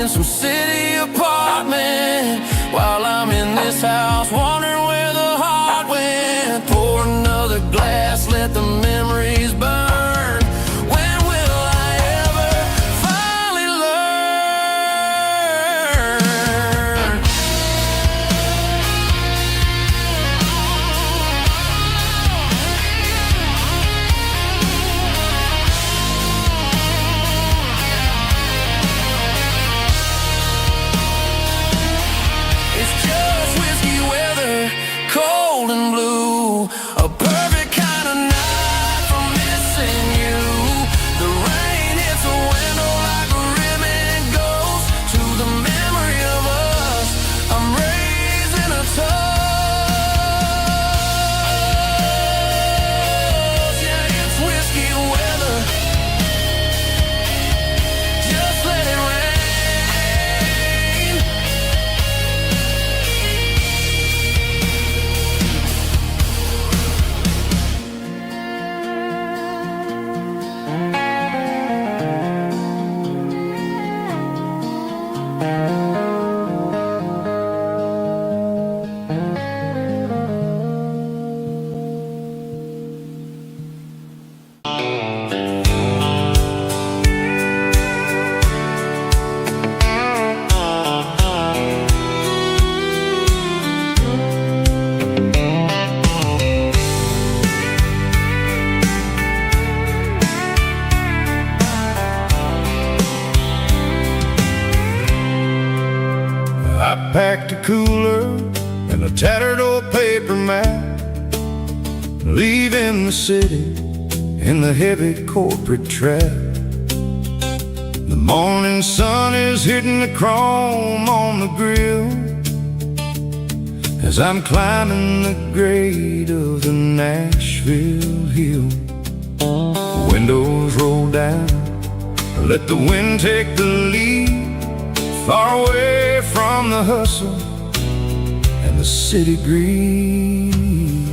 in some city apartment, while I'm in this house wondering where the heart went. Pour another glass, let the memories burn. When will I ever finally learn? It's just whiskey weather, cold and blue, a perfect kind of night for missing you. The rain hits a window like a ribbon goes to the memory of us. I'm raising a toast. Yeah, it's whiskey weather. Just let it rain. I packed a cooler and a tattered old paper map, leaving the city in the heavy corporate trap. The morning sun is hitting the chrome on the grill as I'm climbing the grade of the Nashville hill. Windows roll down, let the wind take the lead, far away from the hustle and the city breeze.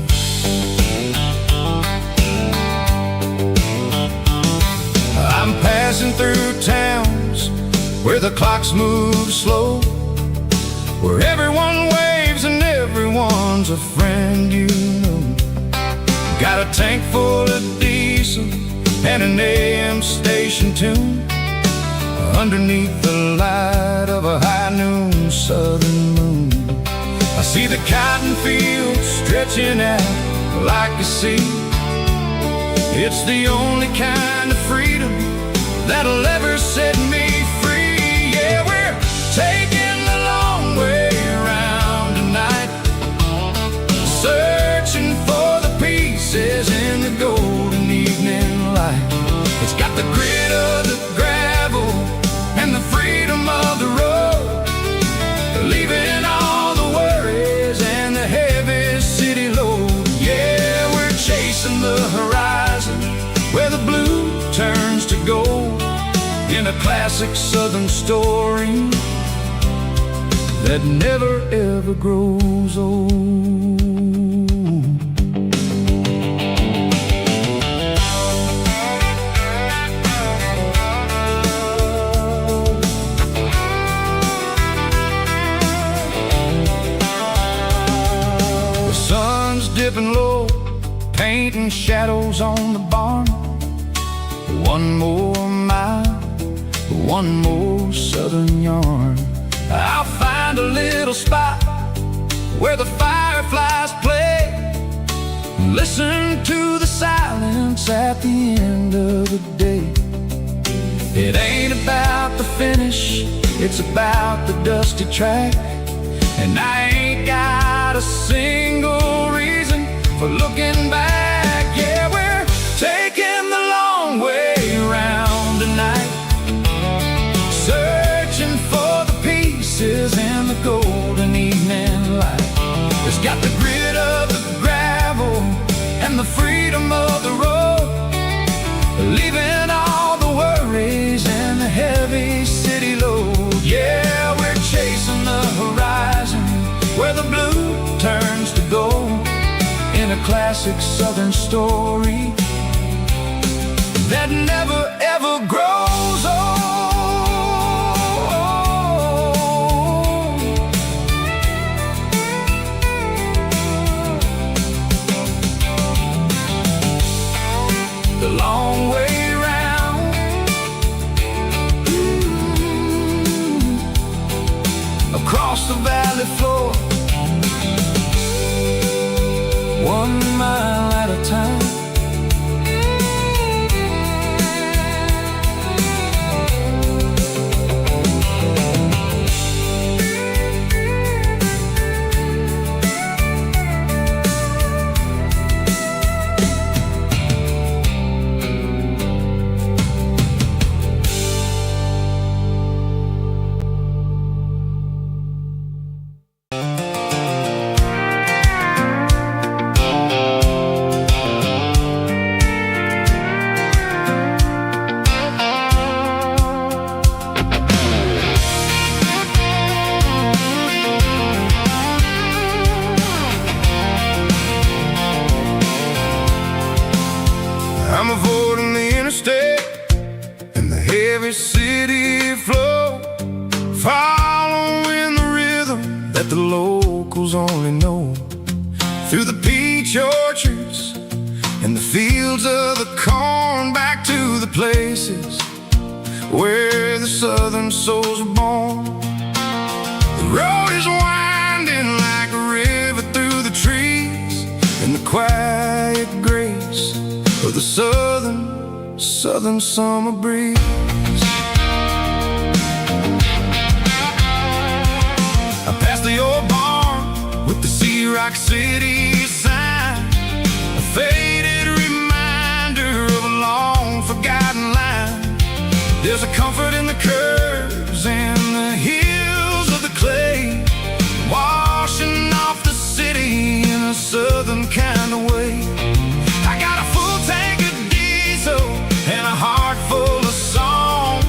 I'm passing through towns where the clocks move slow, where everyone waves and everyone's a friend you know. Got a tank full of diesel and an AM station tune underneath the light of a high noon southern moon. I see the cotton fields stretching out like a sea. It's the only kind of freedom that'll ever set me free. Yeah, we're taking the long way around tonight, searching for the pieces in the golden evening light. It's got the grit of the gravel and the freedom of the road, leaving all the worries and the heavy city load. Yeah, we're chasing the horizon where the blue turns to gold, in a classic southern story that never ever grows old. Dipping low, painting shadows on the barn. One more mile, one more southern yarn. I'll find a little spot where the fireflies play, listen to the silence at the end of the day. It ain't about the finish, it's about the dusty track. And I ain't got a single reason for looking back. Yeah, we're taking the long way around tonight, searching for the pieces in the golden evening light. It's got the grit of the gravel and the freedom of the road, leaving all the worries and the heavy city load. Yeah, we're chasing the horizon where the blue turns to gold, in a classic southern story that never ever grows old. the valley floor. 1 mile at a time. I'm avoiding the interstate and the heavy city flow, following the rhythm that the locals only know. Through the peach orchards and the fields of the corn, back to the places where the southern souls are born. The road is winding like a river through the trees, in the quiet grace of the southern summer breeze. I passed the old barn with the Sea Rock City sign, a faded reminder of a long forgotten line. There's a comfort in the curves and the hills of the clay, washing off the city in a southern kind of way. I got a full tank of diesel and a heart full of song,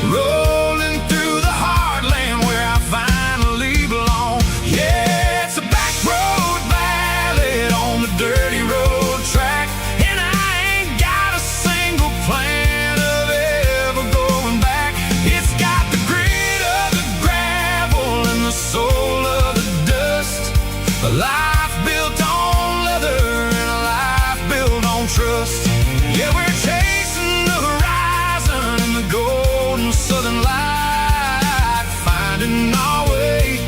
rolling through the heartland where I finally belong. Yeah, it's a back road ballad on the dirty road track, and I ain't got a single plan of ever going back. It's got the grit of the gravel and the soul of the dust, a life built on leather and a life built on trust. Yeah, we're chasing the horizon in the golden southern light, finding our way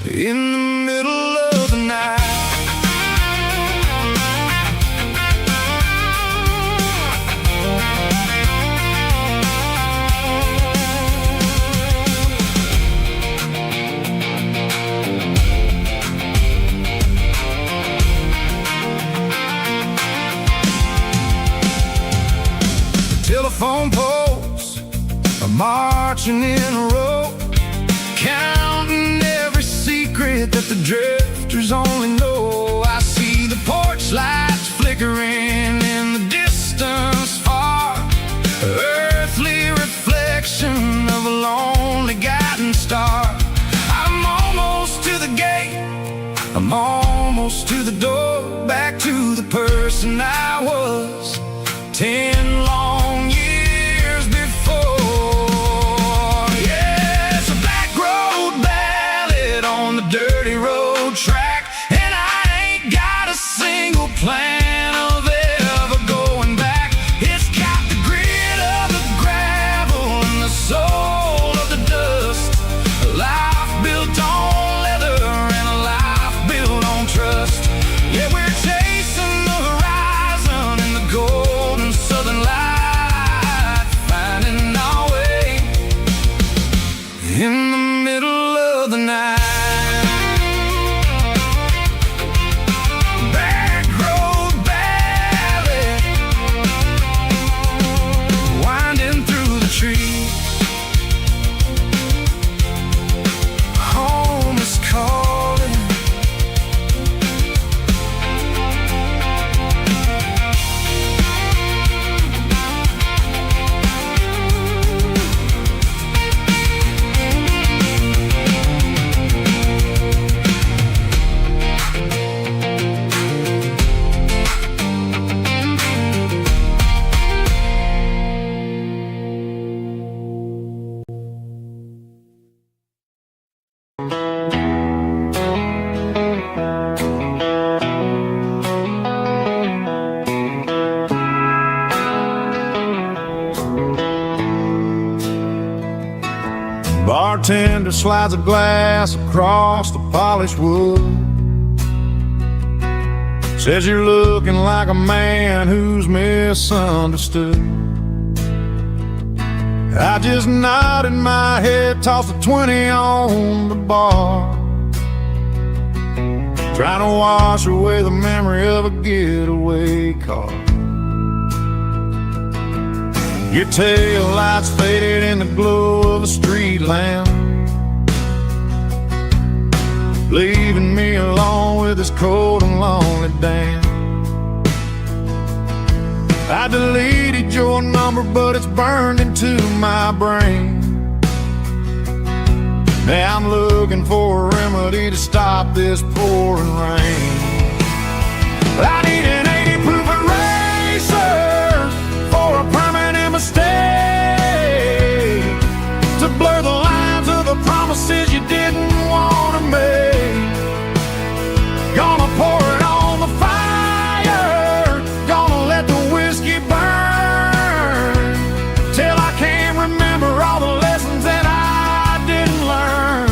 in the middle of the night. Telephone poles are marching in a row, counting every secret that the drifters only know. I see the porch lights flickering in the distance far, earthly reflection of a lonely guiding star. I'm almost to the gate, I'm almost to the door, back to the person I was 10 long years before. Yeah, it's a back road ballad on the dirty road track, and I ain't got a single plan of ever going back. It's got the grit of the gravel and the soul of the dust, a life built on leather and a life built on trust. Yeah, we're chasing the horizon in the golden southern light, finding our way in the middle of the night. Back road ballad, winding through the trees. Home is calling. Bartender slides a glass across the polished wood. Says you're looking like a man who's misunderstood. I just nodded my head, tossed a 20 on the bar, trying to wash away the memory of a getaway car. Your tail lights faded in the glow of a street lamp, leaving me alone with this cold and lonely dance. I deleted your number, but it's burned into my brain. Now I'm looking for a remedy to stop this pouring rain. I need an 80 proof eraser for a permanent mistake, to blur the lines of the promises you didn't want to make. Gonna pour it on the fire, gonna let the whiskey burn, till I can't remember all the lessons that I didn't learn.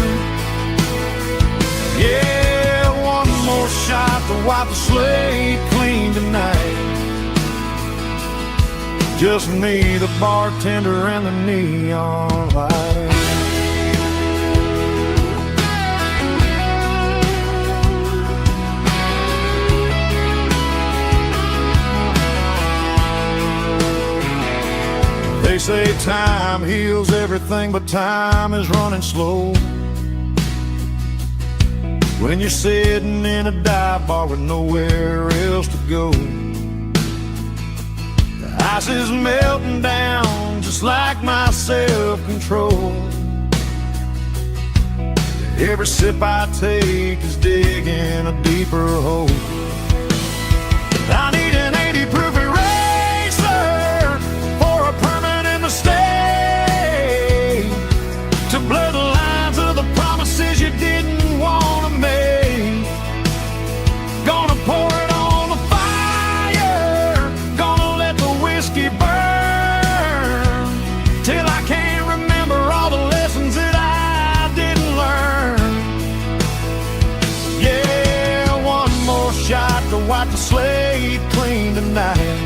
Yeah, one more shot to wipe the slate clean tonight. Just me, the bartender, and the neon light. They say time heals everything, but time is running slow when you're sitting in a dive bar with nowhere else to go. The ice is melting down just like my self-control. Every sip I take is digging a deeper hole. I need an 80 proof eraser for a permanent mistake, to blur the lines of the promises you didn't want to make. Gonna pour it on the fire, gonna let the whiskey burn, till I can't remember all the lessons that I didn't learn. Yeah, one more shot to wipe the slate clean tonight.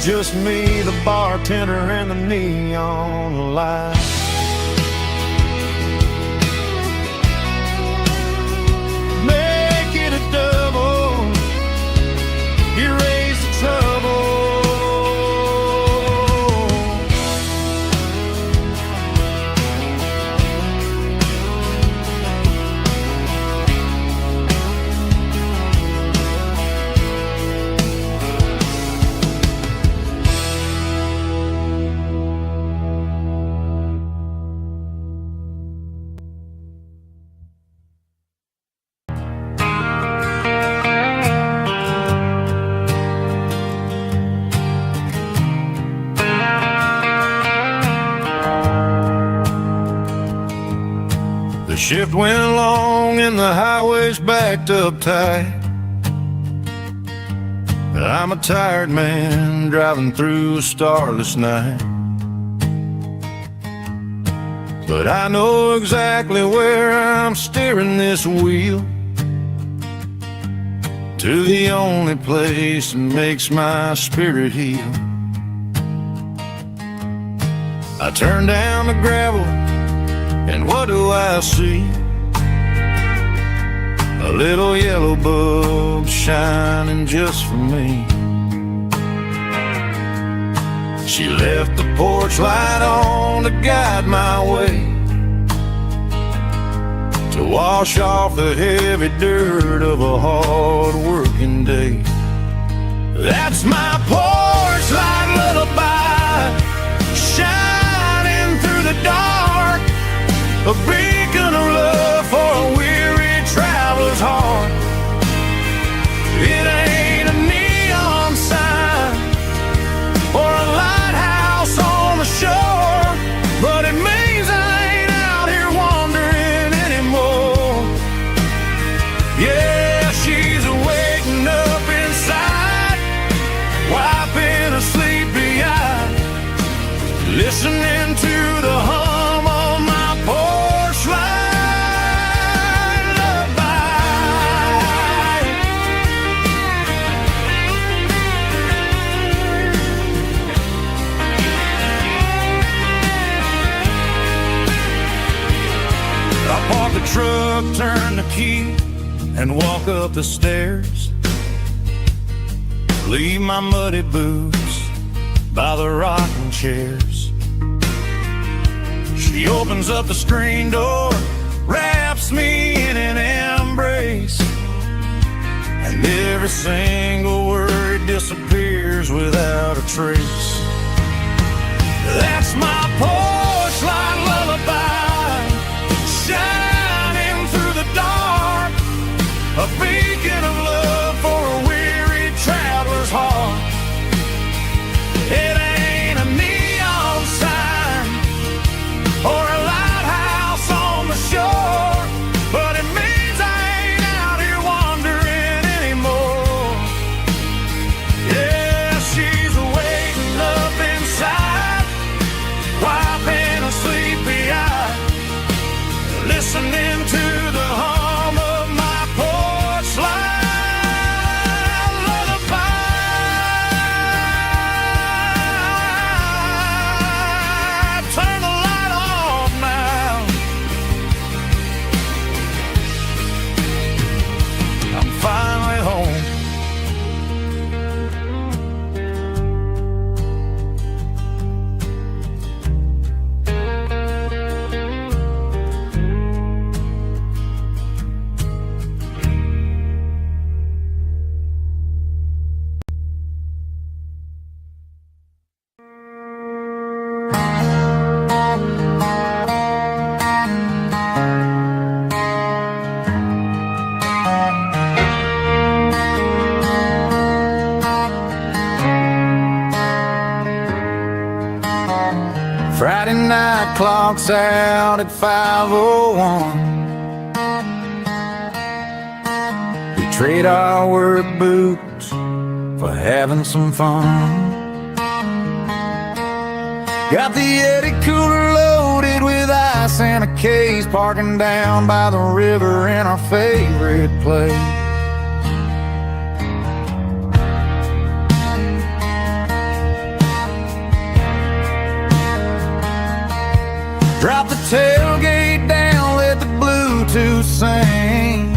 Just me, the bartender, and the neon light. Make it a double, erase the trouble. The shift went long and the highway's backed up tight. I'm a tired man driving through a starless night, but I know exactly where I'm steering this wheel, to the only place that makes my spirit heal. I turn down the gravel, and what do I see? A little yellow bulb shining just for me. She left the porch light on to guide my way, to wash off the heavy dirt of a hard-working day. That's my porch light lullaby, shining through the dark, a beacon of love for a weary traveler's heart. It ain't a neon sign or a lighthouse on the shore, but it means I ain't out here wandering anymore. Yeah, she's waking up inside, wiping a sleepy eye, listening to the truck, turn the key, and walk up the stairs. Leave my muddy boots by the rocking chairs. She opens up the screen door, wraps me in an embrace, and every single word disappears without a trace. That's my porch light lullaby, shining through the dark, a beacon of love for a weary traveler's heart. It ain't a neon sign or a lighthouse on the shore, but it means I ain't out here wandering anymore. Yeah, she's waiting up inside, wiping a sleepy eye, listening to the hum of my porch light lullaby. Turn the light off now. I'm finally home. Friday night clock's out at 5:01. We trade our work boots for having some fun. Got the Yeti cooler loaded with ice and a case, parking down by the river in our favorite place. Drop the tailgate down, let the Bluetooth sing.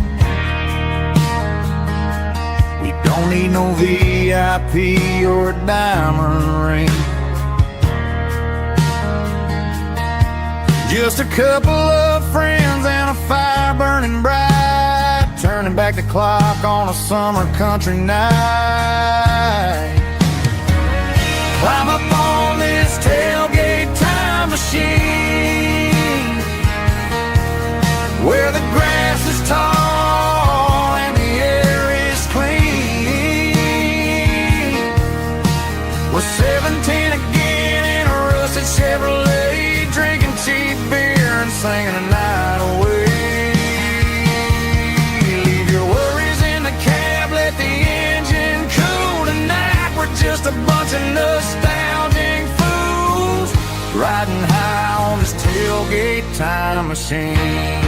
We don't need no VIP or a diamond ring. Just a couple of friends and a fire burning bright, turning back the clock on a summer country night. Climb up on this tailgate time machine, where the grass is tall and the air is clean. We're 17 again in a rusted Chevrolet, drinking cheap beer and singing the night away. Leave your worries in the cab, let the engine cool tonight. We're just a bunch of nostalgic fools, riding high on this tailgate time machine.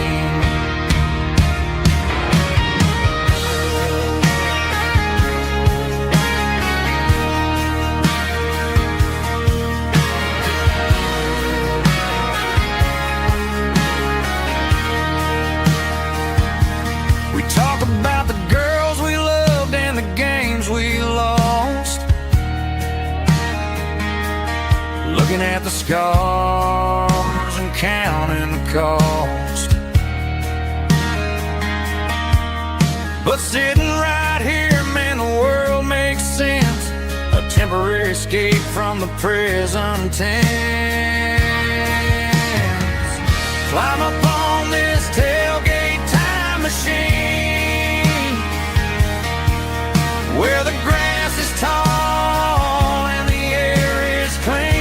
We talk about the girls we loved and the games we lost, looking at the scars and counting the cost. But sitting right here, man, the world makes sense, a temporary escape from the present tense. Climb up on this tailgate time machine, where the grass is tall and the air is clean.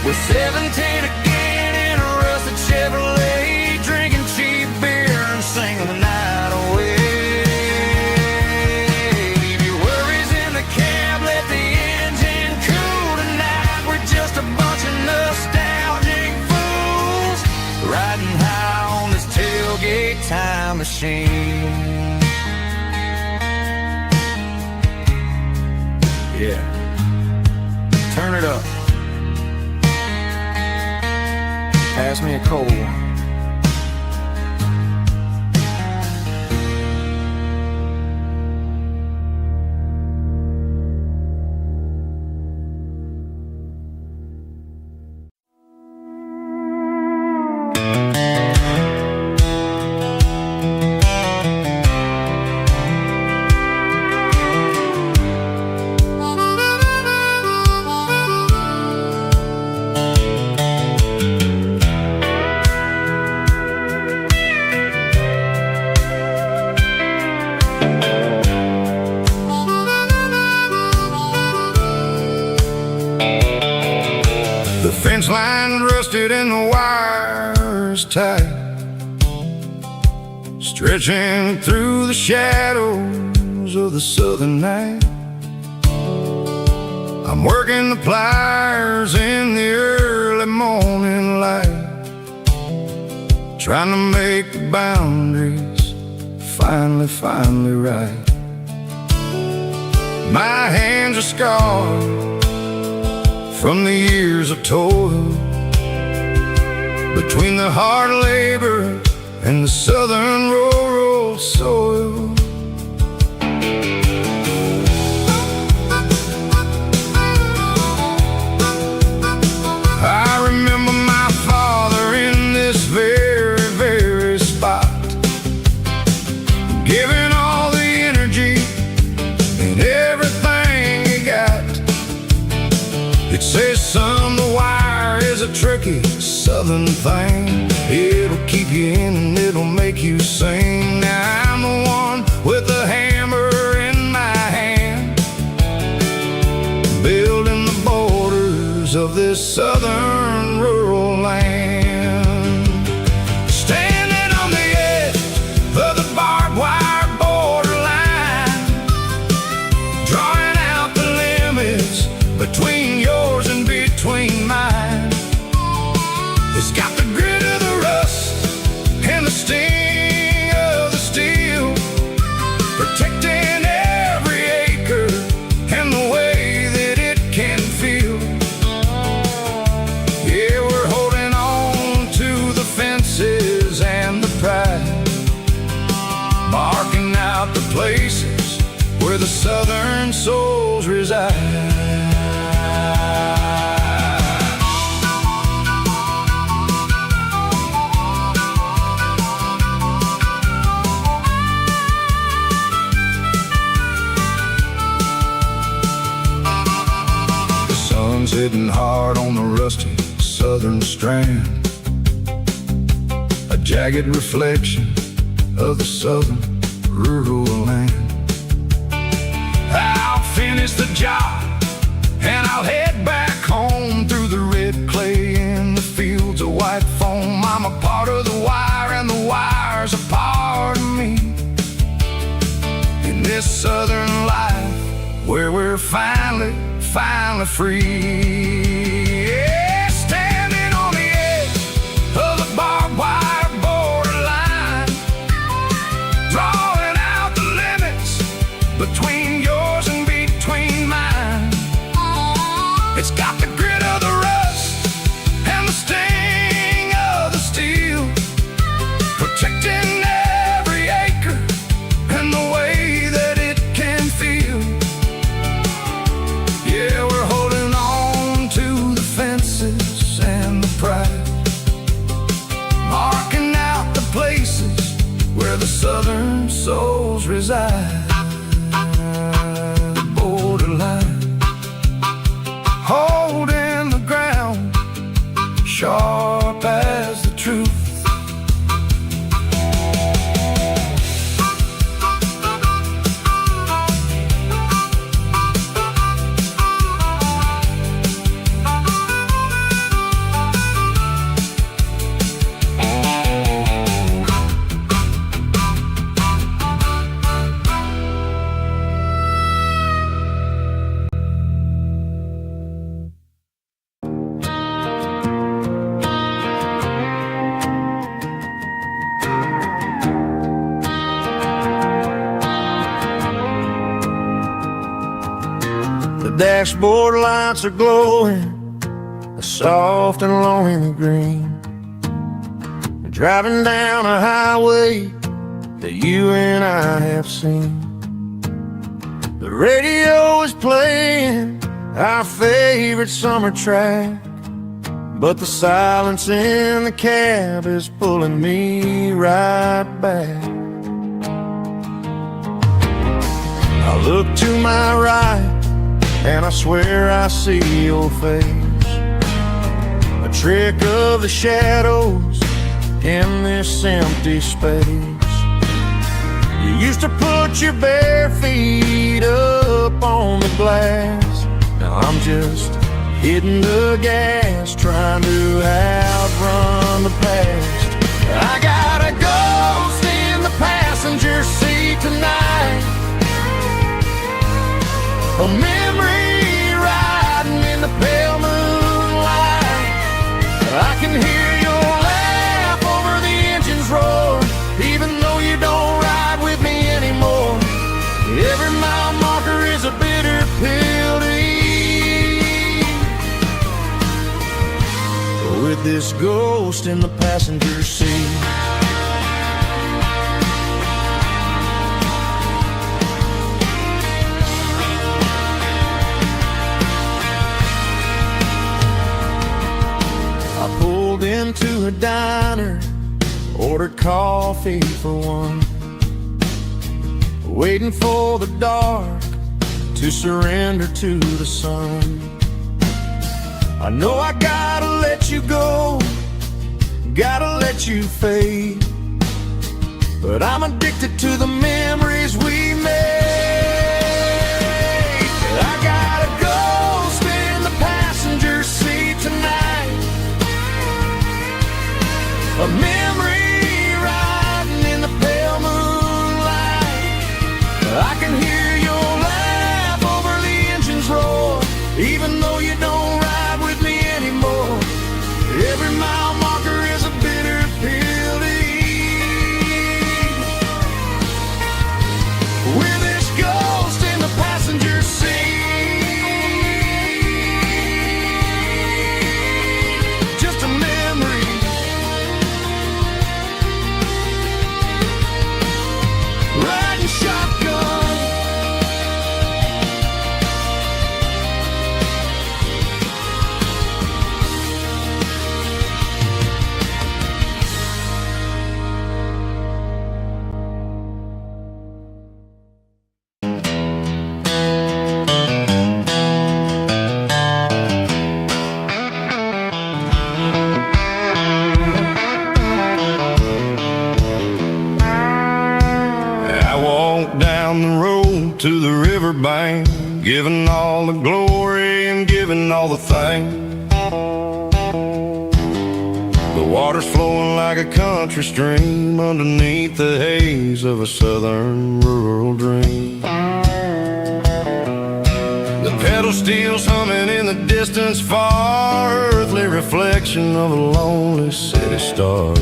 We're 17 again in a rusted Chevrolet, drinking cheap beer and singing the night away. Leave your worries in the cab, let the engine cool tonight. We're just a bunch of nostalgic fools, riding high on this tailgate time machine. Yeah, turn it up. pass me a cold one. The fence line rusted and the wires tight, stretching through the shadows of the southern night. I'm working the pliers in the early morning light, trying to make the boundaries finally right. My hands are scarred from the years of toil, between the hard labor and the southern rural soil. I remember my father in this very spot, giving all the energy and everything he got. It says, son, the wire is a tricky southern thing. It'll keep you in and it'll make you sing. Now I'm the one with the hammer in my hand, building the borders of this southern rural land. Standing on the edge of the barbed wire borderline, drawing out the limits between yours and between mine. It's got the grit of the rust and the sting of the steel, protecting every acre and the way that it can feel. Yeah, we're holding on to the fences and the pride, marking out the places where the southern souls reside. Sitting hard on the rusty southern strand, a jagged reflection of the southern rural land. I'll finish the job and I'll head back home through the red clay in the fields of white foam. I'm a part of the wire and the wire's a part of me, in this southern life where we're finally free. Yeah, standing on the edge of the barbed wire borderline, drawing out the limits between yours and between mine. It's got the grit of the rust and the sting of the steel, protecting every acre and the way that it can feel. Yeah, we're holding on to the fences and the pride, marking out the places where the southern souls reside. The borderline, holding the ground, sharp as the truth. Dashboard lights are glowing a soft and lonely green. driving down a highway that you and I have seen. The radio is playing our favorite summer track, but the silence in the cab is pulling me right back. I look to my right and I swear I see your face, a trick of the shadows in this empty space. You used to put your bare feet up on the glass. Now I'm just hitting the gas, trying to outrun the past. I got a ghost in the passenger seat tonight, a memory riding in the pale moonlight. I can hear your laugh over the engine's roar, even though you don't ride with me anymore. Every mile marker is a bitter pill to eat, with this ghost in the passenger seat. I pulled into a diner, ordered coffee for one, waiting for the dark to surrender to the sun. I know I gotta let you go, gotta let you fade, but I'm addicted to the memories we made. I got a ghost in the passenger seat tonight, a memory riding in the pale moonlight. I can hear your laugh over the engine's roar, even though you don't ride with me anymore. Every mile marker is a bitter pill to eat, with this ghost in the passenger seat. Just a memory, riding shotgun. Down the road to the riverbank, giving all the glory and giving all the thanks. The water's flowing like a country stream underneath the haze of a southern rural dream. The pedal steel's humming in the distance far, earthly reflection of a lonely city star.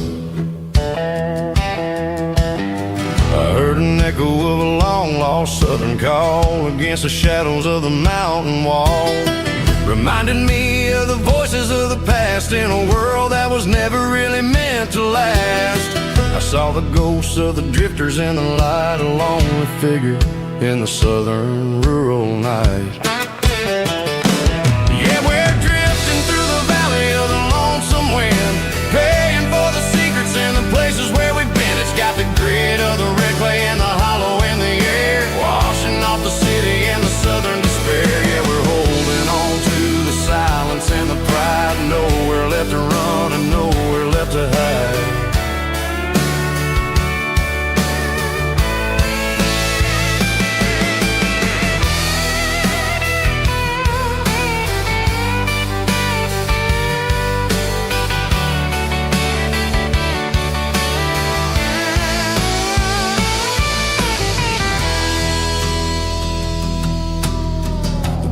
I heard an echo of a long-lost southern call against the shadows of the mountain wall, reminded me of the voices of the past in a world that was never really meant to last. I saw the ghosts of the drifters in the light, a lonely figure in the southern rural night. Yeah, we're drifting through the valley of the lonesome wind, paying for the secrets and the places where we've been. It's got the grit of the red clay and the hollow in the air, washing off the city and the southern despair. Yeah, we're holding on to the silence and the pride, nowhere left to run and nowhere left to hide.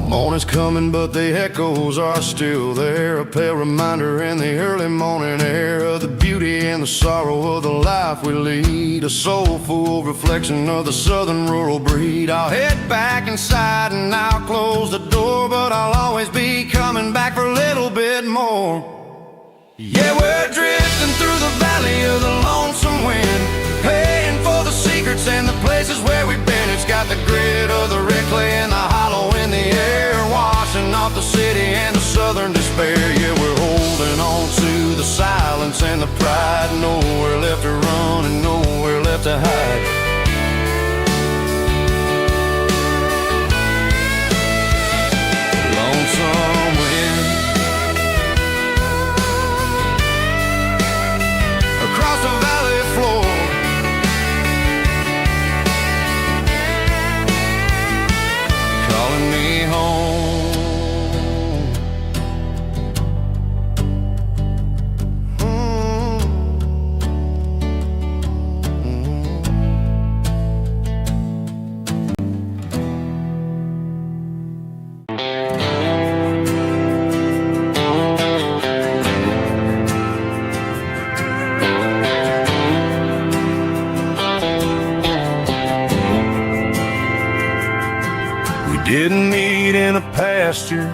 Morning's coming, but the echoes are still there, a pale reminder in the early morning air of the beauty and the sorrow of the life we lead, a soulful reflection of the southern rural breed. I'll head back inside and I'll close the door, but I'll always be coming back for a little bit more. Yeah, we're drifting through the valley valley of the lonesome wind, paying for the secrets and the places where we've been. It's got the grit of the red clay and the hollow in the air, washing off the city and the southern despair. Yeah, we're holding on to the silence and the pride. Nowhere left to run and nowhere left to hide. Lonesome wind across the valley floor, calling me home. Didn't meet in a pasture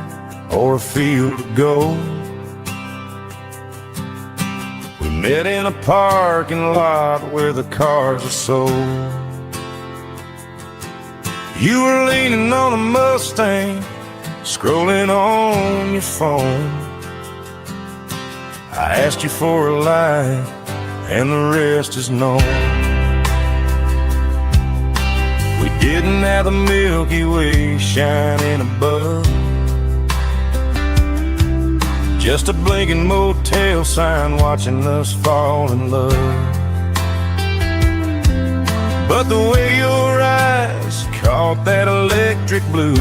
or a field of gold. We met in a parking lot where the cars are sold. You were leaning on a Mustang, scrolling on your phone. I asked you for a light, and the rest is known. Didn't have the Milky Way shining above, just a blinking motel sign watching us fall in love. But the way your eyes caught that electric blue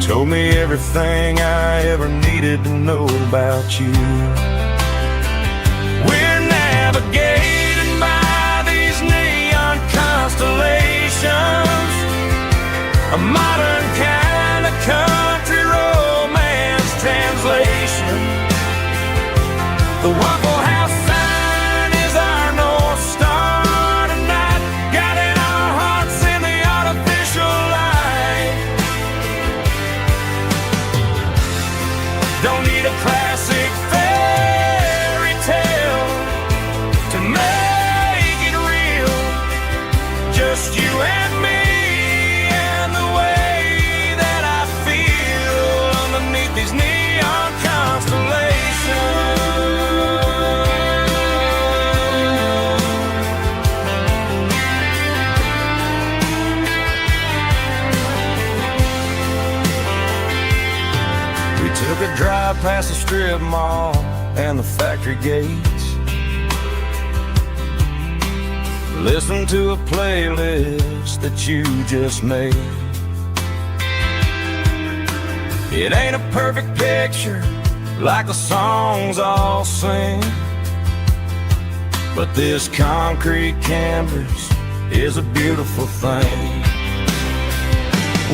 told me everything I ever needed to know about you. We're navigating by these neon constellations, a modern kind of country romance translation. The Waffle House sign is our North Star tonight, guiding our hearts in the artificial light. Don't need a classic fairy tale to make it real, just you and me and the way that I feel underneath these neon constellations. We took a drive past the strip mall and the factory gates, listen to a playlist that you just made. It ain't a perfect picture like the songs all sing, but this concrete canvas is a beautiful thing.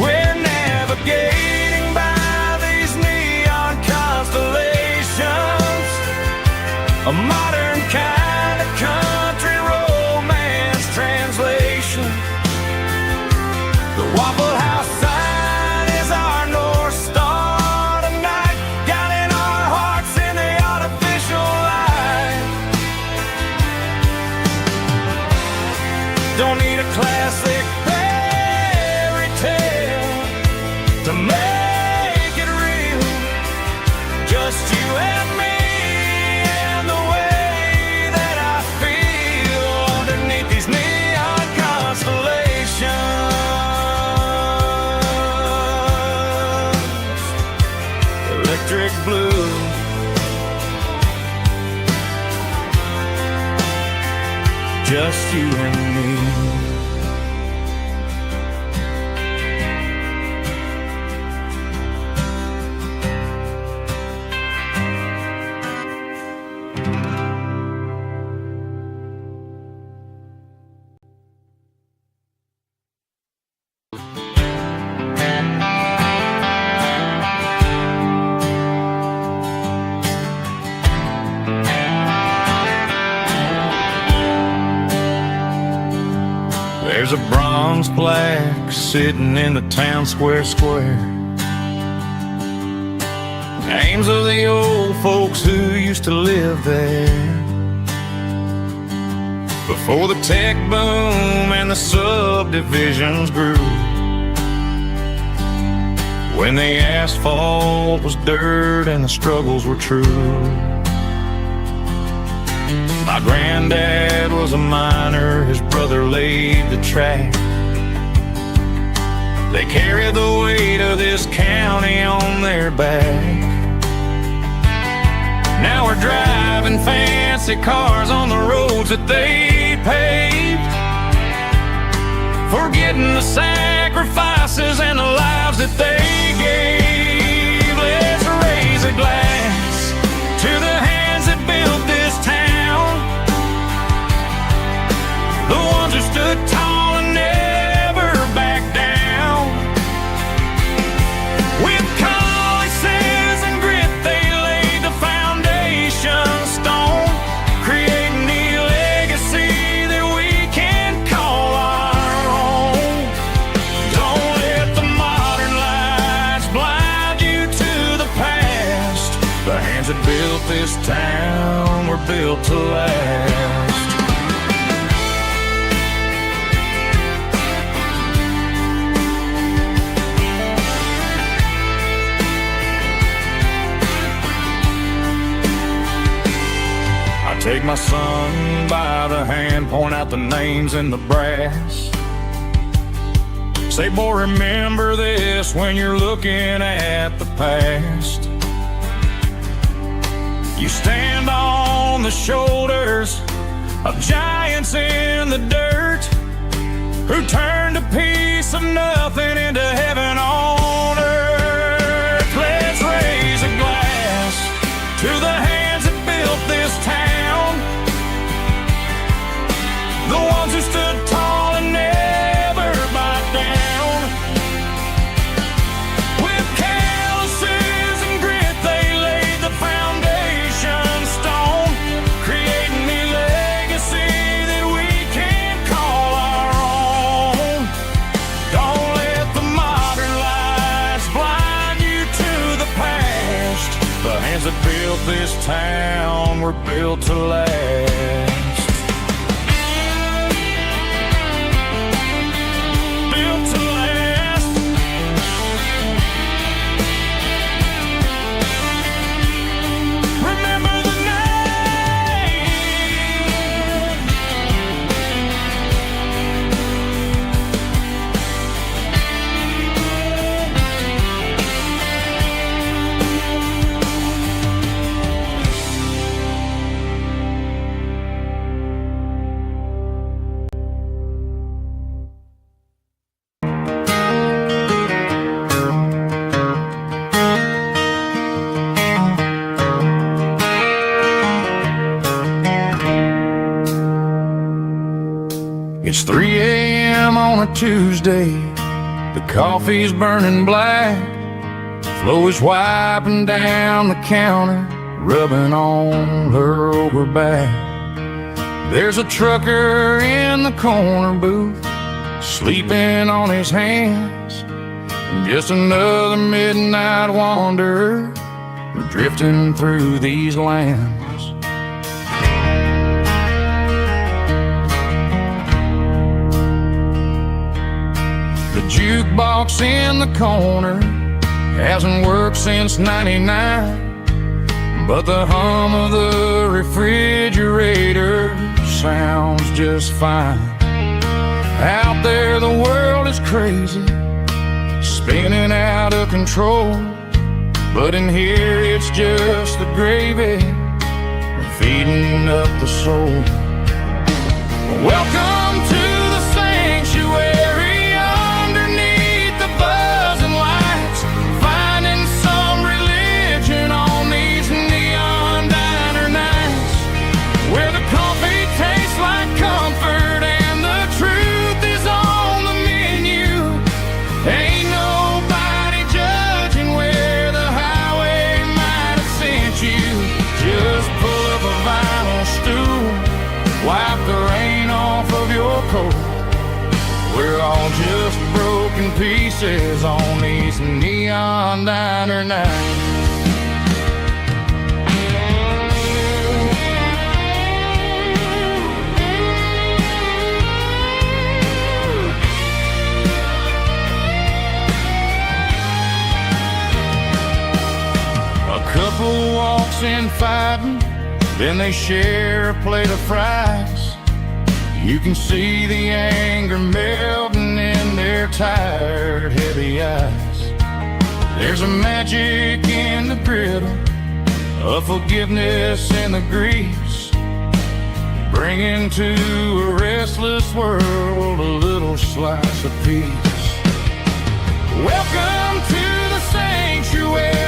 We're navigating by these neon constellations, a modern kind of country translation. The Waffle House sign is our North Star tonight, guiding our hearts in the artificial light. Don't need a classic fairy tale to make it real, just you and me and the way that I feel underneath these neon constellations. Electric blue, just you and me. There's a bronze plaque sitting in the town square. names of the old folks who used to live there. Before the tech boom and the subdivisions grew, when the asphalt was dirt and the struggles were true. My granddad was a miner, his brother laid the track. They carried the weight of this county on their back. Now we're driving fancy cars on the roads that they paved, forgetting the sacrifices and the lives that they gave. Let's raise a glass to the hands that built this town, the ones who stood tall and never backed down. With calluses and grit they laid the foundation stone, creating the legacy that we can call our own. Don't let the modern lights blind you to the past. The hands that built this town were built to last. Take my son by the hand, point out the names in the brass. Say, boy, remember this when you're looking at the past. You stand on the shoulders of giants in the dirt, who turned a piece of nothing into heaven on earth. Let's raise a glass to the hands that built this town, the ones who stood tall and never backed down. With calluses and grit they laid the foundation stone, creating the legacy that we can call our own. Don't let the modern lights blind you to the past. The hands that built this town were built to last. It's 3 a.m. on a Tuesday, the coffee's burning black, Flo is wiping down the counter, rubbing on her over back. There's a trucker in the corner booth, sleeping on his hands, and just another midnight wanderer, drifting through these lands. The jukebox in the corner hasn't worked since '99, but the hum of the refrigerator sounds just fine. Out there the world is crazy, spinning out of control, but in here it's just the gravy feeding up the soul. Welcome to the sanctuary underneath the buzzing lights, finding some religion on these neon diner nights, where the coffee tastes like comfort and the truth is on the menu. Ain't nobody judging where the highway might have sent you. Just pull up a vinyl stool, wipe the rain off of your coat. We're all just broken pieces on these neon diner nights. Couple walks in fighting, then they share a plate of fries. You can see the anger melting in their tired, heavy eyes. There's a magic in the griddle, a forgiveness in the grease, bringing to a restless world a little slice of peace. Welcome to the sanctuary.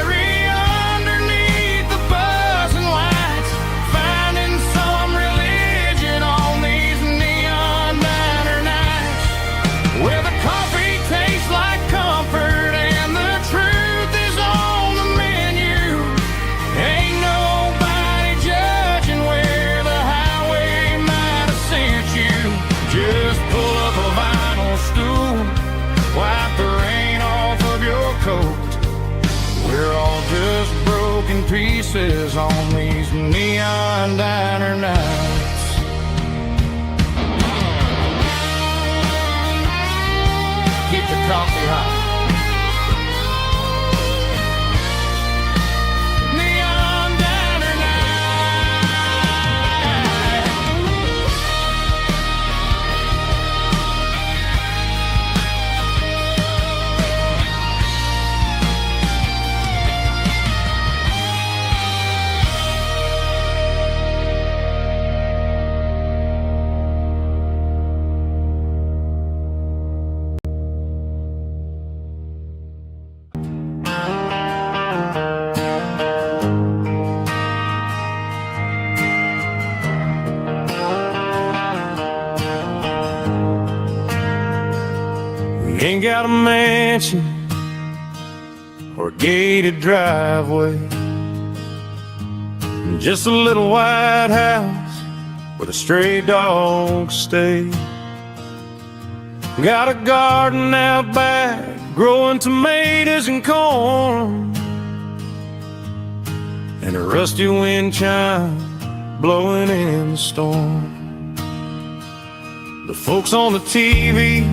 Pieces on these neon diner nights. Keep the coffee hot. Neon diner Ain't got a mansion or a gated driveway, just a little white house where the stray dogs stay. Got a garden out back growing tomatoes and corn, and a rusty wind chime blowing in the storm. The folks on the TV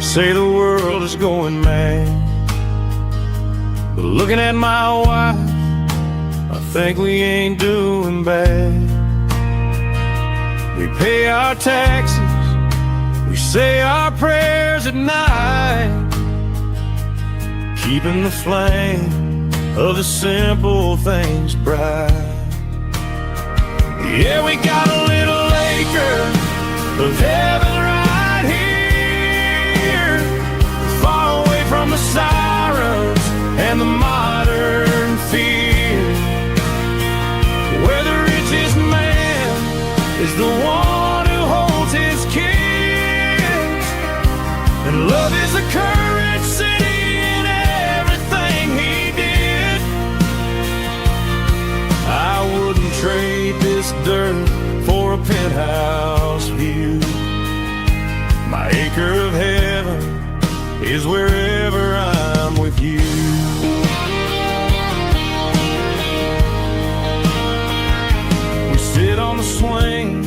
say the world is going mad, but looking at my wife, I think we ain't doing bad. We pay our taxes, we say our prayers at night, keeping the flame of the simple things bright. Yeah, we got a little acre of heaven right here, far away from the sirens and the modern fear, where the richest man is the one who holds his kids, and love is a currency in everything he did. I wouldn't trade this dirt for a penthouse view. My acre of heaven is wherever I'm with you. We sit on the swing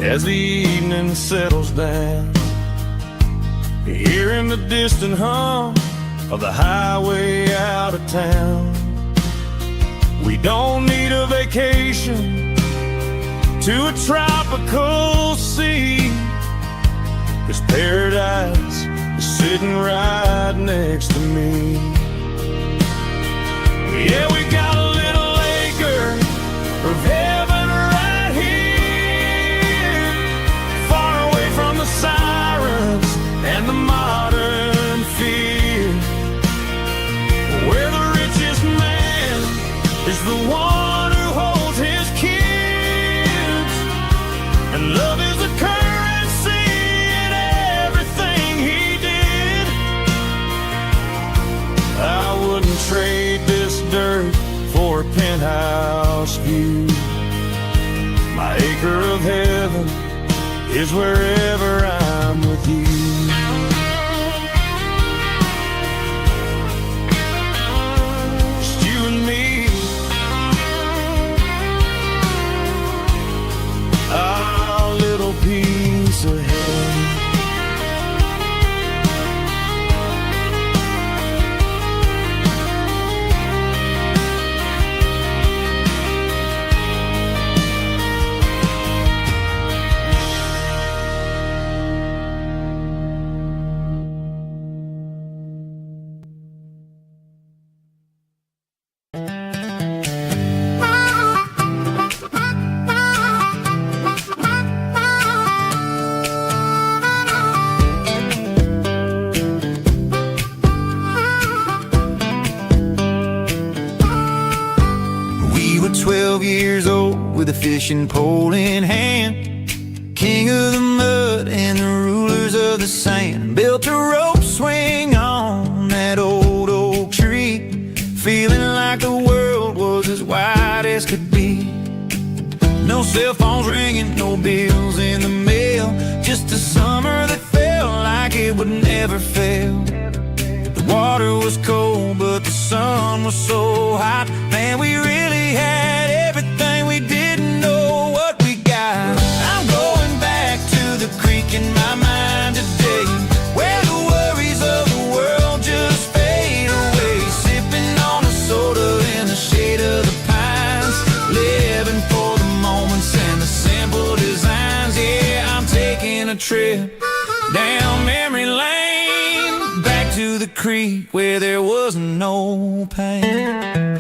as the evening settles down, hearing the distant hum of the highway out of town. We don't need a vacation to a tropical sea, 'cause paradise is sitting right next to me. Yeah, we got a little acre of heaven right here, far away from the sirens and the modern fear, where the richest man is the one who holds his kids, and love is a currency in everything he did. I wouldn't trade this dirt for a penthouse view. My acre of heaven is wherever I'm with you. Just you and me, our little piece of heaven. 12 years old with a fishing pole in hand, king of the mud and the rulers of the sand. Built a rope swing on that old oak tree, feeling like the world was as wide as could be. No cell phones ringing, no bills in the mail, just a summer that felt like it would never fail. The water was cold, but the sun was so hot. Man, we really had everything, we didn't know what we got. I'm going back to the creek in my mind today, where the worries of the world just fade away. Sipping on a soda in the shade of the pines, living for the moments and the simple designs. Yeah, I'm taking a trip down memory lane, back to the creek where there was no pain.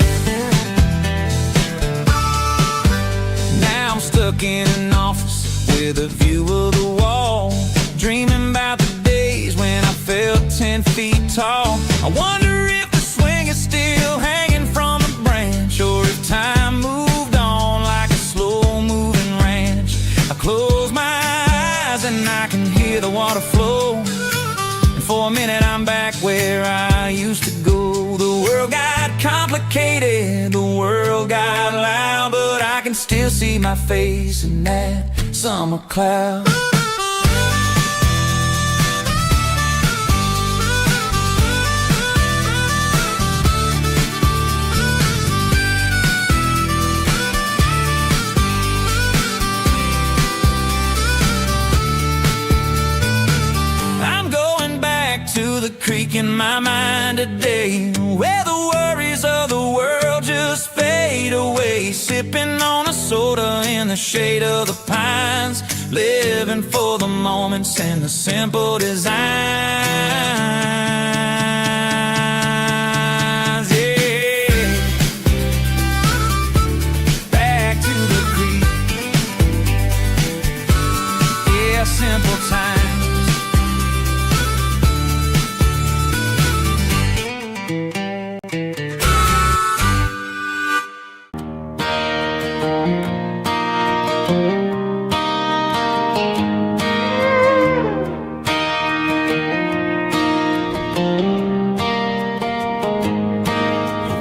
Now I'm stuck in an office with a view of the wall, dreaming about the days when I felt 10 feet tall. I wonder if the swing is still hanging from the branch, or if time moved on like a slow-moving ranch. I close my eyes and I can hear the water flow, and for a minute I'm back where I used to go. The world got complicated, the world got loud, but I can still see my face in that summer cloud. To the creek in my mind today, where the worries of the world just fade away. Sipping on a soda in the shade of the pines, living for the moments and the simple designs. Yeah, back to the creek. Yeah, simple times.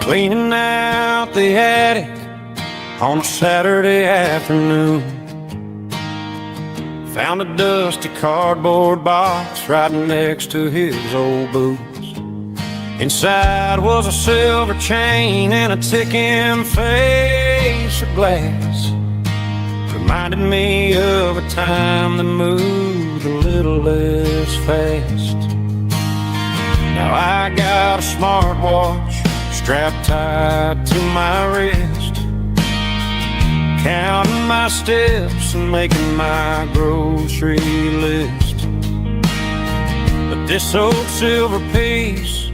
Cleaning out the attic on a Saturday afternoon, found a dusty cardboard box right next to his old boots. Inside was a silver chain and a ticking face of glass, reminded me of a time that moved a little less fast. Now I got a smartwatch strapped tight to my wrist, counting my steps and making my grocery list. But this old silver piece,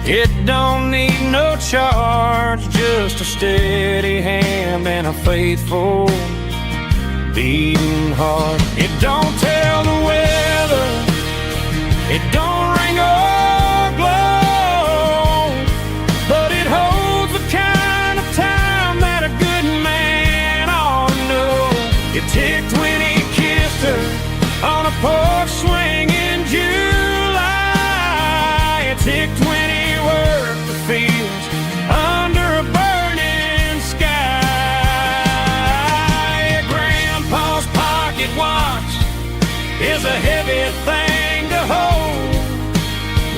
it don't need no charge, just a steady hand and a faithful beating heart. It don't tell the weather, it don't ring or glow, but it holds the kind of time that a good man ought to know. It ticked when he kissed her on a porch swing in July. It ticked when he worked the fields under a burning sky. Grandpa's pocket watch is a heavy thing to hold,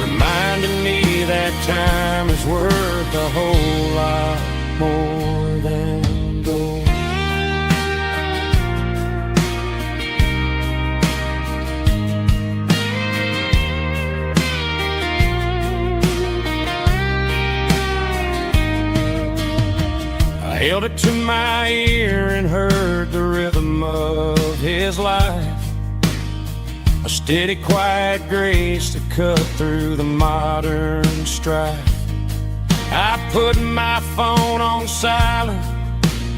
reminding me that time is worth a whole lot more than gold. I held it to my ear and heard the rhythm of his life, a steady, quiet grace to cut through the modern strife. I put my phone on silent,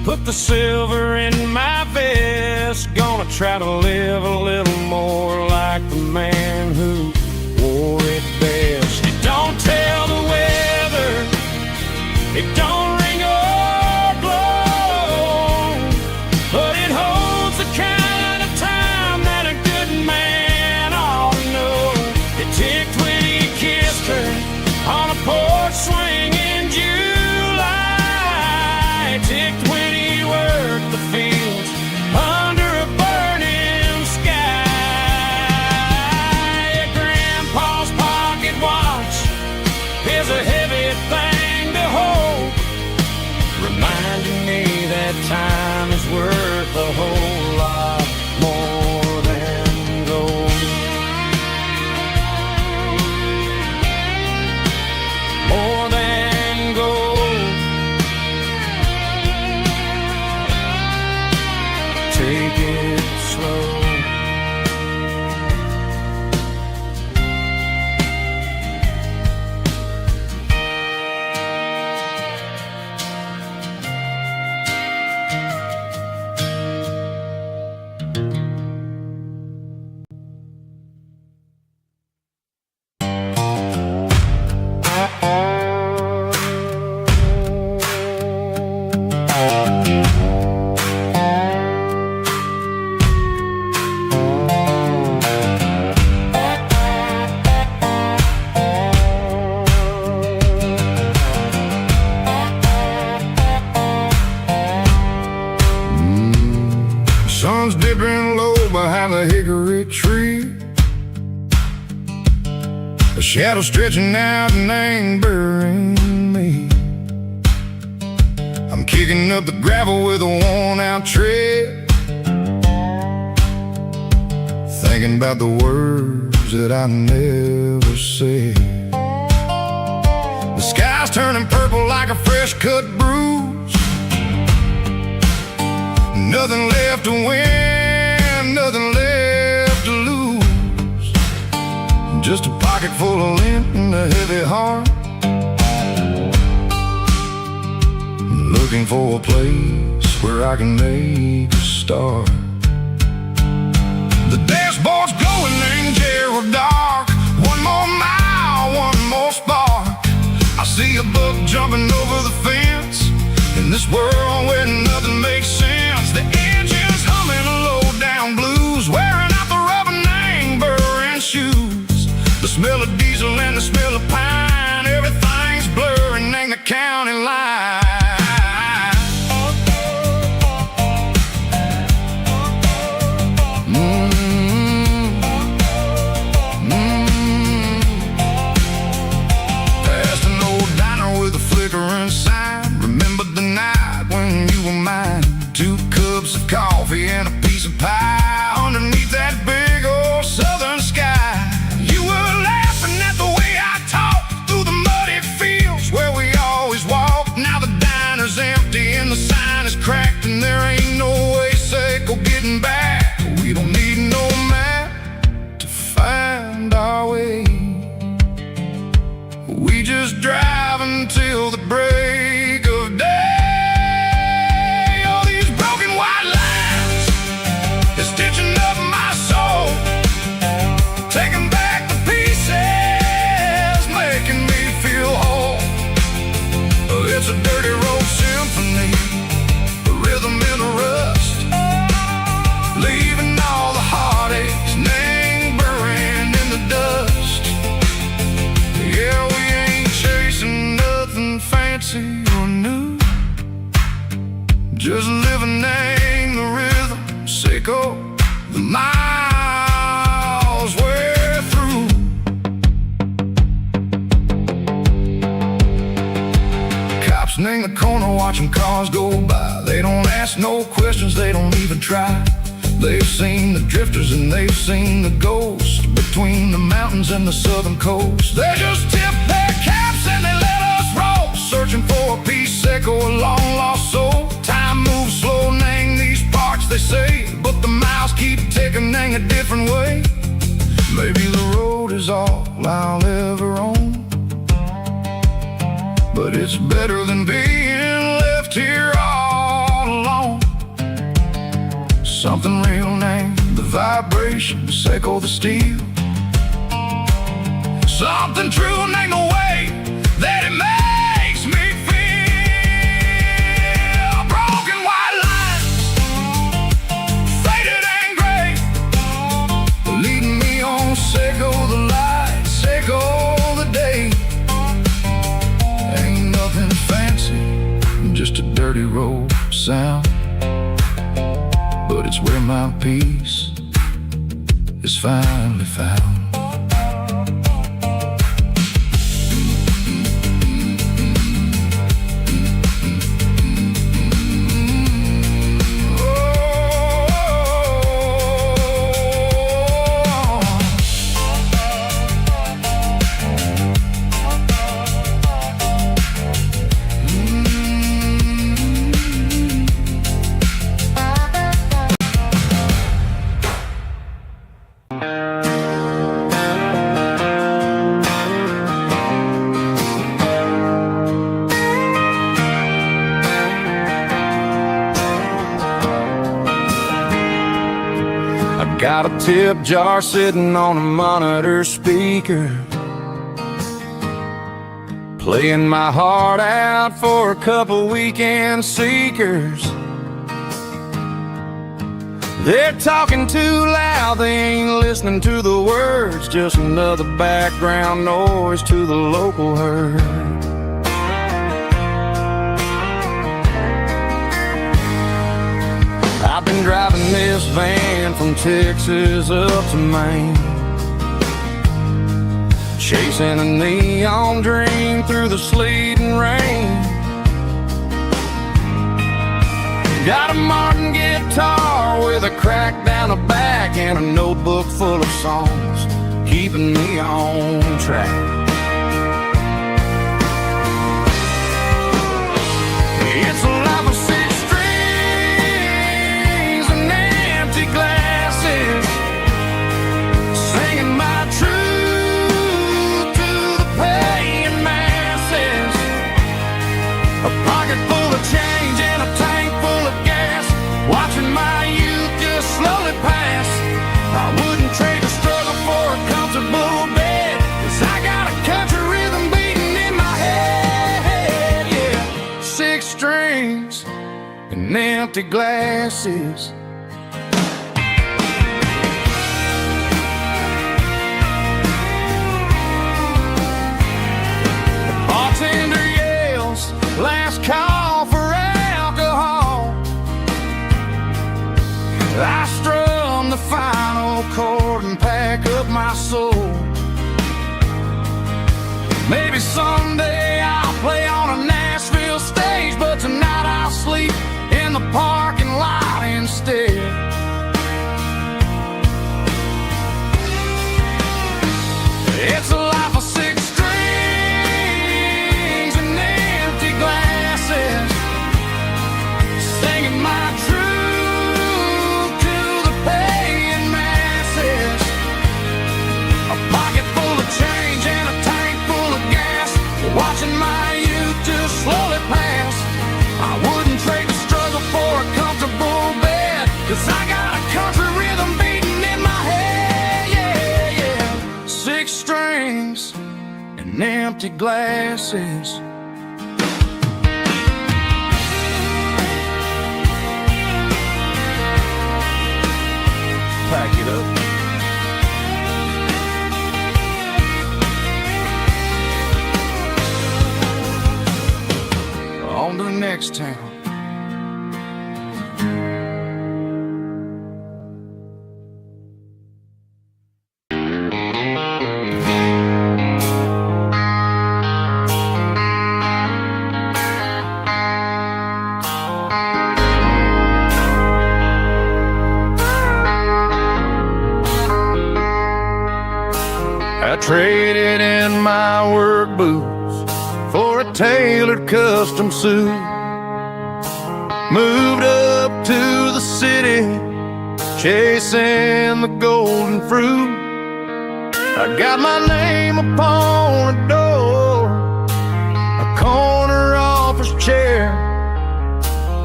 put the silver in my vest, gonna try to live a little more like the man who wore it best. It don't tell the weather, it don't ring or glow, shadow stretching out and ain't burying me. I'm kicking up the gravel with a worn-out tread, thinking about the words that I never said. The sky's turning purple like a fresh-cut bruise. Nothing left to win, nothing left to lose. Just a pocket full of lint and a heavy heart, looking for a place where I can make a start. The dashboard's glowing in Gerald dark. One more mile, one more spark. I see a buck jumping over the fence in this world where nothing makes sense. The engine's humming a low-down blues, wearing out the rubber name burring shoes. The smell of diesel and the smell of pine, everything's blurring in the county line. Remember the night when you were mine. 2 cups of coffee and a piece of pie underneath that big old southern sky. You were laughing at the way I talked through the muddy fields where we always walked. Now the diner's empty and the sign is cracked, and there ain't no way safe or getting back. We don't need no map to find our way. We just drive until the break of day. All these broken white lines is stitching up my soul, taking back the pieces, making me feel whole. It's a dirty road symphony, a rhythm in the rust, leaving all the heartaches, name buried in the dust. Yeah, we ain't chasing nothing fancy or new, just living in the rhythm, sicko, the miles we're through. Cops in the corner watching cars go by. They don't ask no questions, they don't even try. They've seen the drifters and they've seen the ghosts between the mountains and the southern coast. They just tip their caps and they let us roll, searching for a piece seco, a long-lost soul. Time moves slow, nang these parts, they say, but the miles keep ticking, nang a different way. Maybe the road is all I'll ever own, but it's better than being left here all alone. Something real, name the vibration, seco the steel. Something true, name the way that it makes me feel. Broken white lines, faded and gray, leading me on, seco the light, seco the day. Ain't nothing fancy, just a dirty road sound, but it's where my peace is finally found. Got a tip jar sitting on a monitor speaker, playing my heart out for a couple weekend seekers. They're talking too loud, they ain't listening to the words, just another background noise to the local herd. I've been driving this van from Texas up to Maine, chasing a neon dream through the sleet and rain. Got a Martin guitar with a crack down the back and a notebook full of songs keeping me on track. It's a life of 6 strings and empty glasses, singing my truth to the paying masses. A pocket full of change and a tank full of gas, watching my youth just slowly pass. I wouldn't trade the struggle for a comfortable bed, 'cause I got a country rhythm beating in my head, yeah. 6 strings and empty glasses. The bartender yells, last call for alcohol. I strum the final chord and pack up my soul. Maybe someday I'll play on a Nashville stage, but tonight I'll sleep in the parking lot instead. It's a life of 6 strings and empty glasses, singing my truth to the paying masses. A pocket full of change and a tank full of gas, watching my youth just slowly pass. I wouldn't trade the struggle for a comfortable bed, 'cause I got a country rhythm beating in my head, yeah, yeah. 6 strings and empty glasses. Pack it up. On to the next town. I traded in my work boots for a tailored custom suit. Moved up to the city, chasing the golden fruit. I got my name upon a door, a corner office chair,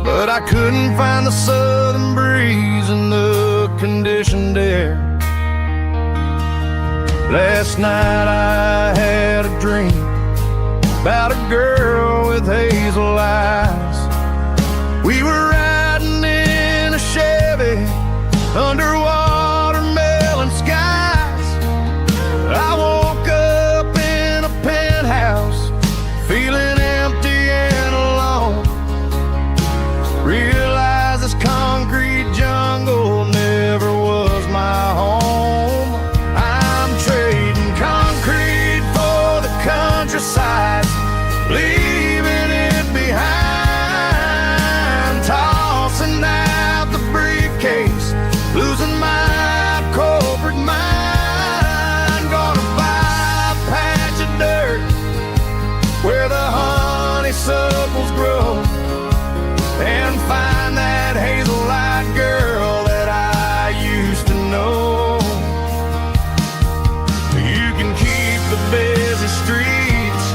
but I couldn't find the southern breeze in the conditioned air. Last night I had a dream about a girl with hazel eyes. We were riding in a Chevy under watermelon skies. I woke up in a penthouse, feeling empty and alone. Realized this concrete jungle never was my home. I'm trading concrete for the countryside, leaving it behind, tossing out the briefcase, losing my corporate mind. Gonna buy a patch of dirt where the honeysuckles grow, and find that hazel-eyed girl that I used to know. You can keep the busy streets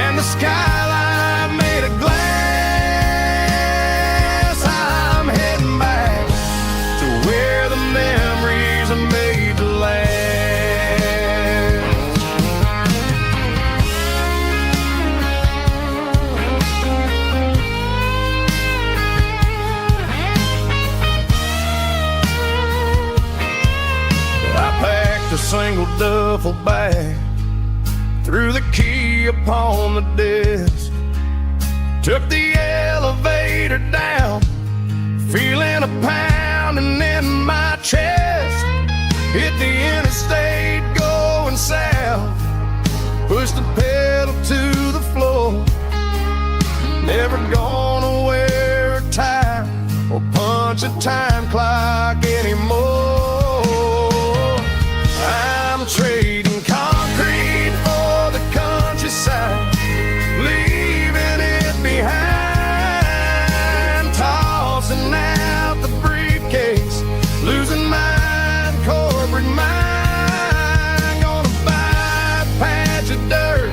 and the skyline made of glass. I'm heading back to where the memories are made to last. I packed a single duffel bag, threw the key upon the desk, took the elevator down, feeling a pounding in my chest. Hit the interstate going south, push the pedal to the floor. Never gonna wear a tie or punch a time clock anymore. I'm trading concrete for the countryside, leaving it behind, tossing out the briefcase, losing mine, corporate mind. Gonna buy a patch of dirt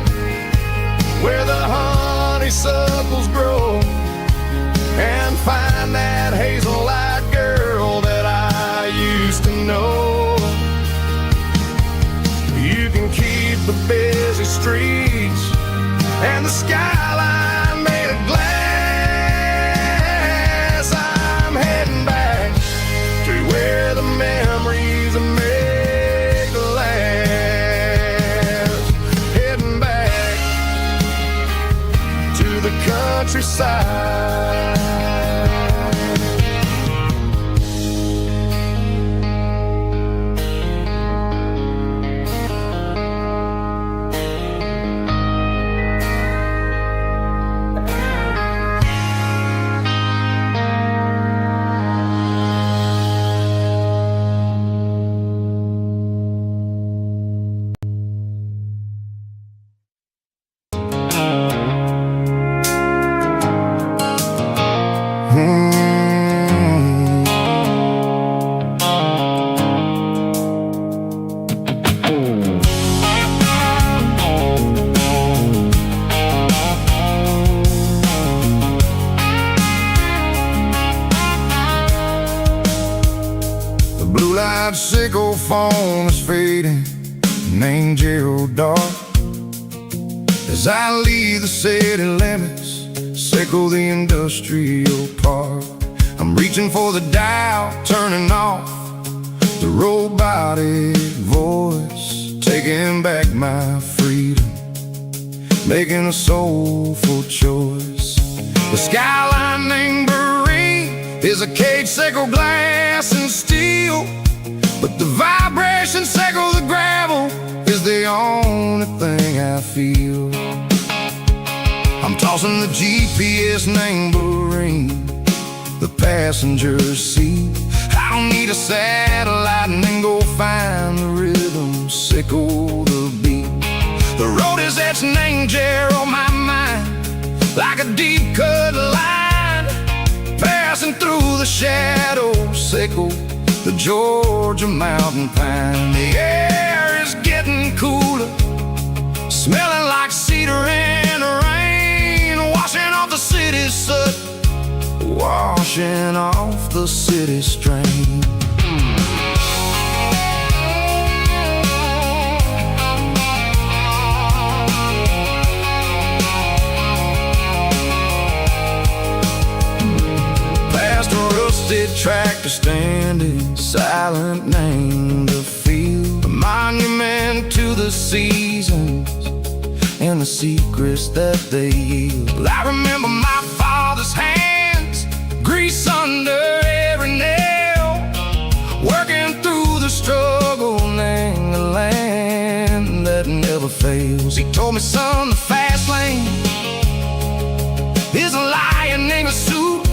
where the honeysuckles grow, and find that hazel-eyed girl that I used to know. You can keep the busy streets and the skyline made of glass. I'm heading back to where the memories are made to last. Heading back to the countryside. Sickle phone is fading, named Gerald dark. As I leave the city limits, sickle the industrial park. I'm reaching for the dial, turning off the robotic voice, taking back my freedom, making a soulful choice. The skyline named Marine is a cage, sickle glass and steel, but the vibration sickle the gravel is the only thing I feel. I'm tossing the GPS named Bahrain, the passenger seat. I don't need a satellite and then go find the rhythm, sickle the beat. The road is etched named Gerald on my mind, like a deep cut line, passing through the shadows, sickle the Georgia mountain pine. The air is getting cooler, smelling like cedar in the rain, washing off the city's soot, washing off the city strain. Past a rusted tractor standing silent, named the field, a monument to the seasons and the secrets that they yield. I remember my father's hands, grease under every nail, working through the struggle, named the land that never fails. He told me, son, the fast lane is a lion in a suit,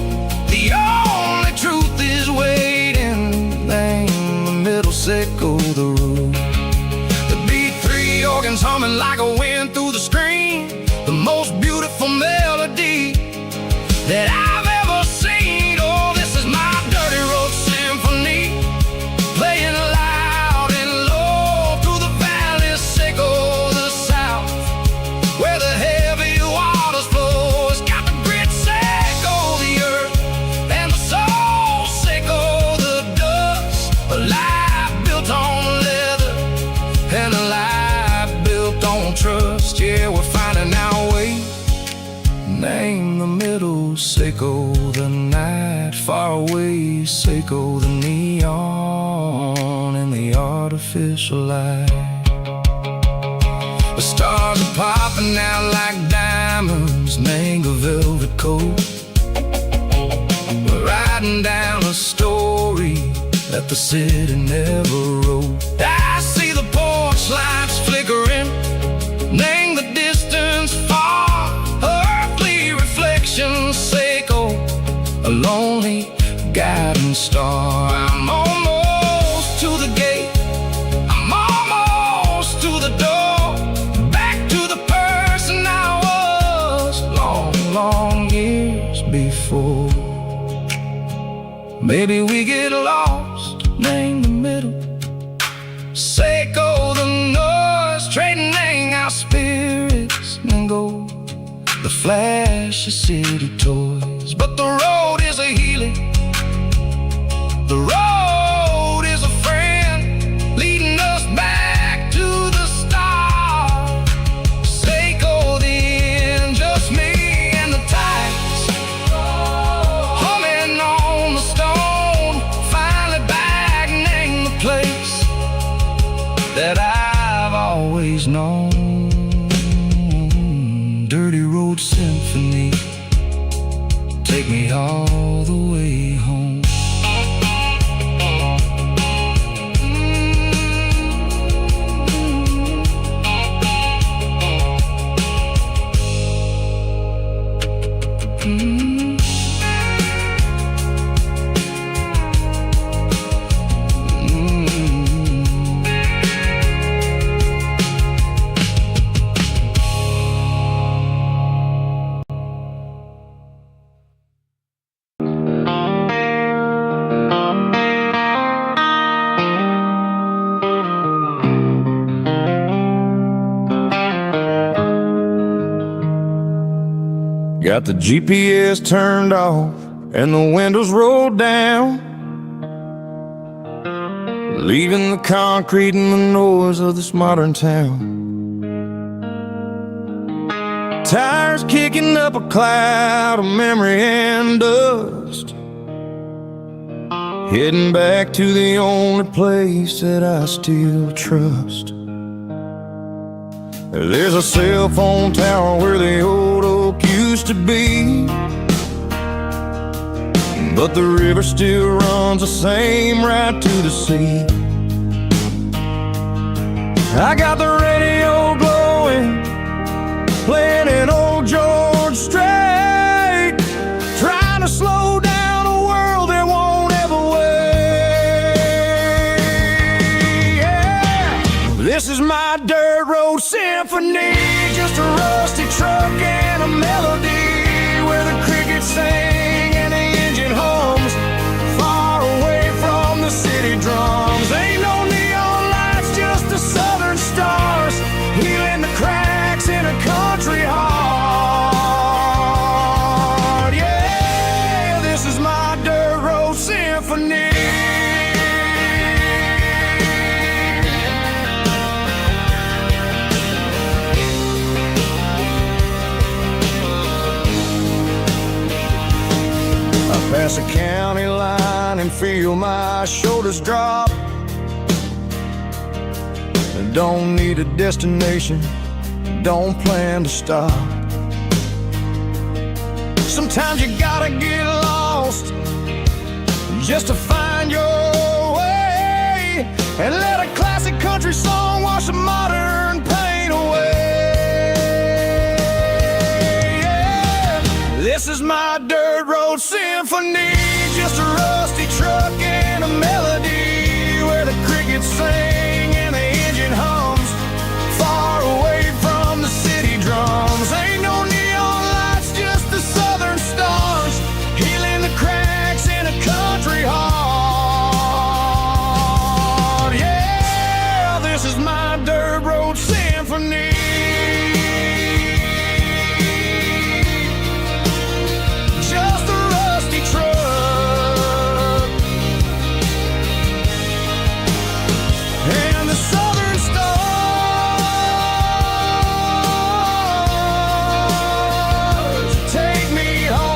the only truth is waiting, name the middle, sickle the root. The B3 organs humming like a wind through the screen, the most beautiful melody that I've ever seen. Oh, this is my dirty road symphony, playing loud and low through the valleys, sickle the south, where the heavy waters flow. It's got the grit, sickle the earth, and the soul, sickle the dust. A life built on leather and a life built on trust. Yeah, we're finding our way, name the middle, sickle the night, far away, sickle the neon and the artificial light. The stars are popping out like diamonds, name the velvet coat. We're riding down a story that the city never wrote. I see the porch lights flickering, name lonely guiding star. I'm almost to the gate, I'm almost to the door, back to the person I was long, long years before. Maybe we get lost, name the middle, Seiko the noise, trading our spirits and gold, the flash of city toys. But the road is a healing, the road is a friend, leading us back to the start. Seiko the end, just me and the tides, humming on the stone, finally back, name the place that I've always known. Dirty Road Symphony, take me all the way home. Got the GPS turned off and the windows rolled down, leaving the concrete and the noise of this modern town. Tires kicking up a cloud of memory and dust, heading back to the only place that I still trust. There's a cell phone tower where the old oak used to be, but the river still runs the same right to the sea. I got the radio glowing, playing an old George Strait, trying to slow down a world that won't ever wait. Yeah. This is my dirt road symphony, just a rusty truck and a melody, where the crickets sing and the engine hums, far away from the city drums. Ain't no neon lights, just the southern stars, healing the cracks in a country heart. Yeah, this is my dirt road symphony. Pass a county line and feel my shoulders drop. Don't need a destination, don't plan to stop. Sometimes you gotta get lost just to find your way, and let a classic country song wash a modern pain away. Yeah. This is my dirt road symphony, just a rusty truck and a melody, where the crickets sing and the engine hums, far away from the city drums. Ain't no neon lights, just the southern stars, healing the cracks in a country heart. Yeah, this is my dirt road symphony. Just a rusty truck and the southern stars take me home.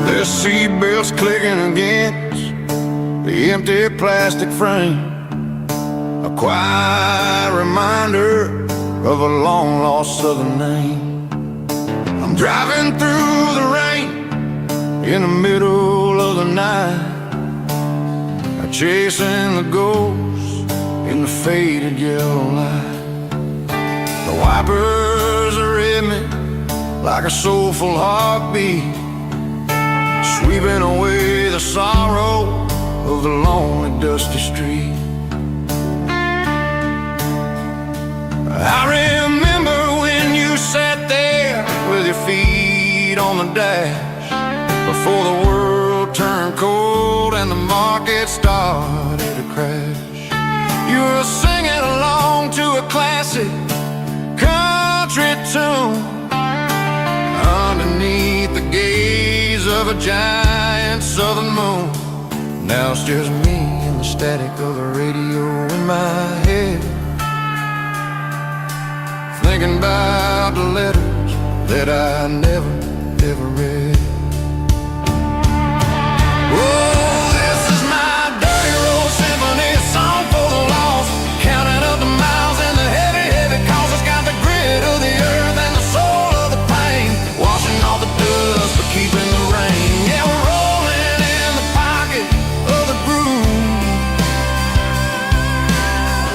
There's seatbelts clicking against the empty plastic frame. a quiet reminder of a long-lost southern name. I'm driving through the rain in the middle of the night, chasing the ghosts in the faded yellow light. The wipers are in me like a soulful heartbeat, sweeping away the sorrow of the lonely dusty street. I remember when you sat there with your feet on the dash, before the world turned cold and the market started to crash. You were singing along to a classic country tune underneath the gaze of a giant southern moon. Now it's just me and the static of the radio in my head, thinking about the letters that I never, ever read. Oh, this is my dirty road symphony, a song for the lost, counting up the miles and the heavy, heavy calls. It's got the grit of the earth and the soul of the pain, washing off the dust but keeping the rain. Yeah, we're rolling in the pocket of the groove,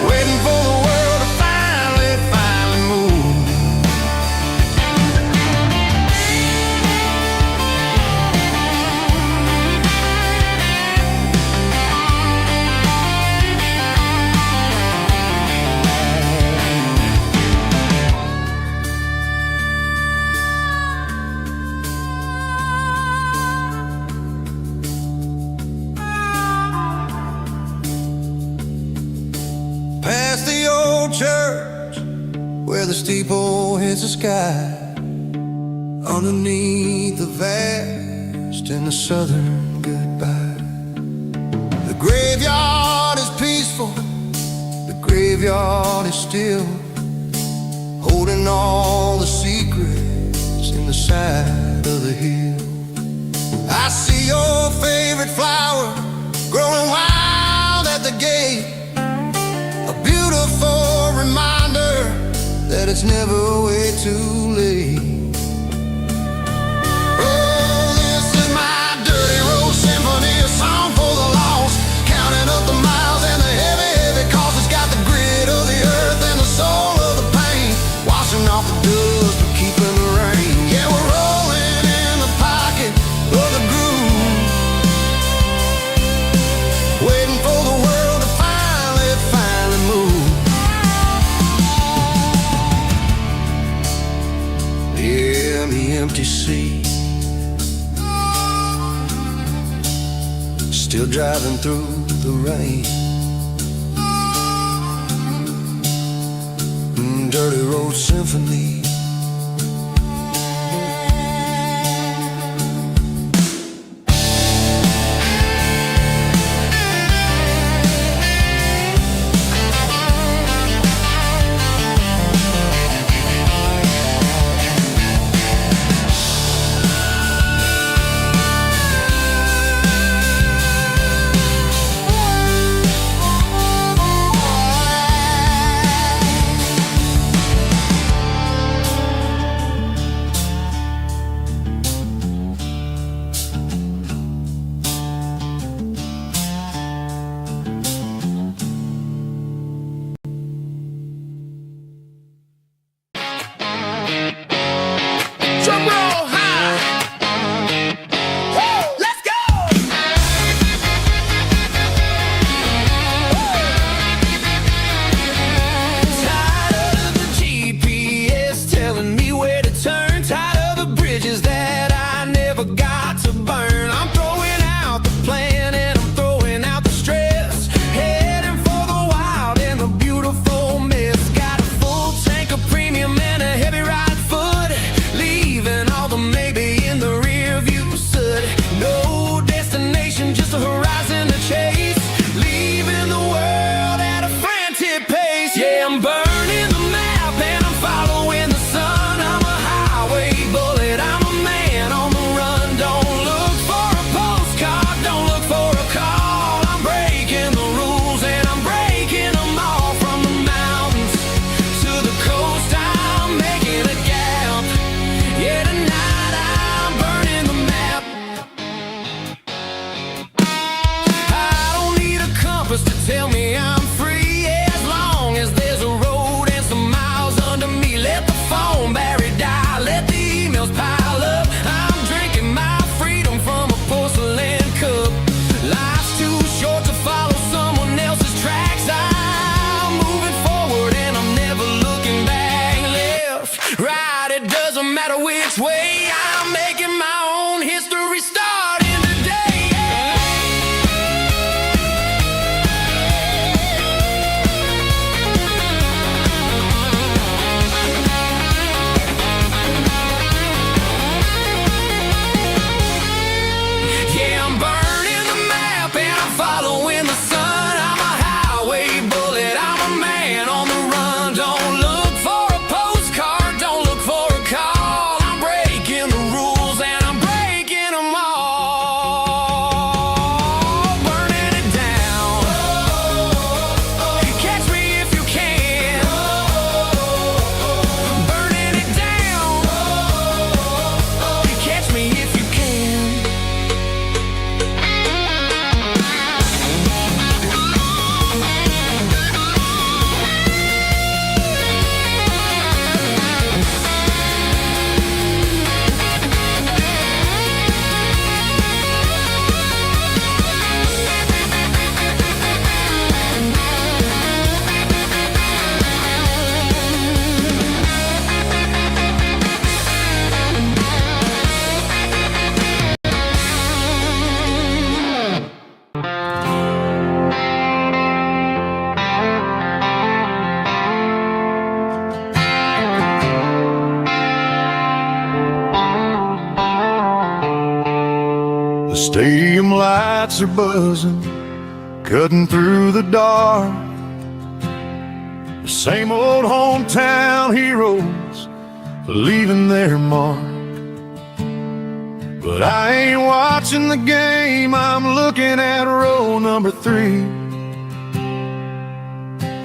waiting for the world to finally move. Past the old church where the steeple hits the sky, underneath the vast and the southern goodbye. The graveyard is peaceful, the graveyard is still, holding all the secrets in the side of the hill. I see your favorite flower growing wild at the gate, a beautiful reminder that it's never way too late. Oh, this is my dirty road symphony, a song for the lost, counting up the miles and the heavy, heavy calls. It's got the grit of the earth and the soul of the pain, washing off the dust but keeping the rain. Yeah, we're rolling in the pocket of the groove, waiting for the world to finally move. Yeah, the empty sea, still driving through the rain. Dirty road symphony. lights are buzzing, cutting through the dark. The same old hometown heroes leaving their mark. But I ain't watching the game, I'm looking at row number 3,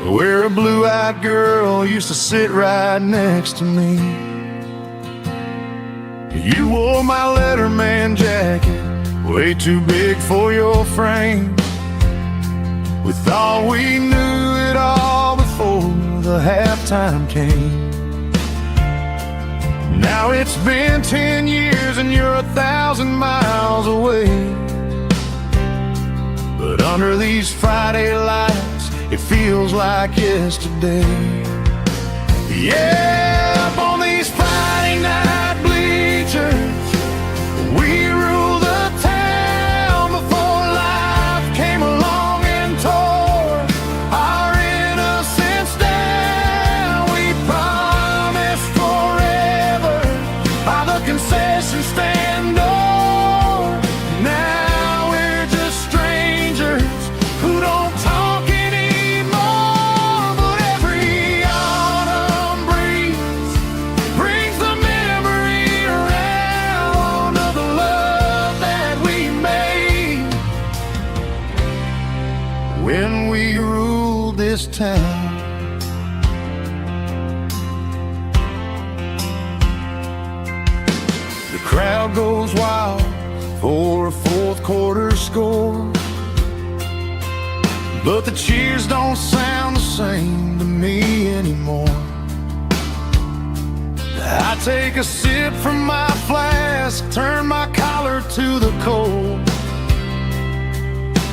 where a blue-eyed girl used to sit right next to me. You wore my Letterman jacket, way too big for your frame. We thought we knew it all before the halftime came. Now it's been 10 years and you're 1,000 miles away. But under these Friday lights, it feels like yesterday. Yeah, up on these Friday night bleachers, we rule the town before life came along and tore our innocence down. We promised forever by the concession stand door. Now we're just strangers who don't talk anymore. But every autumn breeze brings the memory around of the love that we made when we ruled this town. The crowd goes wild for a fourth quarter score, but the cheers don't sound the same to me anymore. I take a sip from my flask, turn my collar to the cold.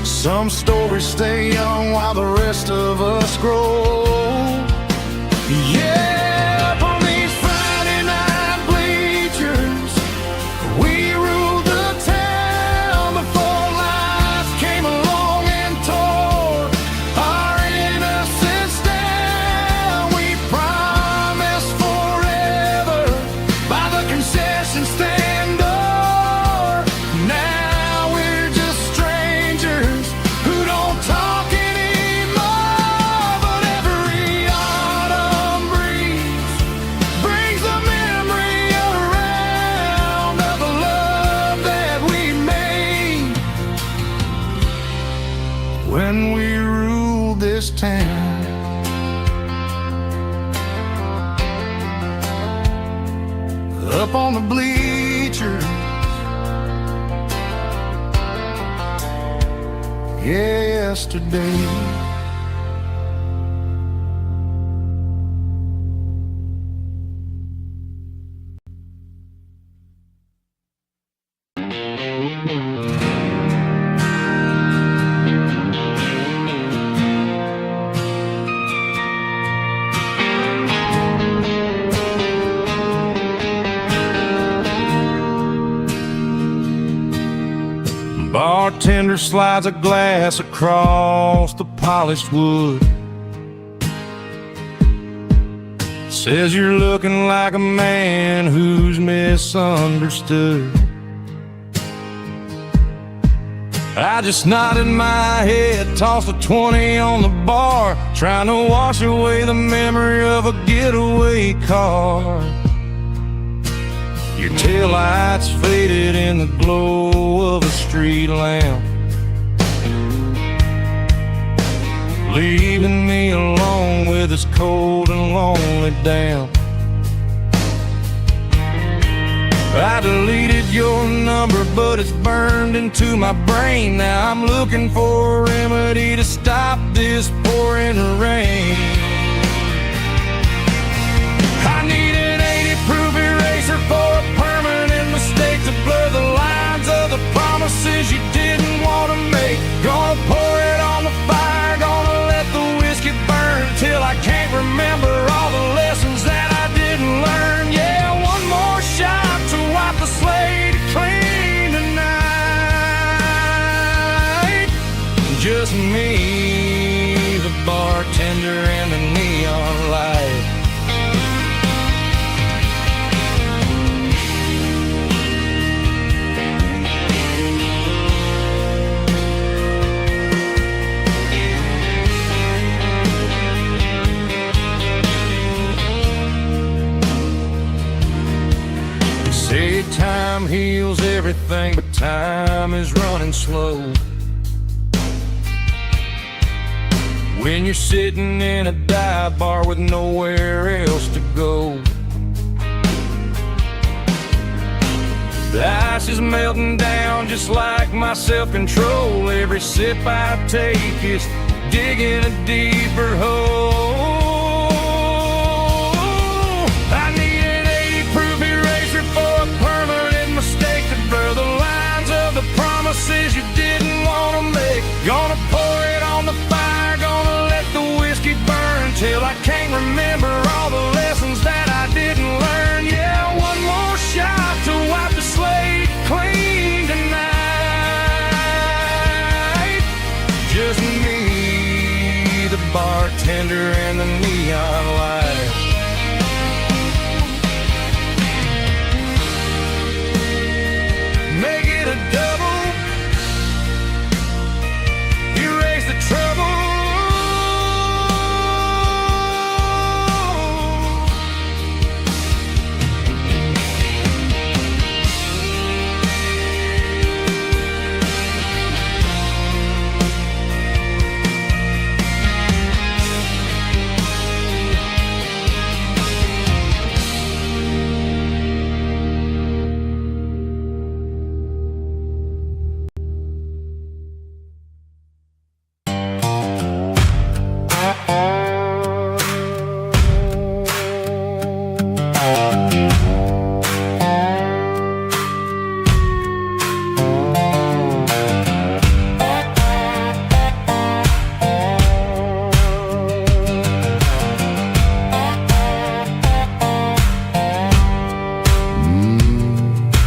Some stories stay young while the rest of us grow. Yeah, up on these Friday night bleachers, we ruled the town before life came along and tore our innocence down. We promised forever by the concession stand door. Now we're just strangers who don't talk anymore. But every autumn breeze brings the memory around of the love that we made when we ruled this town. Up on the bleachers, yesterday. Bartender slides a glass across the polished wood. Says you're looking like a man who's misunderstood. I just nodded my head, tossed a 20 on the bar, trying to wash away the memory of a getaway car. Your taillights faded in the glow of a street lamp, leaving me alone with this cold and lonely damp. I deleted your number, but it's burned into my brain. Now I'm looking for a remedy to stop this pouring rain. I need an 80-proof eraser for a permanent mistake to blur the lines of the promises you didn't want to make. Gonna pour it on the fire, gonna let the whiskey burn till I can't remember all the lessons that I didn't learn. Yeah, one more shot to wipe the slate clean tonight. Just me, the bartender, time heals everything, but time is running slow. When you're sitting in a dive bar with nowhere else to go, the ice is melting down just like my self-control. Every sip I take is digging a deeper hole. I need an 80-proof eraser for a permanent mistake to blur the lines of the promises you didn't want to make. Gonna pour it on the fire, gonna let the whiskey burn till I can't remember all the lessons that I didn't learn. Yeah, one more shot to wipe the slate clean tonight. Just me, the bartender, and the neon light. Make it a double, erase the trouble.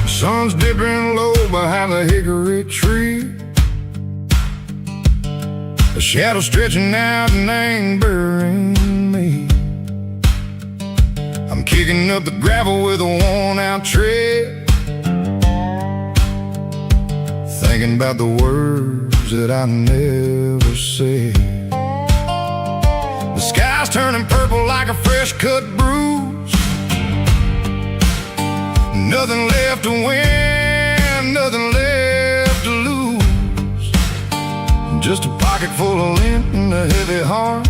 Sun's dipping low behind the hickory tree. A shadow stretching out and ain't burying me. I'm kicking up the gravel with a worn-out tread, thinking about the words that I never said. The sky's turning purple like a fresh-cut bruise. Nothing left to win, nothing left to lose. Just a pocket full of lint and a heavy heart,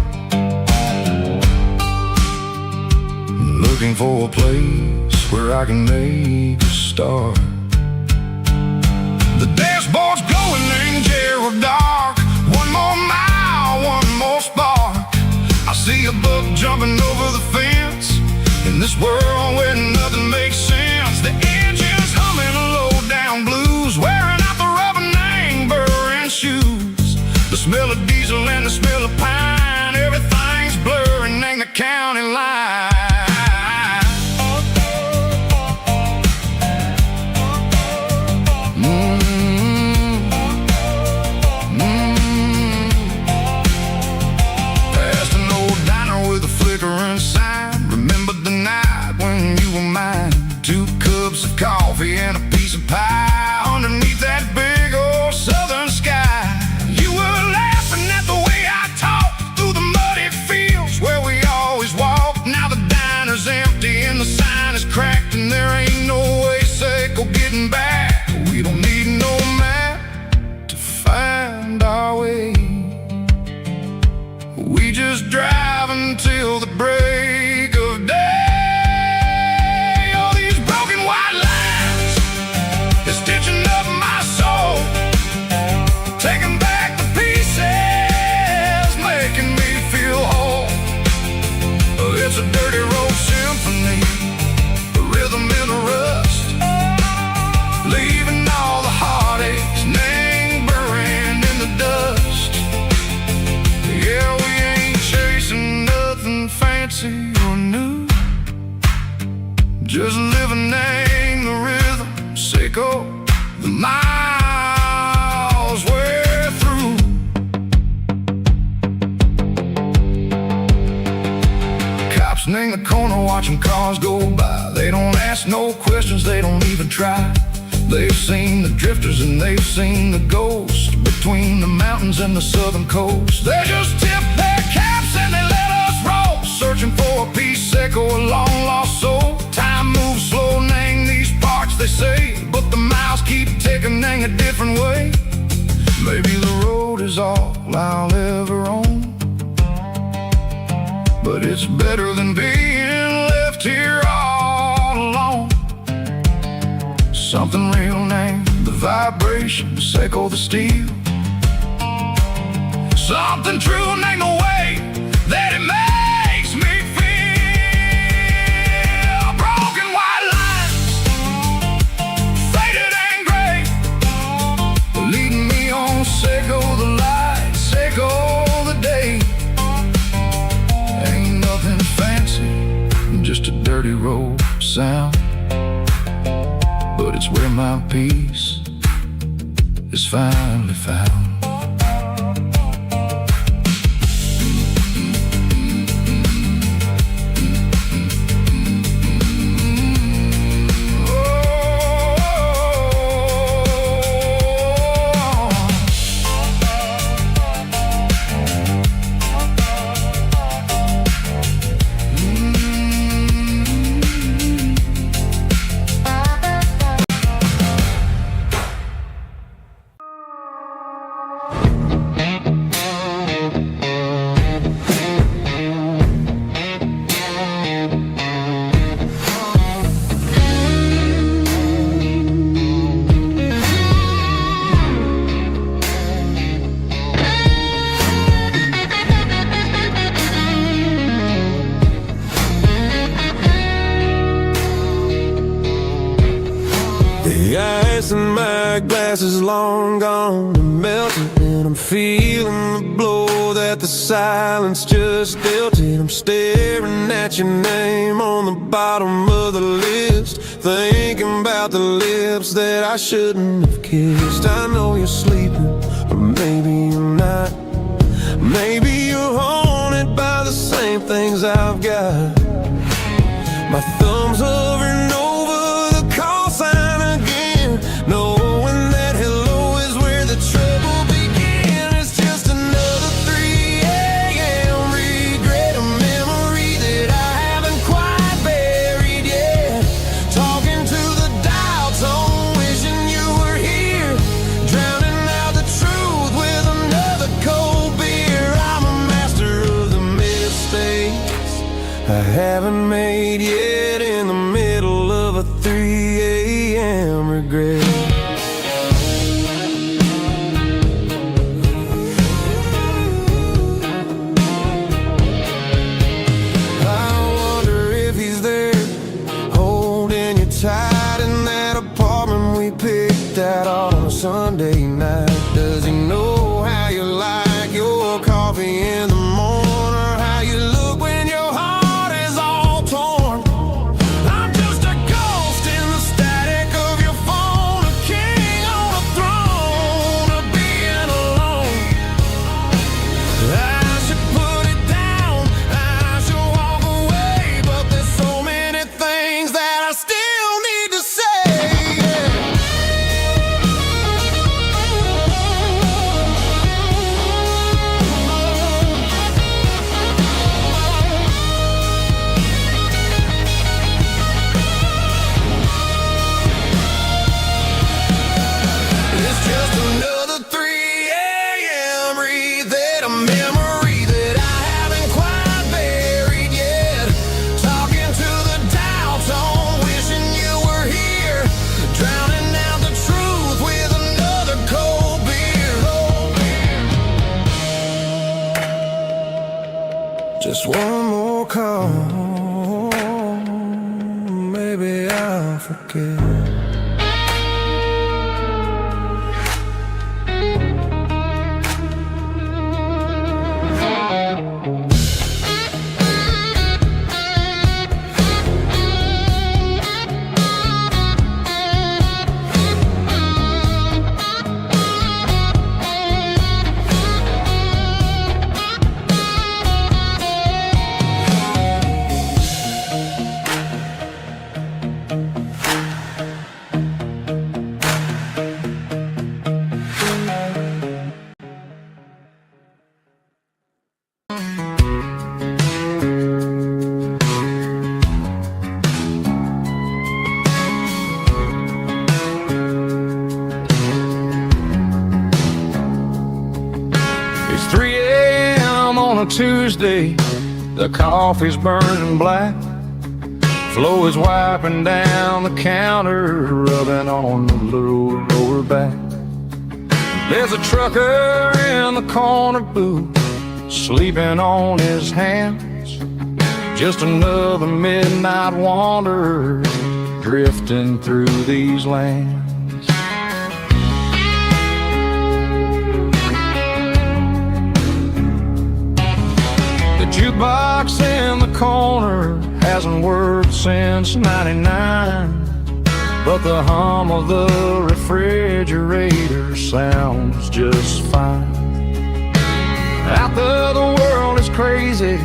looking for a place where I can make a start. The dashboard's glowing in Gerald dark. One more mile, one more spark. I see a buck jumping over the fence in this world where nothing makes sense. The engine's humming low-down blues, wearing out the rubber name burring shoes. The smell of diesel and the smell of pine, everything's blurring in the county line. Past an old diner with a flickering sign. Remember the night when you were mine. 2 cups of coffee and a piece of pie underneath that big old southern sky. You were laughing at the way I talked through the muddy fields where we always walked. Now the diner's empty and the sign is cracked, and there ain't no way safe or getting back. We don't need no map to find our way. We just drive until the break of day. It's a dirty road symphony, a rhythm in the rust, leaving all the heartaches, name buried in the dust. Yeah, we ain't chasing nothing fancy or new, just living in the rhythm, sicko, the miles we're through. In the corner watching cars go by. They don't ask no questions, they don't even try. They've seen the drifters and they've seen the ghosts between the mountains and the southern coast. They just tip their caps and they let us roll, searching for a piece, echo, a long lost soul. Time moves slow, name these parts, they say. different way. Maybe the road is all I'll ever own, but it's better than being left here all alone. Something real named the vibrations echo the steel. Something true named the way that it makes me feel. Broken white lines, faded and gray, leading me on, say go the light, say go the day. Ain't nothing fancy, just a dirty road sound, but it's where my peace is finally found. The ice in my glass is long gone and melted, and I'm feeling the blow that the silence just dealt it. I'm staring at your name on the bottom of the list, thinking about the lips that I shouldn't have kissed. I know you're sleeping, or maybe you're not. Maybe you're haunted by the same things I've got. My thumb's hovering over the call sign again, knowing that hello is where the trouble began. It's just another 3 a.m. regret, a memory that I haven't quite buried yet. Talking to the dial tone, wishing you were here, drowning out the truth with another cold beer. I'm a master of the mistakes I haven't made yet, in the middle of a 3 a.m. regret. I wonder if he's there, holding you tight in that apartment we picked out on a Sunday night. Does he know how you like your coffee in the morning, or how you look when your heart is all torn? I'm just a ghost in the static of your phone, a king on a throne of being alone. I should put it down, I should walk away, but there's so many things that I still need to say. It's just another 3 a.m. read, a memory that I haven't quite buried yet. Talking to the dial tone, wishing you were here, drowning out the truth with another cold beer. Just one more call, maybe I'll forget. Tuesday, the coffee's burning black. Flo is wiping down the counter, rubbing on the little lower back. There's a trucker in the corner booth, sleeping on his hands. Just another midnight wanderer, drifting through these lands. The jukebox in the corner hasn't worked since '99, but the hum of the refrigerator sounds just fine. Out there the world is crazy,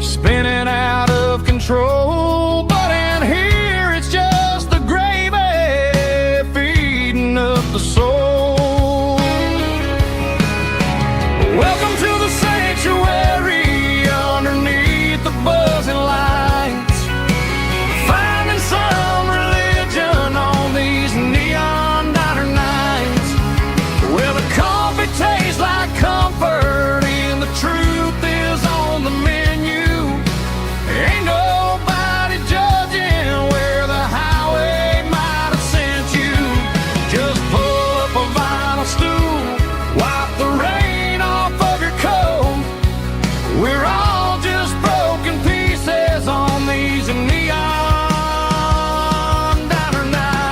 spinning out of control, but in here it's just the gravy feeding up the soul. Welcome to the sanctuary underneath the buzzing lights, finding some religion on these neon diner nights, where the coffee tastes like comfort and the truth is on the menu. Ain't nobody judging where the highway might have sent you. Just pull up a vinyl stool, wipe the rain off of your coat. We're all just broken pieces on these neon diner nights.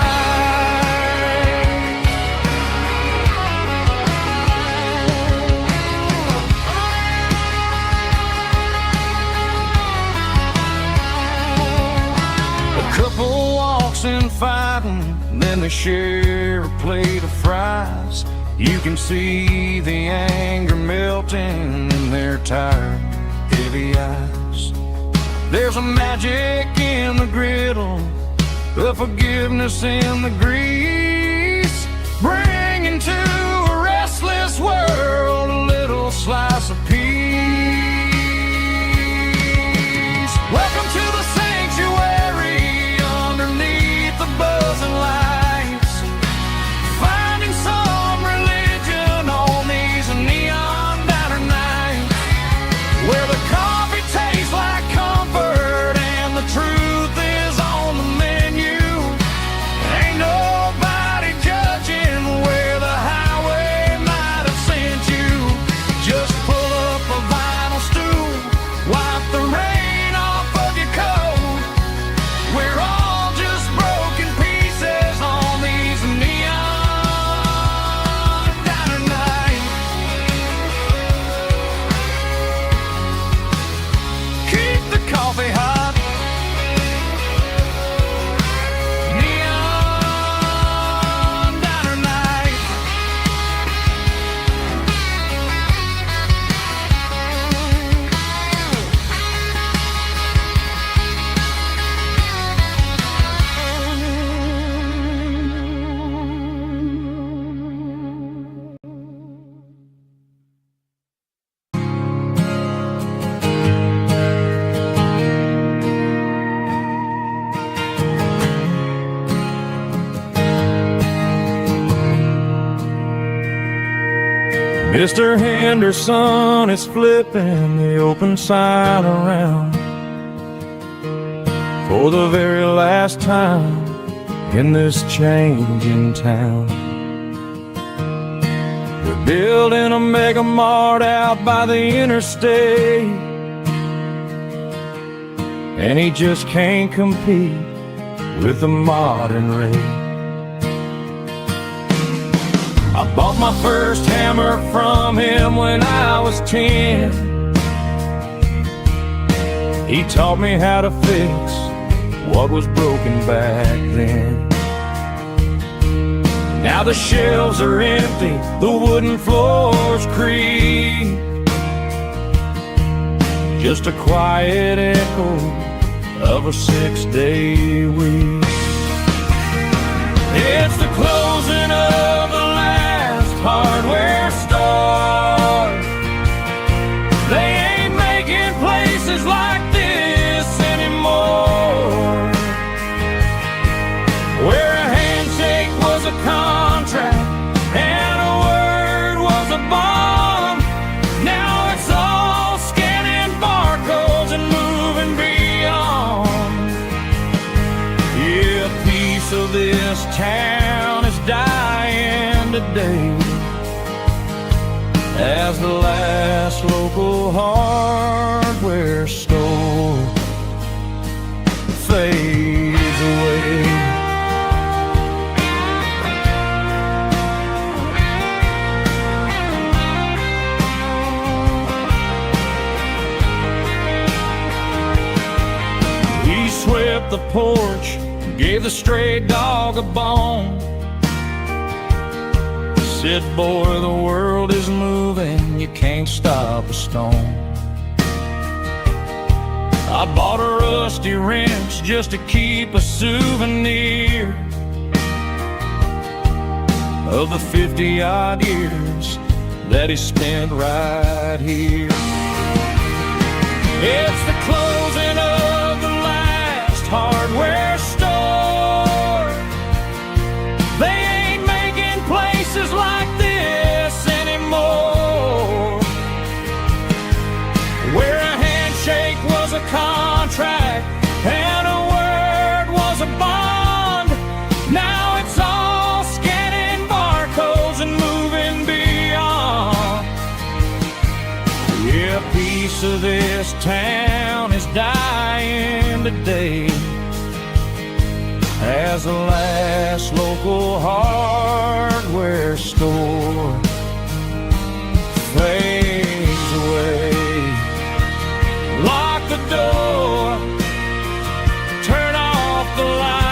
A couple walks in fighting, then they share a plate of fries. You can see the anger melting in their tired, heavy eyes. There's a magic in the griddle, a forgiveness in the grease, bringing to a restless world a little slice of peace. Welcome to the sanctuary underneath the buzzing lights, finding some religion on these neon diner nights, where the coffee tastes like comfort and the truth is on the menu. Ain't nobody judging where the highway might have sent you. Just pull up a vinyl stool, wipe the rain off of your coat. We're all just broken pieces on these neon diner nights. Keep the coffee hot. Neon diner nights. Mr. Henderson is flipping the open sign around for the very last time in this changing town. They're building a mega mart out by the interstate, and he just can't compete with the modern rate. I bought my first hammer from him when I was 10. He taught me how to fix what was broken back then. Now the shelves are empty, the wooden floors creak, just a quiet echo of a 6-day week. It's the closing of the last hardware store. They ain't making places like this anymore, where a handshake was a contract and a word was a bond. Now it's all scanning day as the last local hardware store fades away. He swept the porch, gave the stray dog a bone. Said, boy, the world is moving, you can't stop a stone. I bought a rusty wrench just to keep a souvenir of the 50-odd years that he spent right here. It's the closing of the last hardware store. They ain't making places like this anymore, where a handshake was a contract and a word was a bond. Now it's all scanning barcodes and moving beyond. Yeah, a piece of this town is dying today as the last local hardware store fades away. Lock the door, turn off the light.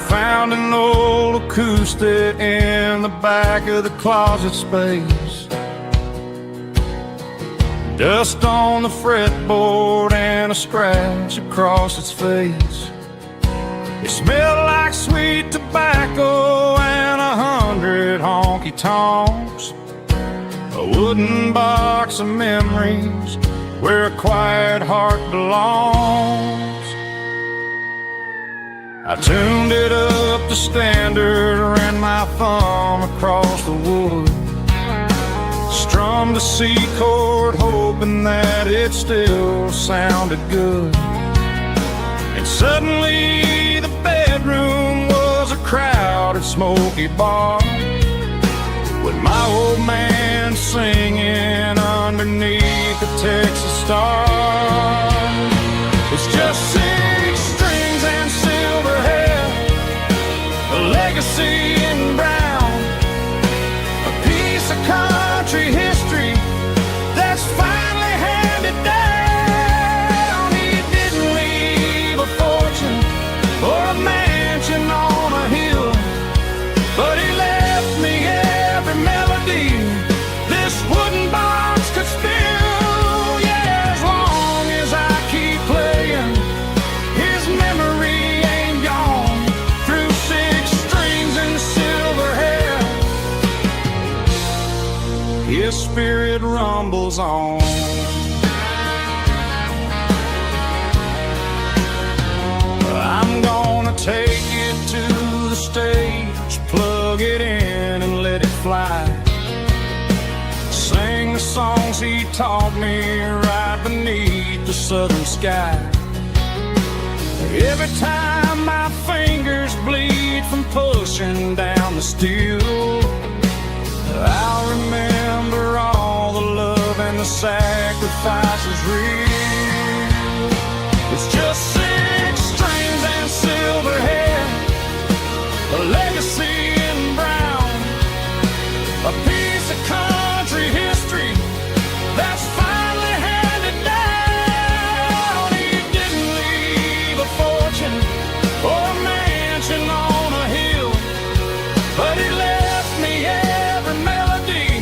Found an old acoustic in the back of the closet space. Dust on the fretboard and a scratch across its face. It smelled like sweet tobacco and 100 honky-tonks. A wooden box of memories where a quiet heart belongs. I tuned it up to standard, ran my thumb across the wood, strummed a C chord hoping that it still sounded good. And suddenly the bedroom was a crowded smoky bar, with my old man singing underneath the Texas stars. It's just 6 strings and silver hair, a legacy in brown, a piece of country history that's finally handed down. He didn't leave a fortune or a mansion on a hill, but he left me every melody this wooden box could spill. Yeah, as long as I keep playing, his memory ain't gone. Through 6 strings and silver hair, his spirit rumbles on. I'm gonna take it to the stage, plug it in and let it fly. Sing the songs he taught me right beneath the southern sky. Every time my fingers bleed from pushing down the steel, I'll remember all the love and the sacrifices real. It's just 6 strings and silver hair, a legacy in brown, a piece of country history that's finally handed down. He didn't leave a fortune or a mansion on a hill, but he left me every melody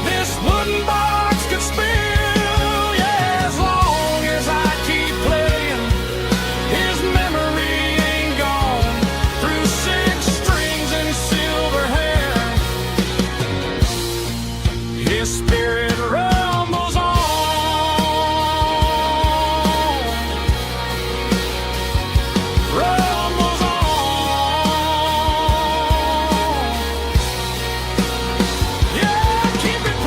this wooden box could spill. Yeah, as spirit rumbles on. Rumbles on. Yeah, keep it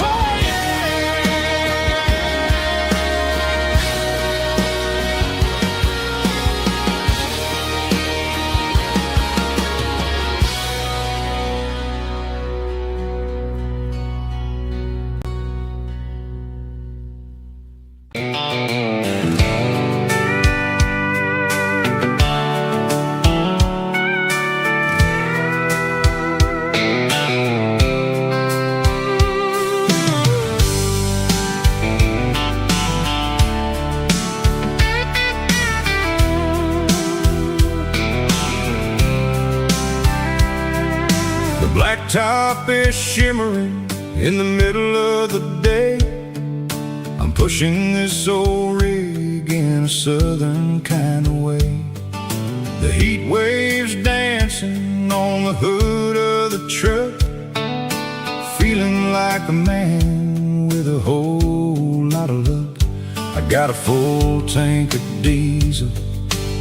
blacktop is shimmering in the middle of the day. I'm pushing this old rig in a southern kind of way. The heat waves dancing on the hood of the truck, feeling like a man with a whole lot of luck. I got a full tank of diesel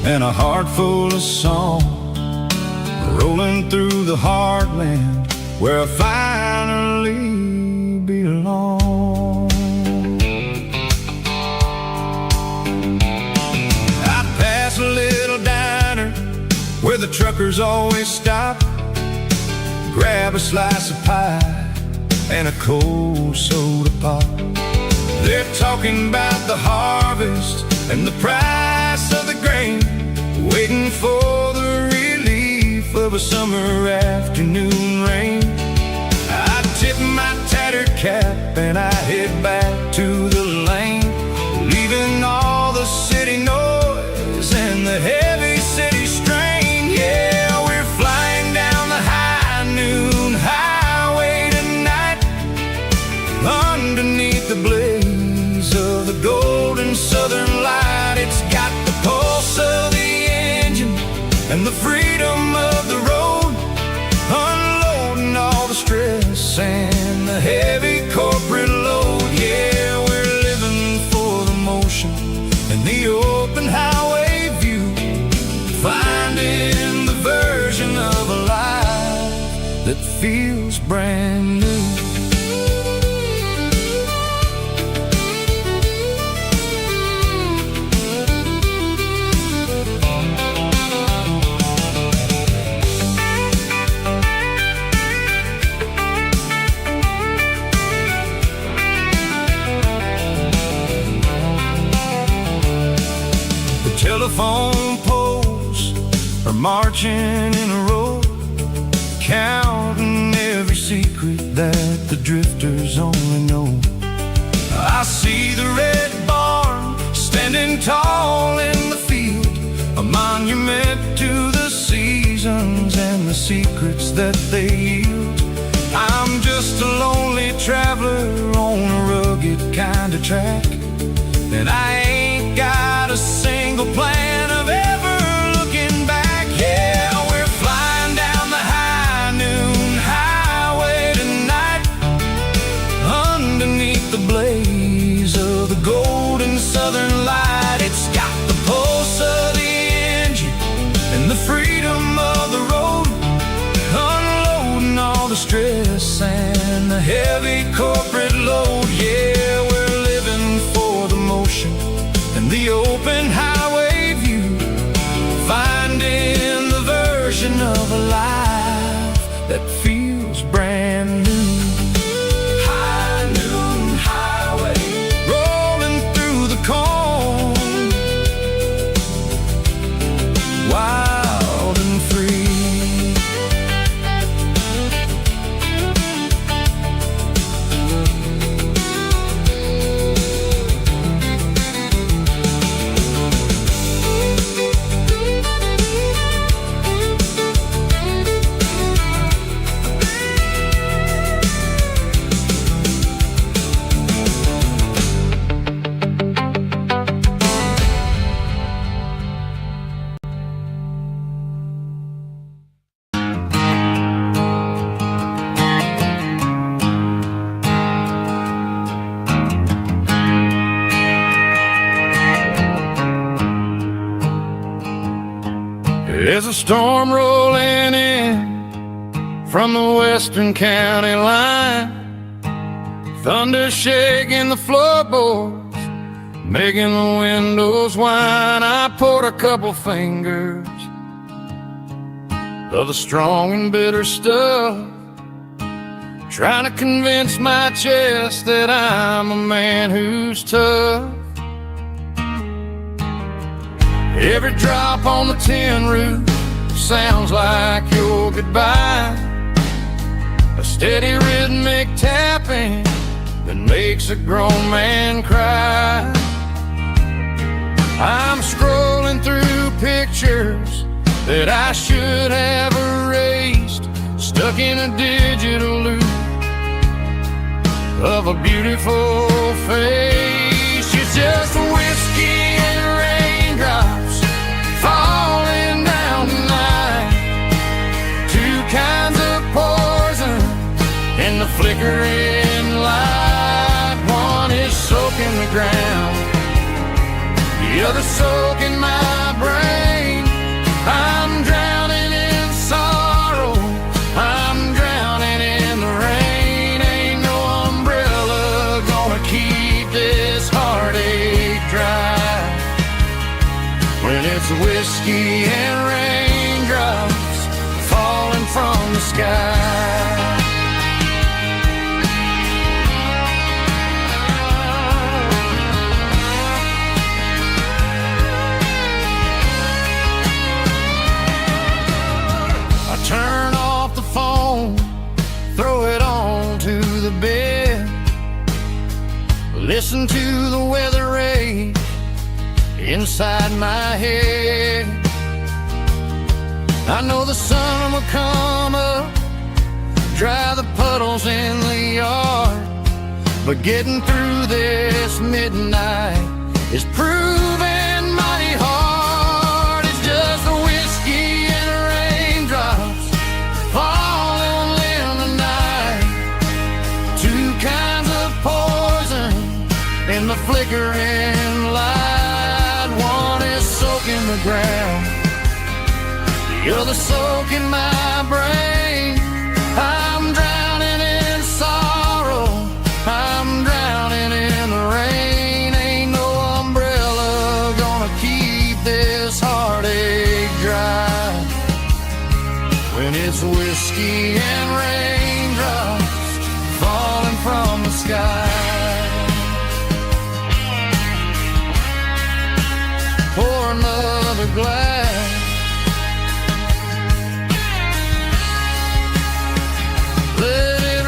and a heart full of song, rolling through the heartland where I finally belong. I pass a little diner where the truckers always stop, grab a slice of pie and a cold soda pop. They're talking about the harvest and the price of the grain, waiting for the relief of a summer afternoon rain. I tip my tattered cap and I head back to the lane, leaving all the city noise and the heavy city strain. Yeah, we're flying down the high noon highway tonight, underneath the blaze of the golden southern light. It's got the pulse of the engine and the freedom of the road, unloading all the stress and the heavy corporate load. Yeah, we're living for the motion and the open highway view, finding the version of a life that feels brand new. Telephone poles are marching in a row, counting every secret that the drifters only know. I see the red barn standing tall in the field, a monument to the seasons and the secrets that they yield. I'm just a lonely traveler on a rugged kind of track, and I ain't got a single plan of ever looking back. Yeah, we're flying down the high noon highway tonight, underneath the blaze of the golden southern light. It's got the pulse of the engine and the freedom of the road, unloading all the stress and the heavy corporate load. Yeah, we're living for the motion and the open highway view, finding the version of a life that feels brand new. High noon highway, rolling through the corn, There's a storm rolling in from the western county line, thunder shaking the floorboards, making the windows whine. I poured a couple fingers of the strong and bitter stuff, trying to convince my chest that I'm a man who's tough. Every drop on the tin roof sounds like your goodbye, a steady rhythmic tapping that makes a grown man cry. I'm scrolling through pictures that I should have erased, stuck in a digital loop of a beautiful face. It's just whiskey and raindrops falling down tonight, two kinds of poison in the flickering light. One is soaking the ground, the other soaking my brain. I'm drowning in sorrow, I'm drowning in the rain. Ain't no umbrella gonna keep this heartache dry when it's whiskey and raindrops falling from the sky. Turn off the phone, throw it on to the bed, listen to the weather rage inside my head. I know the sun will come up, dry the puddles in the yard, but getting through this midnight is proving mighty hard. It's just a whiskey and raindrops falling in the night, two kinds of poison in the flickering light. One is soaking the ground, the other soaking my brain. I'm drowning in sorrow, I'm drowning in the rain. Ain't no umbrella gonna keep this heartache dry when it's whiskey and raindrops falling from the sky. Pour another glass, let it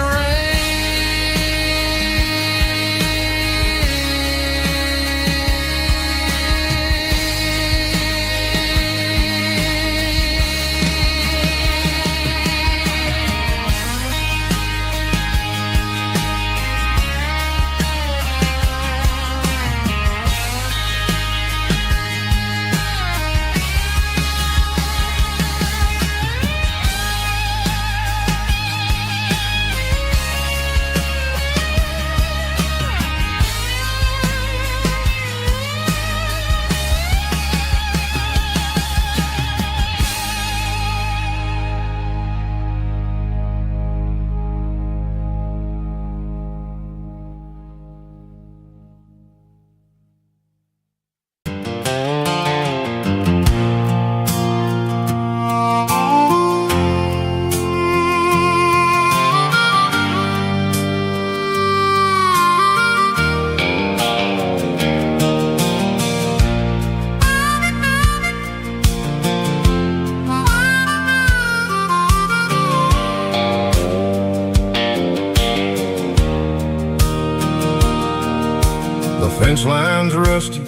fence line's rusty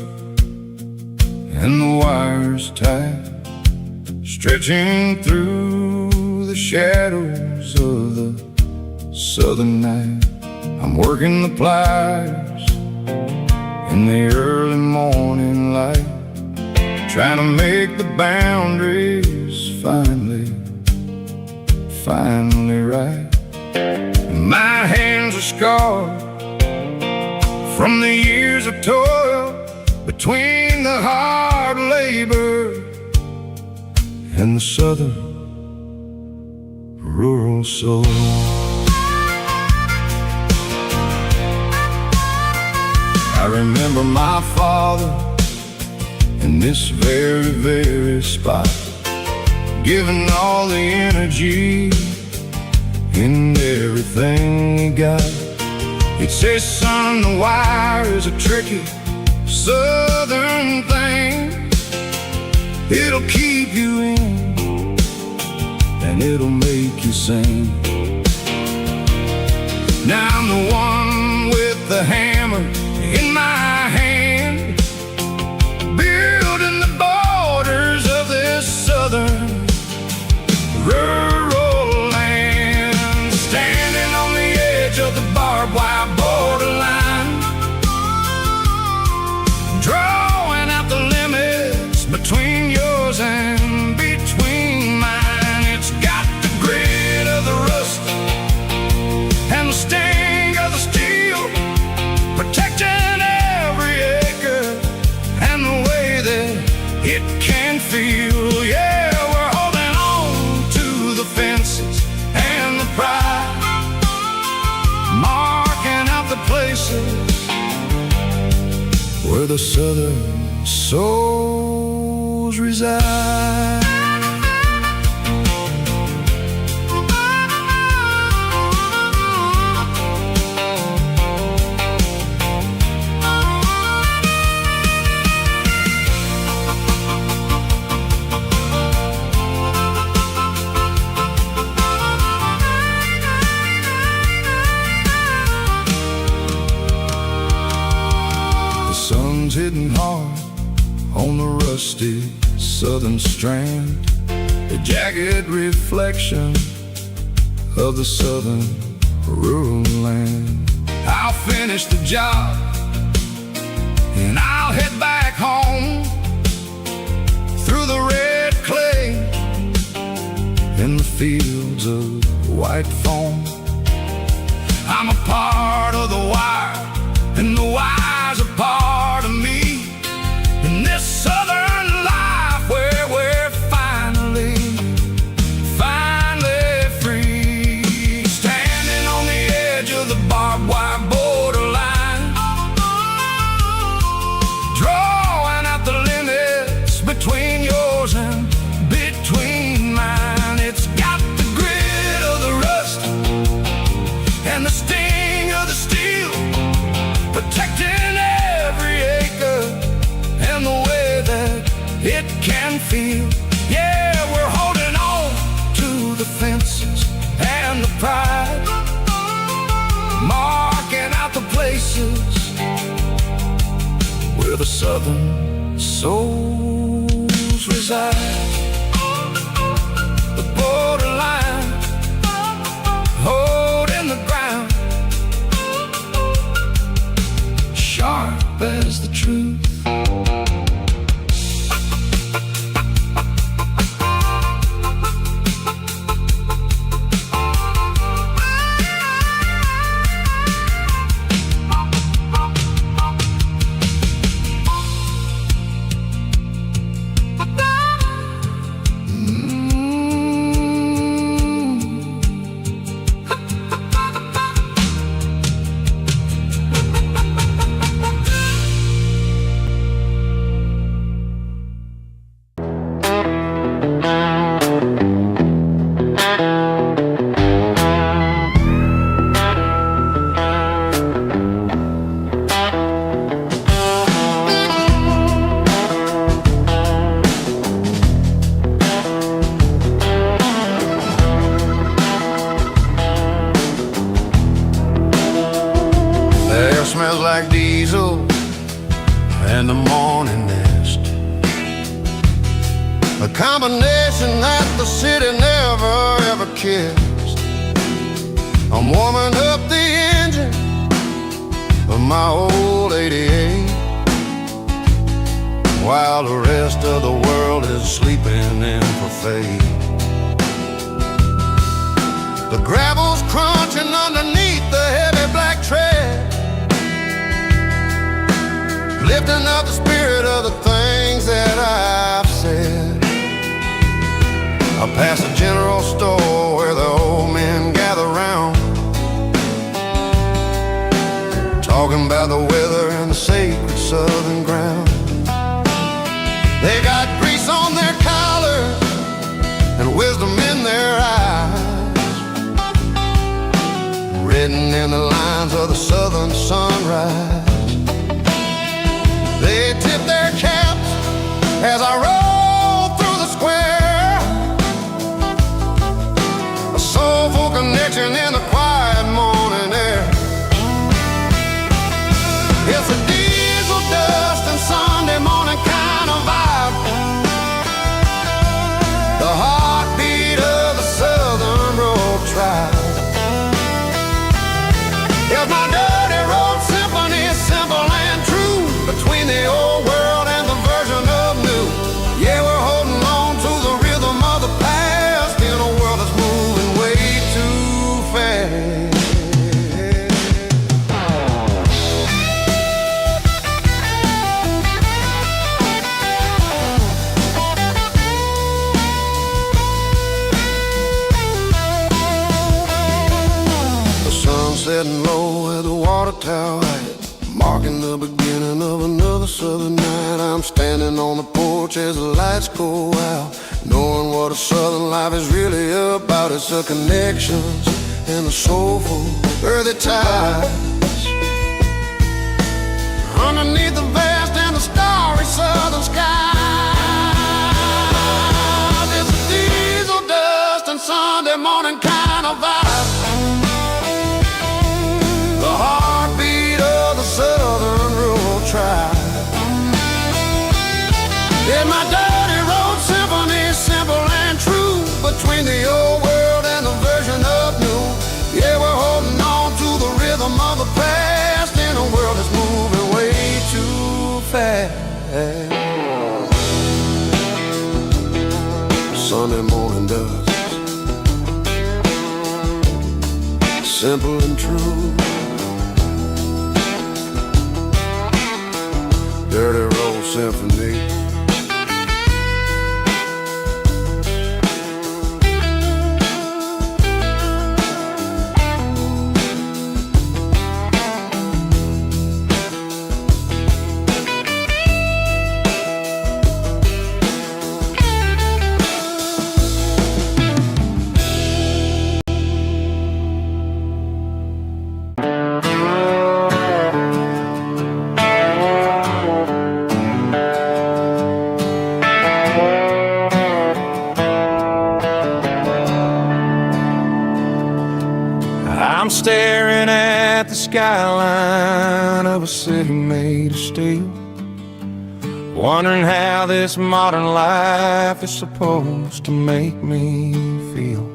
and the wires tight, stretching through the shadows of the southern night. I'm working the pliers in the early morning light, trying to make the boundaries finally right. My hands are scarred from the years of toil, between the hard labor and the southern rural soul. I remember my father in this very, very spot, giving all the energy in everything he got. He'd say, son, the wire is a tricky southern thing. It'll keep you in and it'll make you sing. Now I'm the one with the hammer in my hand, building the borders of this southern rural land, standing on the edge of the barbed wire borderline, drawing out the limits between yours and between mine. It's got the grit of the rust and the sting of the steel, protecting every acre and the way that it can feel. Yeah, we're holding on to the fences and the pride, marking out the places where the southern souls reside. Hitting hard on the rusty southern strand, the jagged reflection of the southern rural land. I'll finish the job and I'll head back home through the red clay in the fields of white foam. I'm a part of the wire and the wire's a part of me in this southern life where we're finally free, standing on the edge of the barbed wire borderline, drawing out the limits between yours and between mine. It's got the grit of the rust and the sting of the steel, protecting every acre and the way that it can feel. Yeah, we're holding on to the fences and the pride, marking out the places where the southern souls reside. The borderline, holding the ground, sharp as the truth. Smells like diesel and the morning mist, a combination that the city never ever kissed. I'm warming up the engine of my old 88 while the rest of the world is sleeping in for fate. The gravel's crunching underneath the heavy black tread, lifting up the spirit of the things that I've said. past the general store where the old men gather round, talking about the weather and the sacred southern ground. They got grease on their collars and wisdom in their eyes, written in the lines of the southern sunrise. They tip their caps as I roll through the square, a soulful connection in the quiet morning air. It's a diesel dust and Sunday morning kind of vibe, the heartbeat of the Southern Road Tribe. Here's my dirty road symphony, simple and true, between the old world and the version of new. Yeah, we're holding on to the rhythm of the past in a world that's moving way too fast. Setting low at the water tower height, marking the beginning of another southern night. I'm standing on the porch as the lights go out, knowing what a southern life is really about. It's the connections and the soulful earthy ties underneath the vast and the starry southern skies. It's a diesel dust and Sunday morning kind of vibe, the heartbeat of the Southern Rural Tribe. Yeah, my dirty road symphony, simple and true, between the old world and the version of new. Yeah, we're holding on to the rhythm of the past in a world that's moving way too fast. Sunday morning dust, simple and true, dirty road symphony. I'm staring at the skyline of a city made of steel, wondering how this modern life is supposed to make me feel.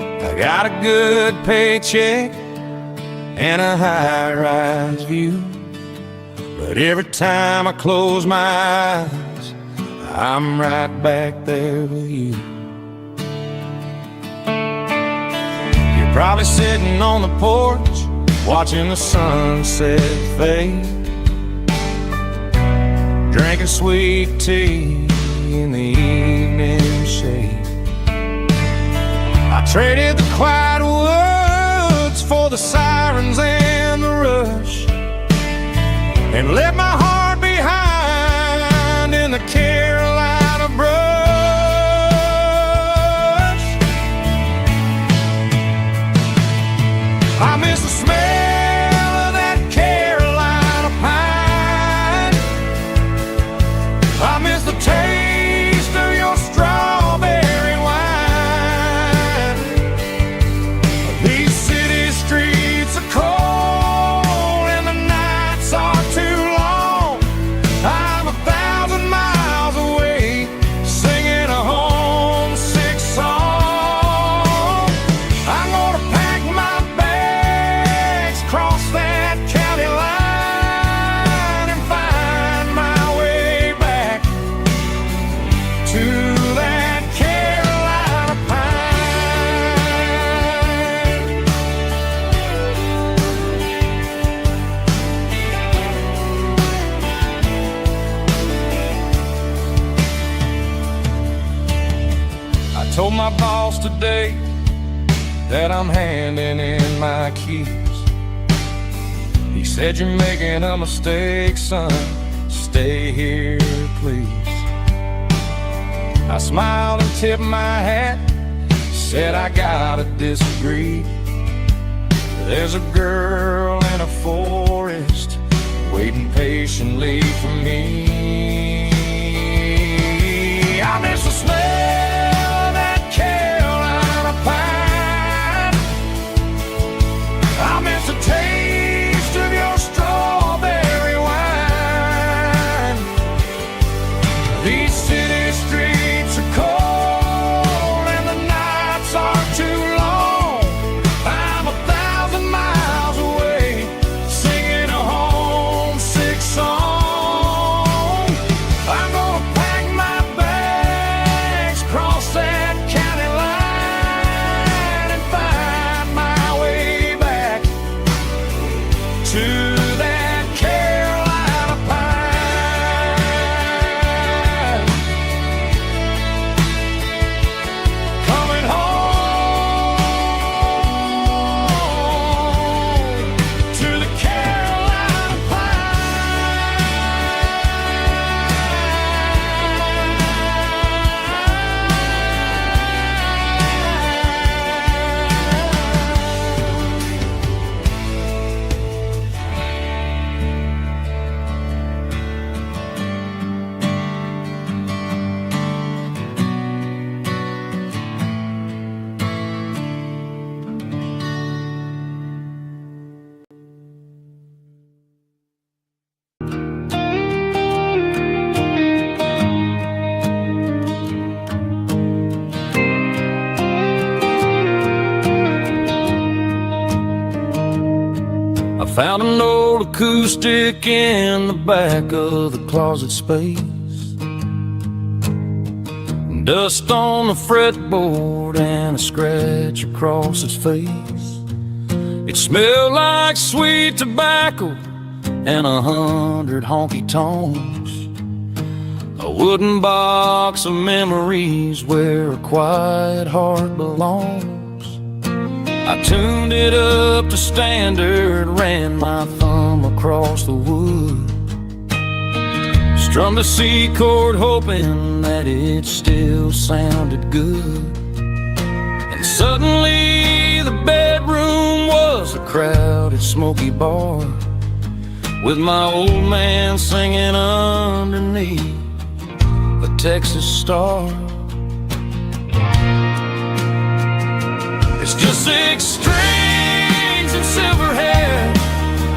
I got a good paycheck and a high-rise view, but every time I close my eyes, I'm right back there with you. Probably sitting on the porch, watching the sunset fade, drinking sweet tea in the evening shade. I traded the quiet woods for the sirens and the rush, and left my heart behind in the Carolina brush. I miss the smell of that Carolina pine. I miss the taste of your strawberry wine. These city streets are cold and the nights are too long. told my boss today that I'm handing in my keys. He said, "You're making a mistake, son. Stay here, please." I smiled and tipped my hat, said I gotta disagree. There's a girl in a forest waiting patiently for me. I miss the smell of that Carolina pine. I miss the taste of your strawberry wine. These city streets are cold and the nights are too long. I'm 1,000 miles away singing a homesick song. I'm gonna pack my bags, cross that county line, and find my way back to that Carolina pine. Coming home to the Carolina I found an old acoustic in the back of the closet space. Dust on the fretboard and a scratch across its face. It smelled like sweet tobacco and 100 honky-tonks. A wooden box of memories where a quiet heart belongs. I tuned it up to standard, ran my thumb across the wood, strummed a C chord hoping that it still sounded good. And suddenly the bedroom was a crowded smoky bar, with my old man singing underneath the Texas star. It's just 6 strings and silver hair,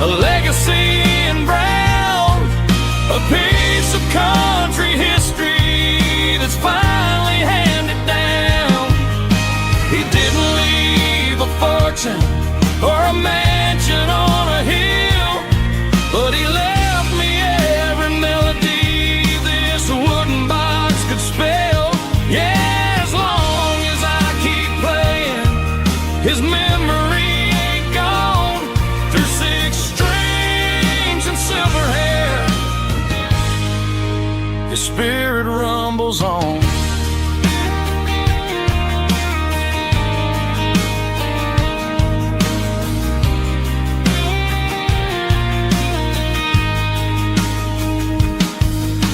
a legacy in brown, a piece of country history that's finally handed down. He didn't leave a fortune or a mansion on a hill, but he left me every melody this wooden box could spell. Yeah, as long as I keep playing, his memory ain't gone. Through 6 strings and silver hair, his spirit rumbles on.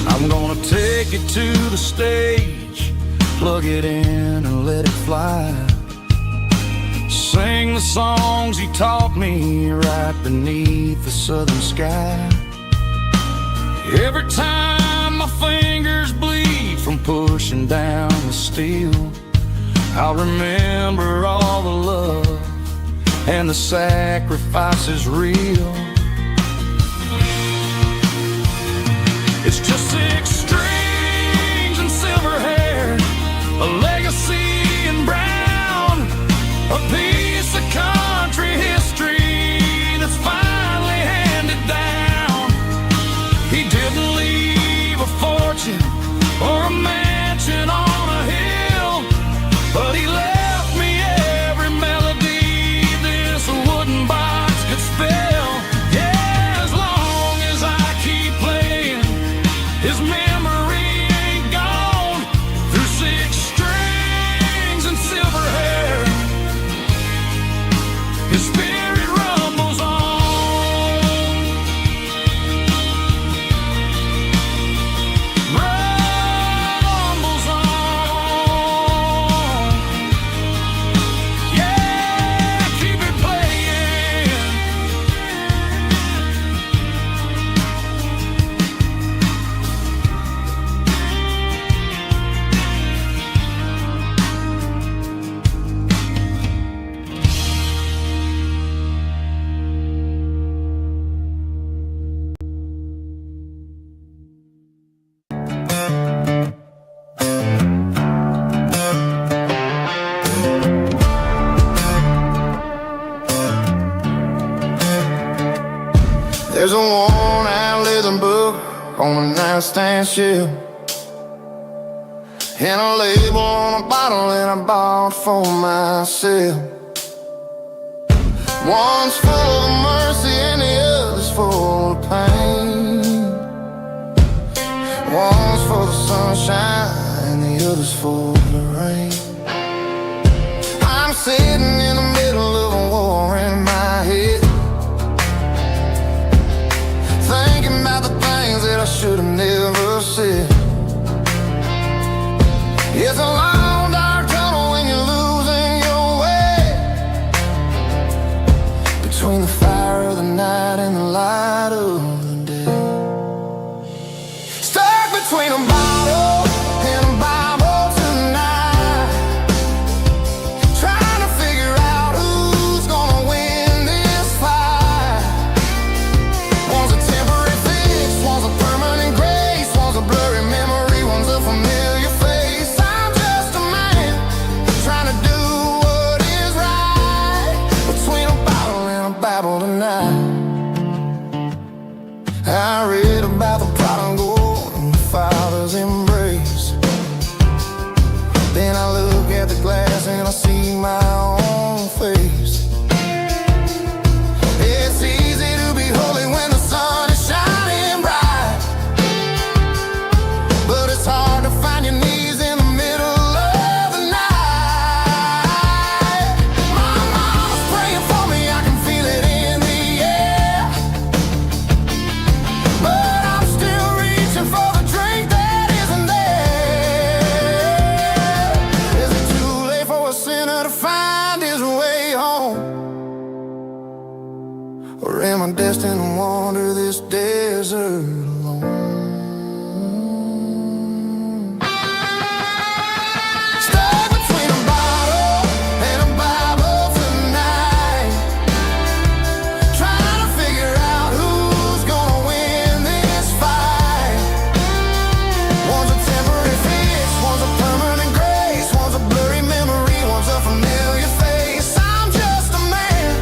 I'm gonna take it to the stage, plug it in and let it fly. Sing the songs he taught me right beneath the southern sky. Every time my fingers bleed from pushing down the steel, I'll remember all the love and the sacrifices real. It's just 6 strings and silver hair, a legacy in brown, a piece of country history that's finally handed down. He didn't leave a fortune or a mansion on a hill, but he left me every melody this wooden box could spell. There's a worn-out leather book on the nightstand shelf, and a label on a bottle that I bought for myself. One's full of mercy and the other's full of pain. One's full of sunshine and the other's full of rain. I'm sitting in the middle of a war in my head, thinking about the things that I should have never said. It's a long dark tunnel when you're losing your way, between the fire of the night and the light of the day. Stuck between a bottle and a Bible tonight, trying to figure out who's gonna win this fight. One's a temporary fix, one's a permanent grace, one's a blurry memory, one's a familiar face. I'm just a man trying to do what is right, between a bottle and a Bible tonight. I read about the prodigal and the Father's embrace. Then I look at the glass and I see my own face. It's easy to be holy when the sun is shining bright, but it's hard to find your knees in the middle of the night. My mama's praying for me, I can feel it in the air, but I'm still reaching for the drink that isn't there. Is it too late for a sinner to find his way home? Or am I destined to wander this desert alone? Stuck between a bottle and a Bible tonight, trying to figure out who's gonna win this fight. One's a temporary fix, one's a permanent grace, one's a blurry memory, one's a familiar face. I'm just a man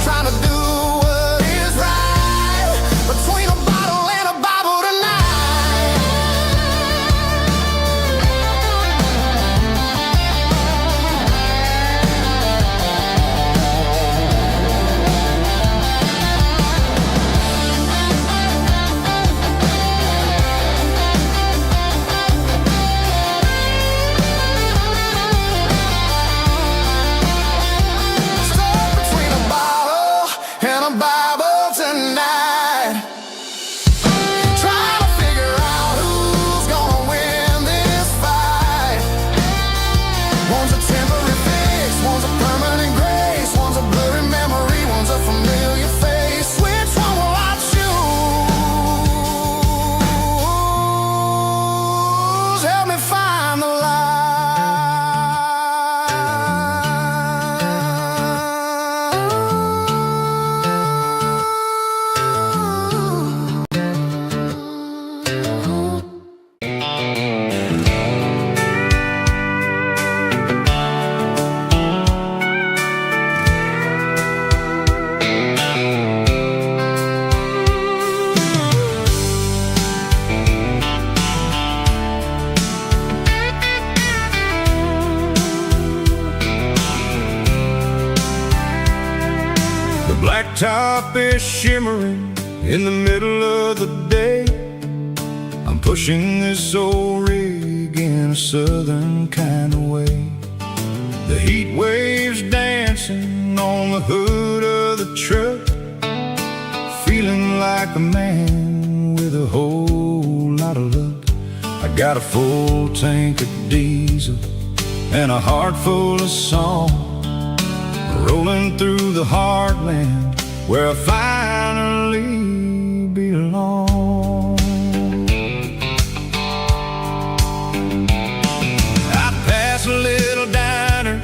trying to do what is right, between a bottle and a Bible tonight. Stuck between a bottle and a Bible tonight, trying to figure out who's gonna win this fight. One's a temporary fix, one's a permanent grace, one's a blurry memory, one's a familiar face. Which one will I choose? Help me find the light. The blacktop is shimmering in the middle of the day. I'm pushing this old rig in a southern kind of way. The heat waves dancing on the hood of the truck, feeling like a man with a whole lot of luck. I got a full tank of diesel and a heart full of song, rolling through the heartland where I finally belong. I pass a little diner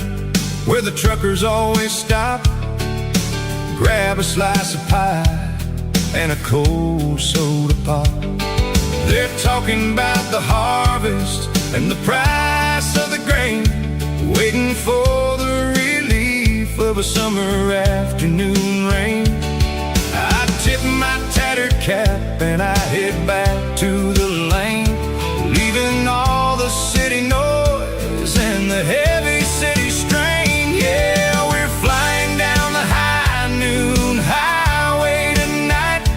where the truckers always stop, grab a slice of pie and a cold soda pop. They're talking about the harvest and the price of the grain, waiting for the relief of a summer afternoon rain. I tip my tab cap and I head back to the lane, leaving all the city noise and the heavy city strain. Yeah, we're flying down the high noon highway tonight,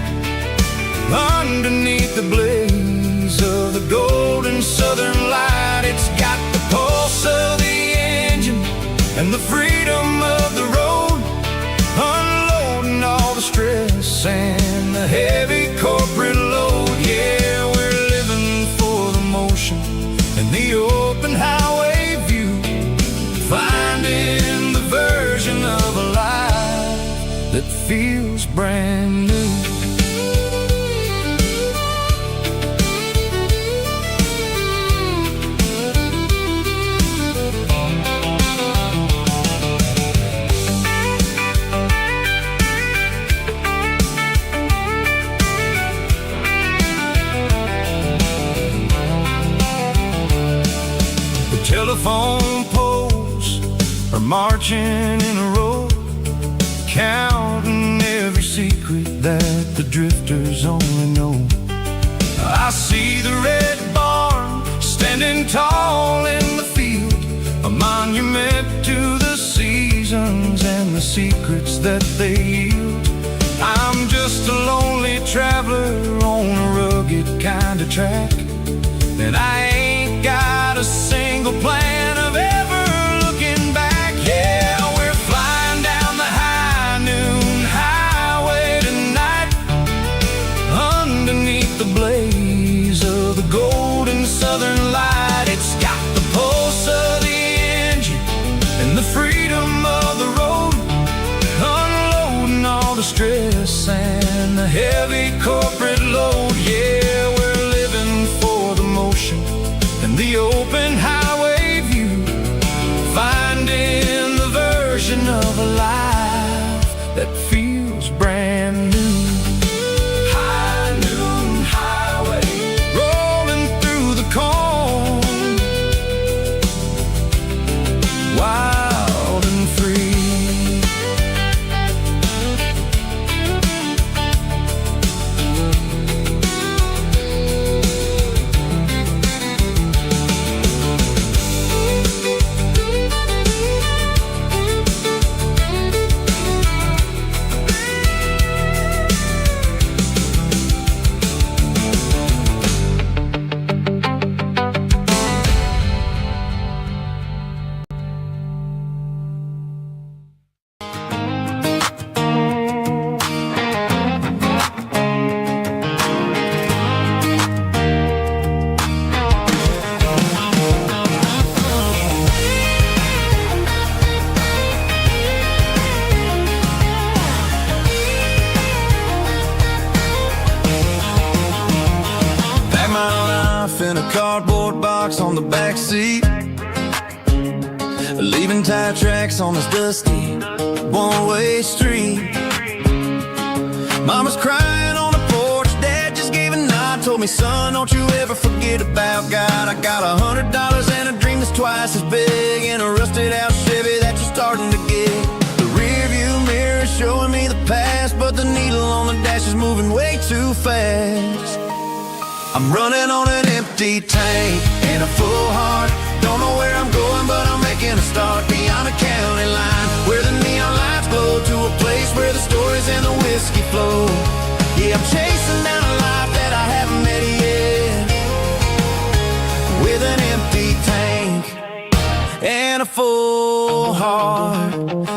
underneath the blaze of the golden southern light. It's got the pulse of the engine and the freedom of the road, unloading all the stress and the heavy corporate load. Yeah, we're living for the motion and the open highway view, finding the version of a life that feels brand new. Telephone poles are marching in a row, counting every secret that the drifters only know. I see the red barn standing tall in the field, a monument to the seasons and the secrets that they yield. I'm just a lonely traveler on a rugged kind of track, and I ain't got a single plan of ever looking back. Yeah, we're flying down the high noon highway tonight, underneath the blaze of the golden southern light. It's got the pulse of the engine and the freedom of the road, unloading all the stress and the heavy corporate load. Yeah, we're living for the motion and the open highway view, finding the version of a life that feels brand new. High noon highway, rolling through the corn, wild and free. In a cardboard box on the back seat, leaving tire tracks on this dusty one-way street. Mama's crying on the porch, Dad just gave a nod, told me, son, don't you ever forget about God. I got $100 and a dream that's twice as big, and a rusted out Chevy that you're starting to get. The rear view mirror is showing me the past, but the needle on the dash is moving way too fast. I'm running on an empty tank and a full heart. Don't know where I'm going, but I'm making a start beyond a county line, where the neon lights glow, to a place where the stories and the whiskey flow. Yeah, I'm chasing down a life that I haven't met yet, with an empty tank and a full heart.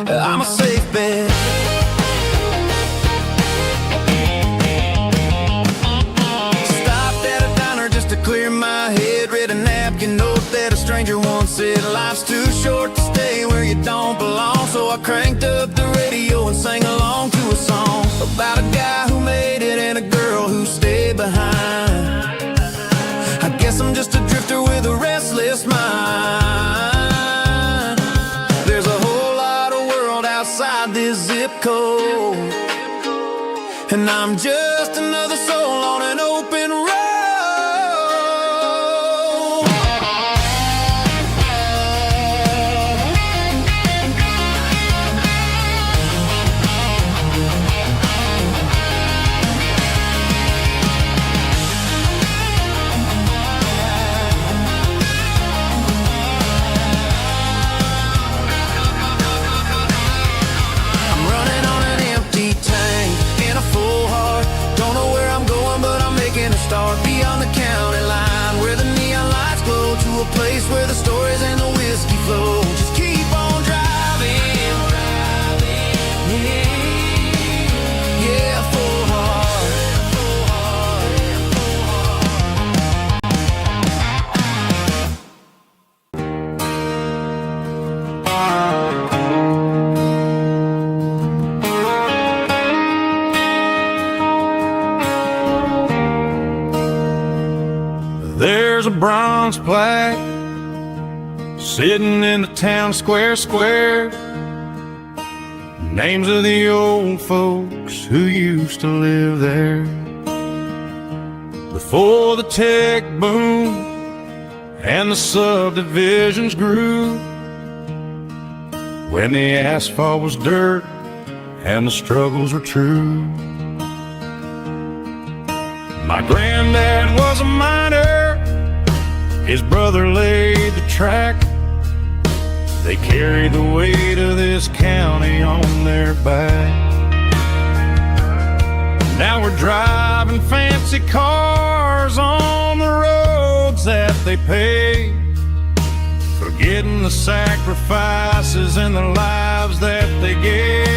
I'm a safe bet. Clear my head, read a napkin note that a stranger once said, life's too short to stay where you don't belong. So I cranked up the radio and sang along to a song about a guy who made it and a girl who stayed behind. I guess I'm just a drifter with a restless mind. There's a whole lot of world outside this zip code, and I'm just another soul on an open road. place where the stories and the whiskey flow. Just keep on driving. Yeah, full heart. There's a bronze plaque sitting in the town square. Names of the old folks who used to live there before the tech boom and the subdivisions grew, when the asphalt was dirt and the struggles were true. My granddad was a miner, his brother laid the track. They carried the weight of this county on their back. Now we're driving fancy cars on the roads that they paved, forgetting the sacrifices and the lives that they gave.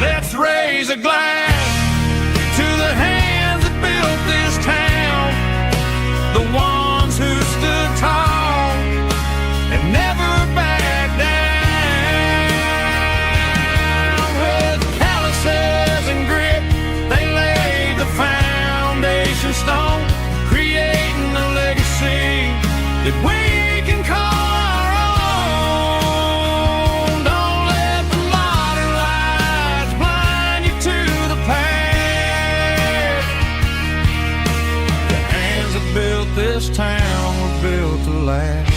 Let's raise a glass to the hands that built this town, the ones who stood tall and never backed down. With calluses and grit, they laid the foundation stone, creating a legacy that we can call our own. Don't let the modern lights blind you to the past. The hands that built this town were built to last.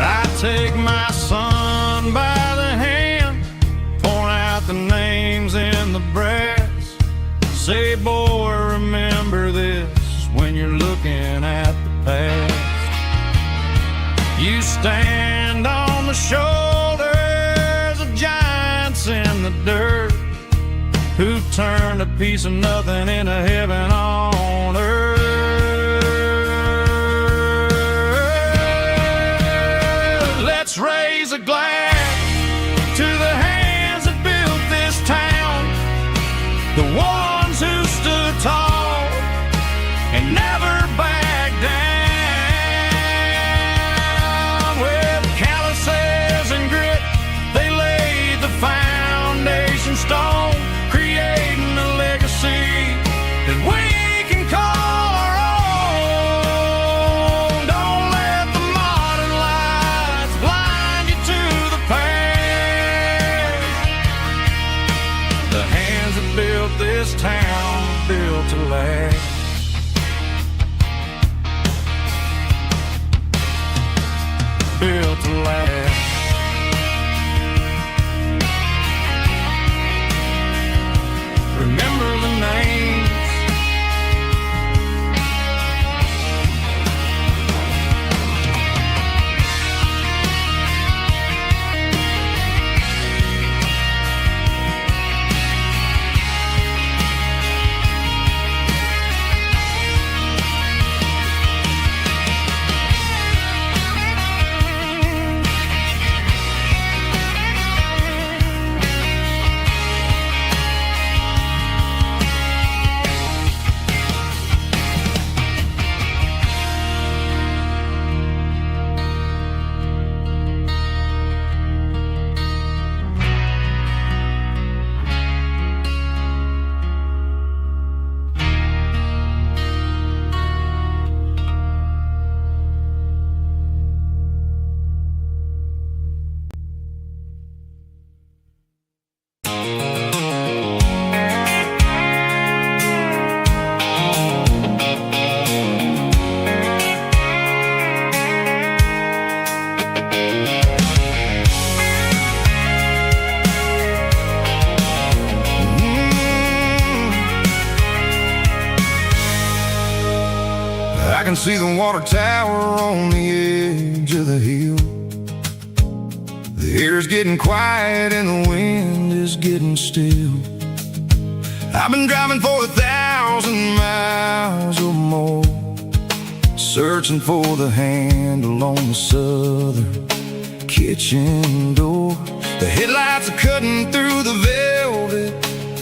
I take my son by the hand, point out the names in the brass, say, boy, remember this when you're looking at the past. You stand on the shoulders of giants in the dirt, who turned a piece of nothing into heaven on earth. Let's raise a glass to the hands that built this town, the ones who stood tall and never backed down. With calluses and grit, they laid the foundation stone, creating a legacy that we can call our own. Don't let the modern lights blind you to the past. The hands that built this town were built to last. Built to last. Remember the names. I can see the water tower on the edge of the hill. The air's getting quiet and the wind is getting still. I've been driving for 1,000 miles or more, searching for the handle on the southern kitchen door. The headlights are cutting through the velvet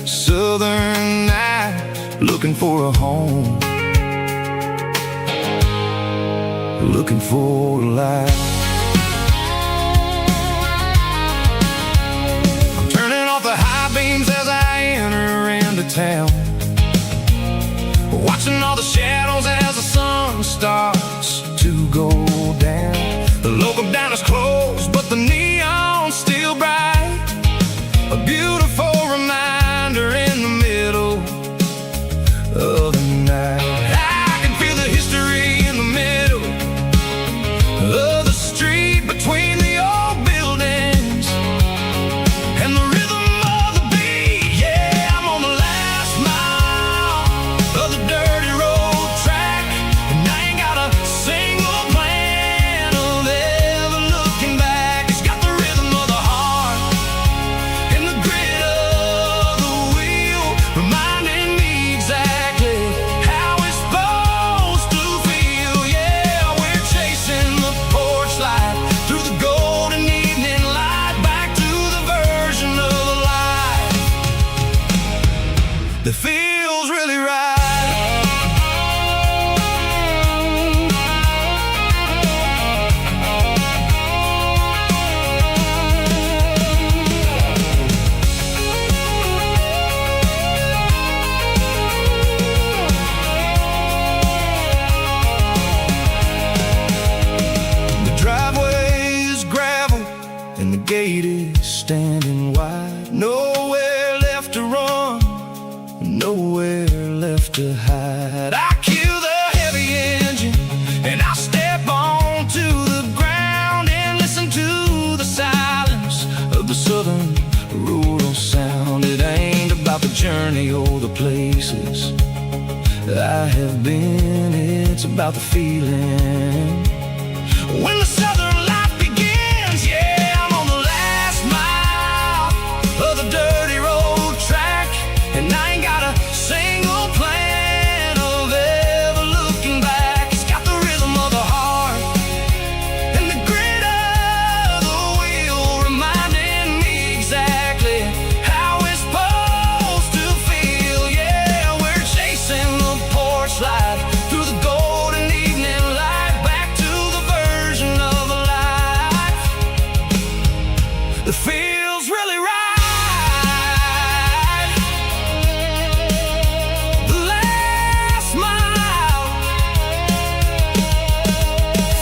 southern night, looking for a home, looking for a life. I'm turning off the high beams as I enter into town, watching all the shadows as the sun starts to go down. The local diner's closed, but the neon's still bright, a beautiful reminder in the middle of the night. I can feel the history in the middle of the street, between the old buildings and the rhythm of the beat. Yeah, I'm on the last mile of the dirty road track, and I ain't got a single plan of ever looking back. It's got the rhythm of the heart and the grit of the wheel, reminding me exactly how it's supposed to feel. Yeah, we're chasing the porch light through the golden evening light, back to the version of life that feels really right. The driveway is gravel and the gate is standing wide. Nowhere left to run, nowhere left to hide. I kill the heavy engine and I step onto the ground and listen to the silence of the southern rural sound. It ain't about the journey or the places I have been, it's about the feeling when the southern life begins. Yeah, I'm on the last mile of the dirty road track, and I ain't got a single plan of ever looking back. It's got the rhythm of the heart and the grit of the wheel, reminding me exactly how it's supposed to feel. Yeah, we're chasing the porch light through the golden evening light, back to the version of life that feels really right. The last mile,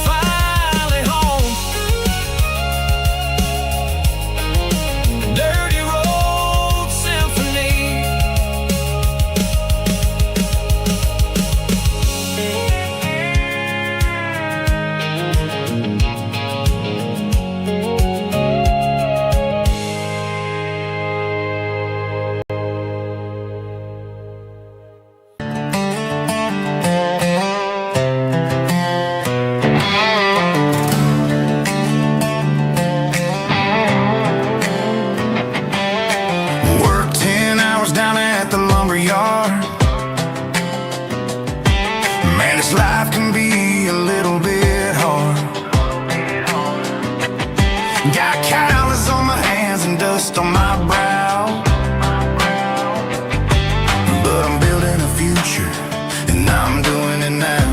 finally home. Dirty road symphony. Work 10 hours down at the lumber yard. Man, this life can be a little bit hard. Got calluses on my hands and dust on my brow, but I'm building a future and I'm doing it now.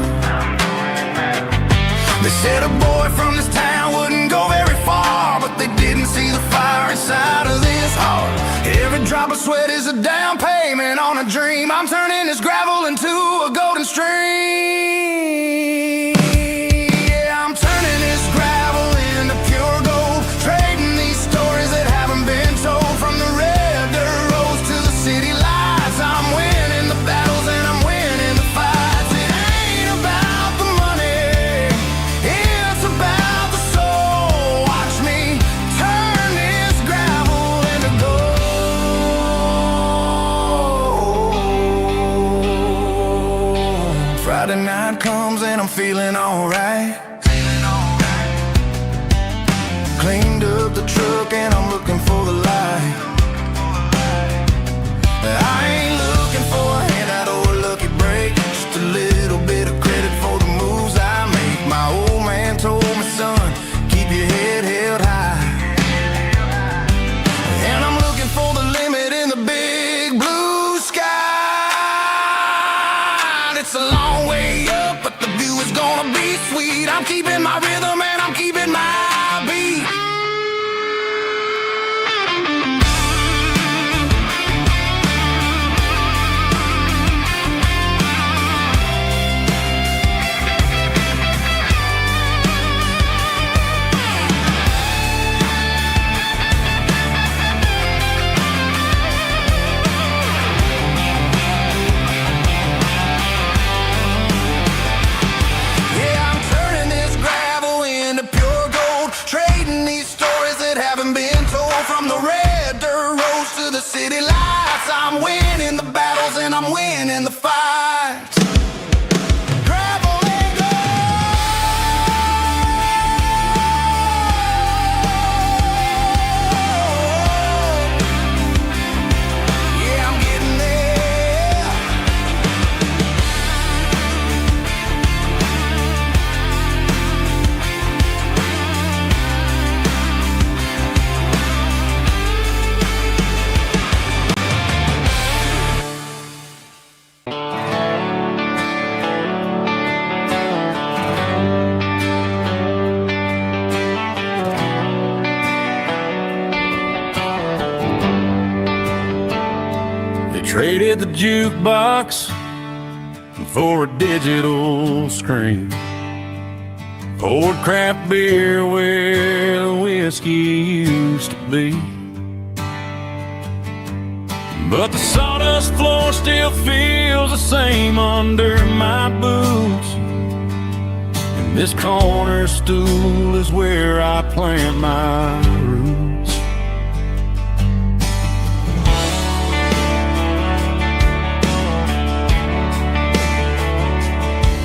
They said a boy from this town wouldn't go very far, but they didn't see the fire inside of this heart. Every drop of sweat is a down payment on a dream. I'm turning this gravel into a golden stream. Yeah, I'm turning this gravel into pure gold, trading these stories that haven't been told. From the red dirt roads to the city lights, I'm winning the battles and I'm winning the fights. It ain't about the money, it's about the soul. Watch me turn this gravel into gold. Friday night comes and I'm feeling alright. Cleaned up the truck and I'm looking for the light. I ain't looking that haven't been told. From the red dirt roads to the city lights, I'm winning the battles and I'm winning the fights. Gravel and gold. Yeah, I'm getting there. Traded the jukebox for a digital screen. Poured craft beer where the whiskey used to be. But the sawdust floor still feels the same under my boots. And this corner stool is where I plant my roots.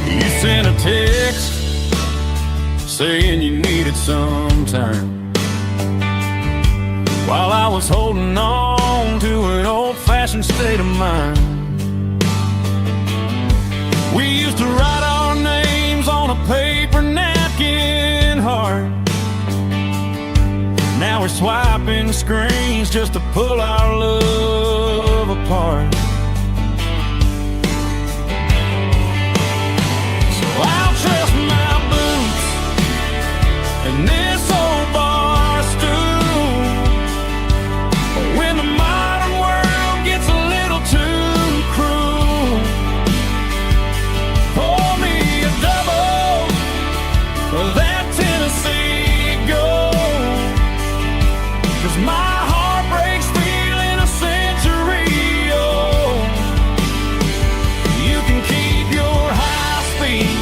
You sent a text saying you needed some time, while I was holding on to an old-fashioned state of mind. We used to write our names on a paper napkin heart. Now we're swiping screens just to pull our love apart. I'll trust my boots and this old bar stool. When the modern world gets a little too cruel, pour me a double of that Tennessee Gold. 'Cause my heart breaks feeling a century old. You can keep your high-speed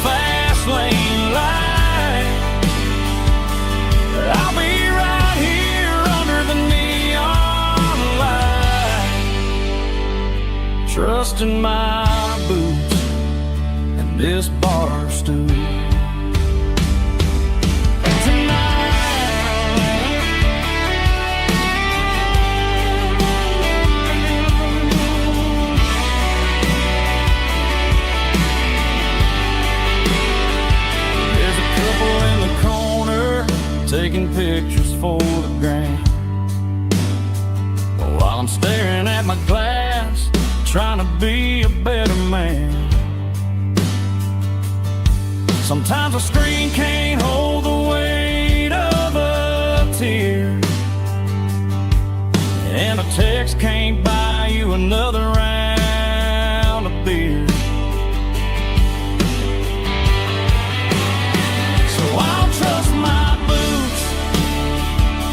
fast lane light. I'll be right here under the neon light, trusting my boots and this bar stool. Taking pictures for the gram, while I'm staring at my glass, trying to be a better man. Sometimes a screen can't hold the weight of a tear, and a text can't buy you another round of beer. So I'll trust my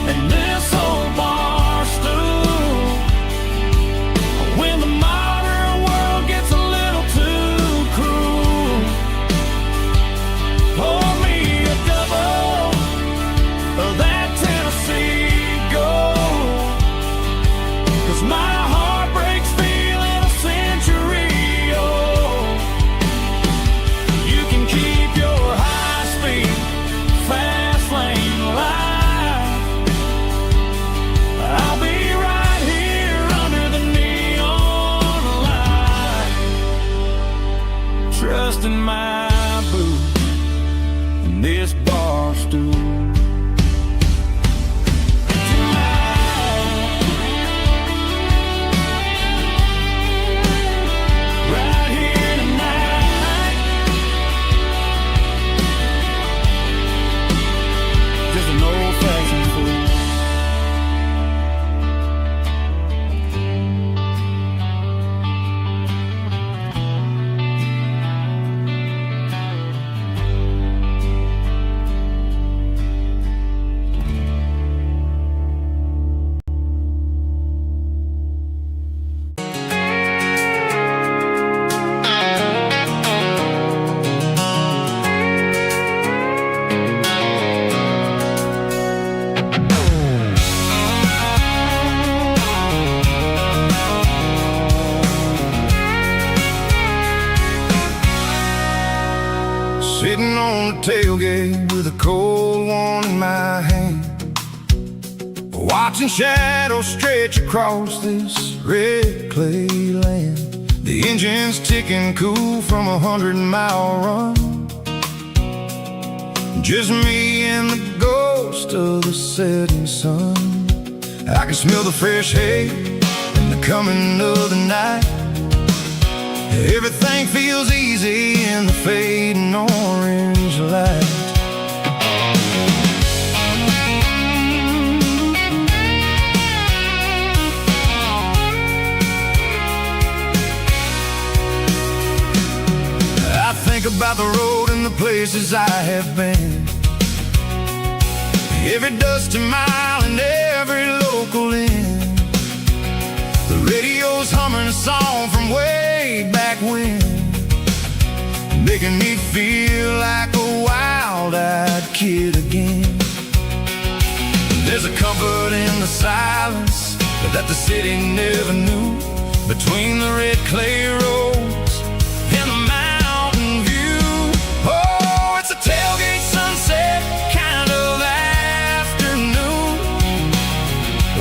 and this old bar stool. When the modern world gets a little too cruel, pour me a double of that Tennessee Gold. 'Cause my heart breaks feeling tailgate with a cold one in my hand, watching shadows stretch across this red clay land. The engine's ticking cool from a 100-mile run. Just me and the ghost of the setting sun. I can smell the fresh hay and the coming of the night. Everything feels easy in the fading orange light. I think about the road and the places I have been, every dusty mile and every local inn. The radio's humming a song from way back when, making me feel like a wild-eyed kid again. There's a comfort in the silence that the city never knew, between the red clay roads and the mountain view. Oh, it's a tailgate sunset kind of afternoon,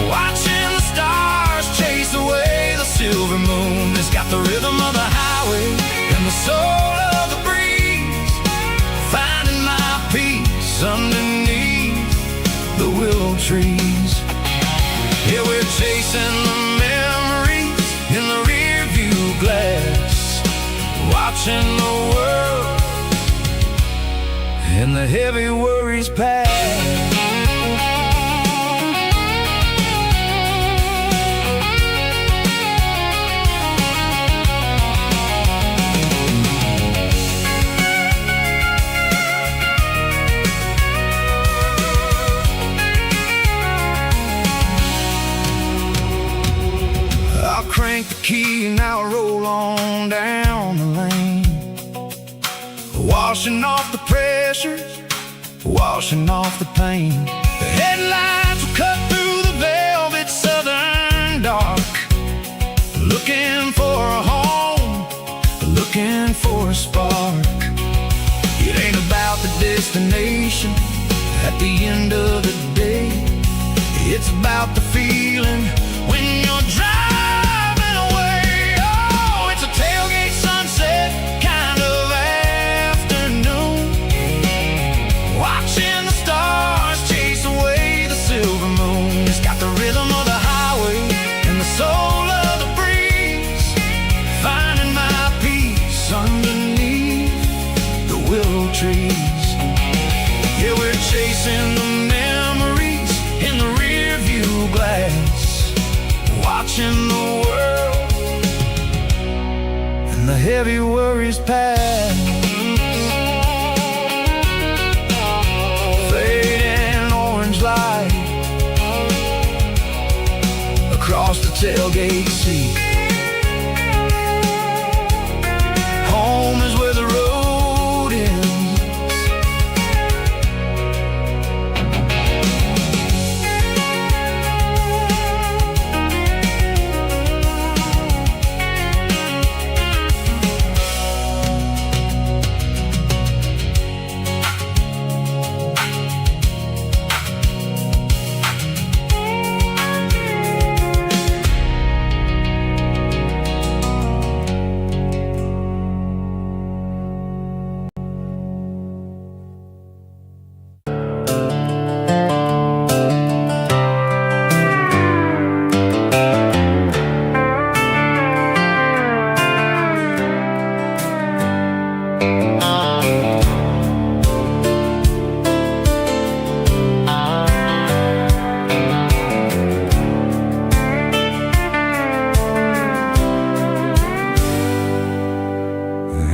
watching the stars chase away the silver moon. It's got the rhythm of the highway and the soul of the breeze, finding my peace underneath the willow trees. Yeah, we're chasing the memories in the rear view glass, watching the world and the heavy worries pass. Crank the key and I'll roll on down the lane, washing off the pressure, washing off the pain. The headlights will cut through the velvet southern dark, looking for a home, looking for a spark. It ain't about the destination at the end of the day, it's about the feeling when you're driving. Tailgate sunset kind of afternoon, watching the stars chase away the silver moon. It's got the rhythm of the highway and the soul of the breeze, finding my peace underneath the willow trees. Yeah, we're chasing the memories in the rear view glass, watching the world and the heavy worries pass. Fading orange light across the tailgate seat. Home is where the road ends.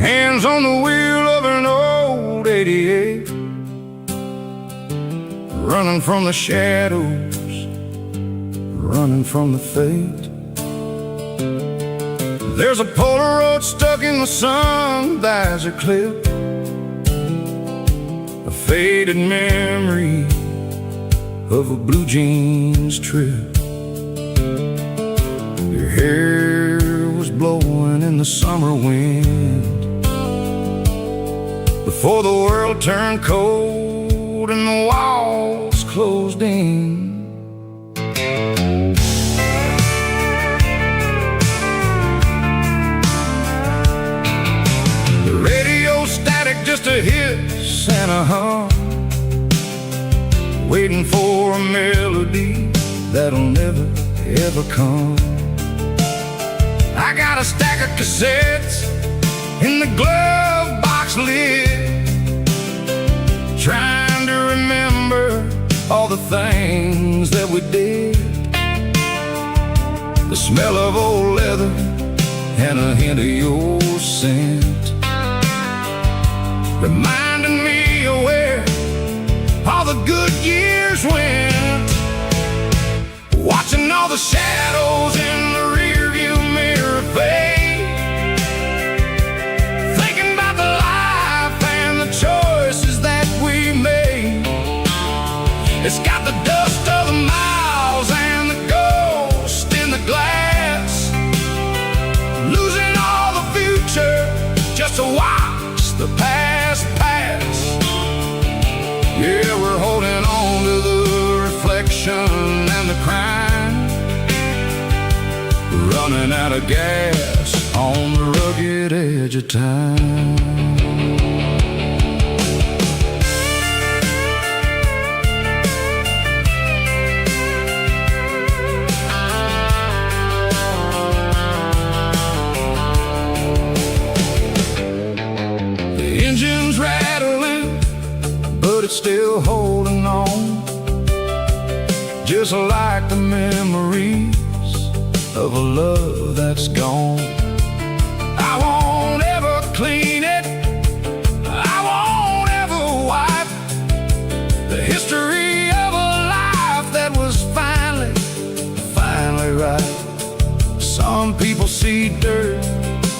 Hands on the wheel of an old 88, running from the shadows, running from the fate. There's a Polaroid stuck in the sun, there's a clip, a faded memory of a blue jeans trip. Your hair was blowing in the summer wind, before the world turned cold and the walls closed in. The radio static just a hiss and a hum, waiting for a melody that'll never ever come. I got a stack of cassettes in the glove box lid, trying to remember all the things that we did. The smell of old leather and a hint of your scent, reminding me of where all the good years went. Watching all the shadows in the rearview mirror fade, thinking about the life and the choices that we made. It's got the dust of the miles and the ghost in the glass, losing all the future just to watch the past pass. Yeah, we're holding on to the reflection and the crime, running out of gas on the rugged edge of time. The engine's rattling, but it's still holding on, just like the memories of a love that's gone. I won't ever clean it, I won't ever wipe the history of a life that was finally right. Some people see dirt,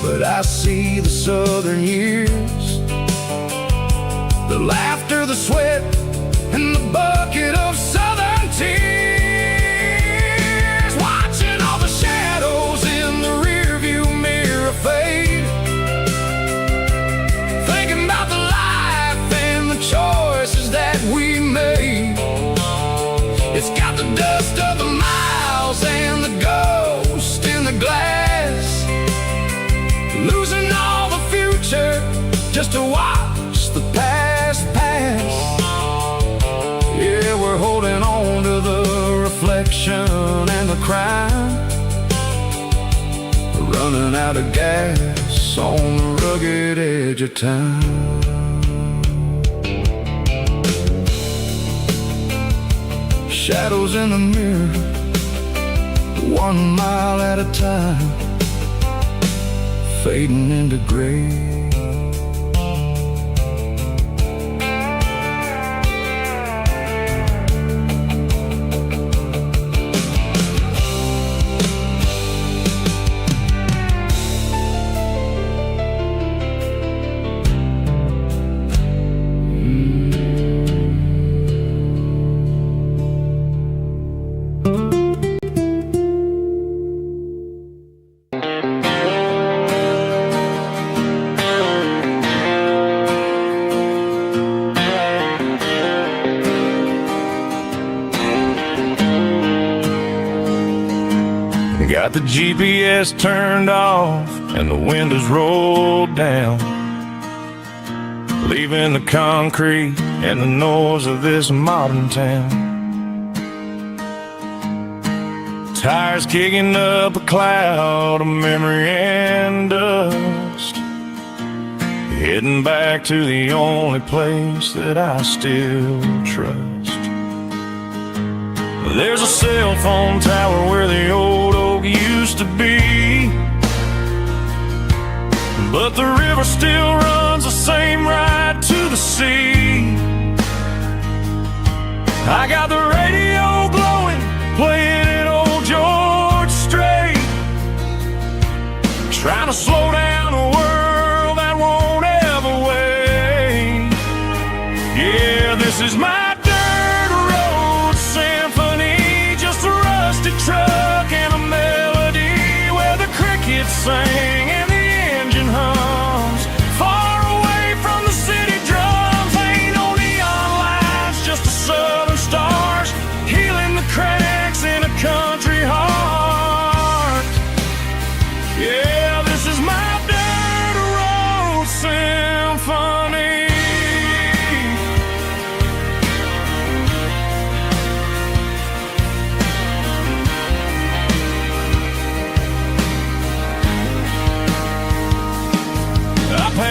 but I see the southern years, the laughter, the sweat, and the bucket of southern tears. Watching all the shadows in the rearview mirror fade, thinking about the life and the choices that we made. It's got the dust of the miles and the ghost in the glass, losing all the future just to watch the past pass. Yeah, we're holding on to the reflection and the crime, running out of gas on the rugged edge of time. Shadows in the mirror, 1 mile at a time, fading into gray. Got the GPS turned off and the windows rolled down, leaving the concrete and the noise of this modern town. Tires kicking up a cloud of memory and dust, heading back to the only place that I still trust. There's a cell phone tower where the old oak used to be, but the river still runs the same right to the sea. I got the radio glowing, playing an old George Strait, trying to slow down a world that won't ever wait. Yeah, this is my truck and a melody where the crickets sing and the engine hums, far away from the city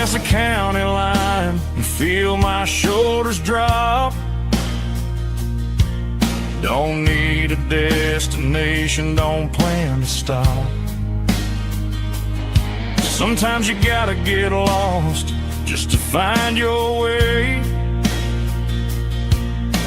past the county line and feel my shoulders drop. Don't need a destination, don't plan to stop. Sometimes you gotta get lost just to find your way,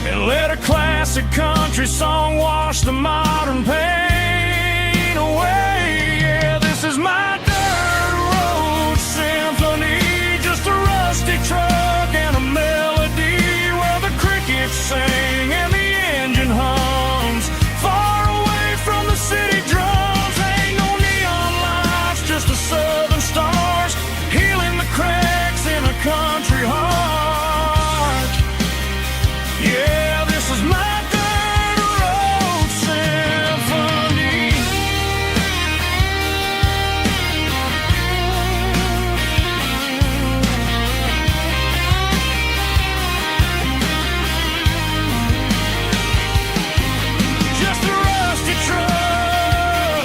and let a classic country song wash the modern pain away. Yeah, this is my dirt road symphony, just a rusty truck and a melody where the crickets sing and the engine hums far away from the city drums. Ain't no neon lights, just the southern stars healing the cracks in a country heart. Yeah, this is my dirt road symphony. Just a rusty truck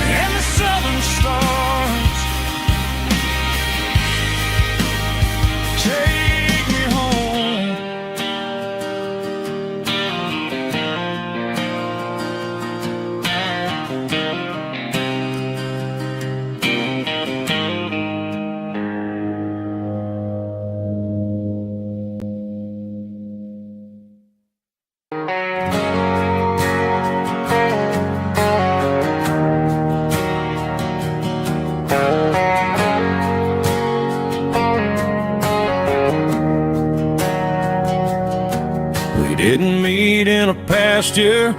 and the southern stars take me home. We didn't meet in a pasture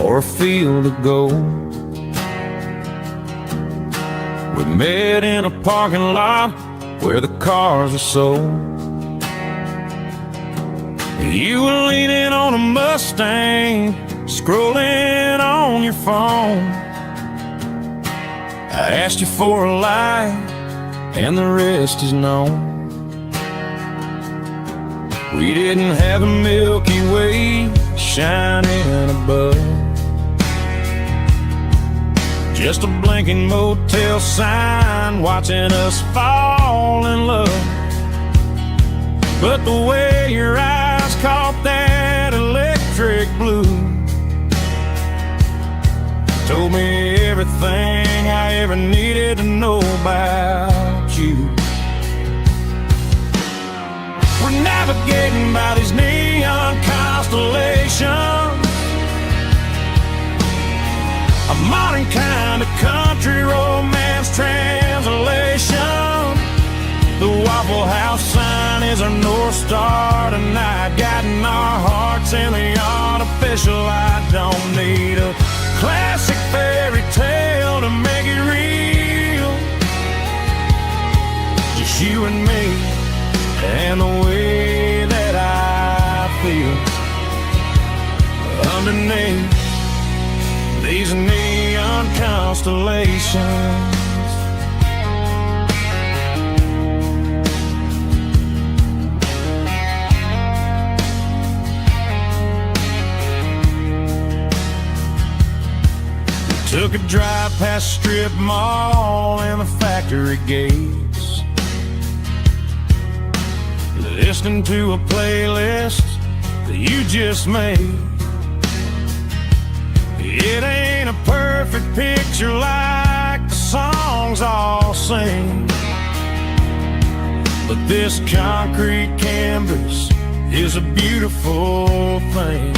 or a field of gold. We met in a parking lot where the cars are sold. You were leaning on a Mustang, scrolling on your phone. I asked you for a light, and the rest is known. We didn't have a Milky Way shining above, just a blinking motel sign watching us fall in love. But the way your eyes caught that electric blue told me everything I ever needed to know about you. We're navigating by these neon constellations, a modern kind of country romance translation. The Waffle House sign is our North Star tonight, guiding our hearts in the artificial light. Don't need a classic fairy tale to make it real, just you and me and the way that I feel underneath these neon constellations. We took a drive past strip mall and the factory gates, listening to a playlist that you just made. It ain't a perfect picture like the songs all sing, but this concrete canvas is a beautiful thing.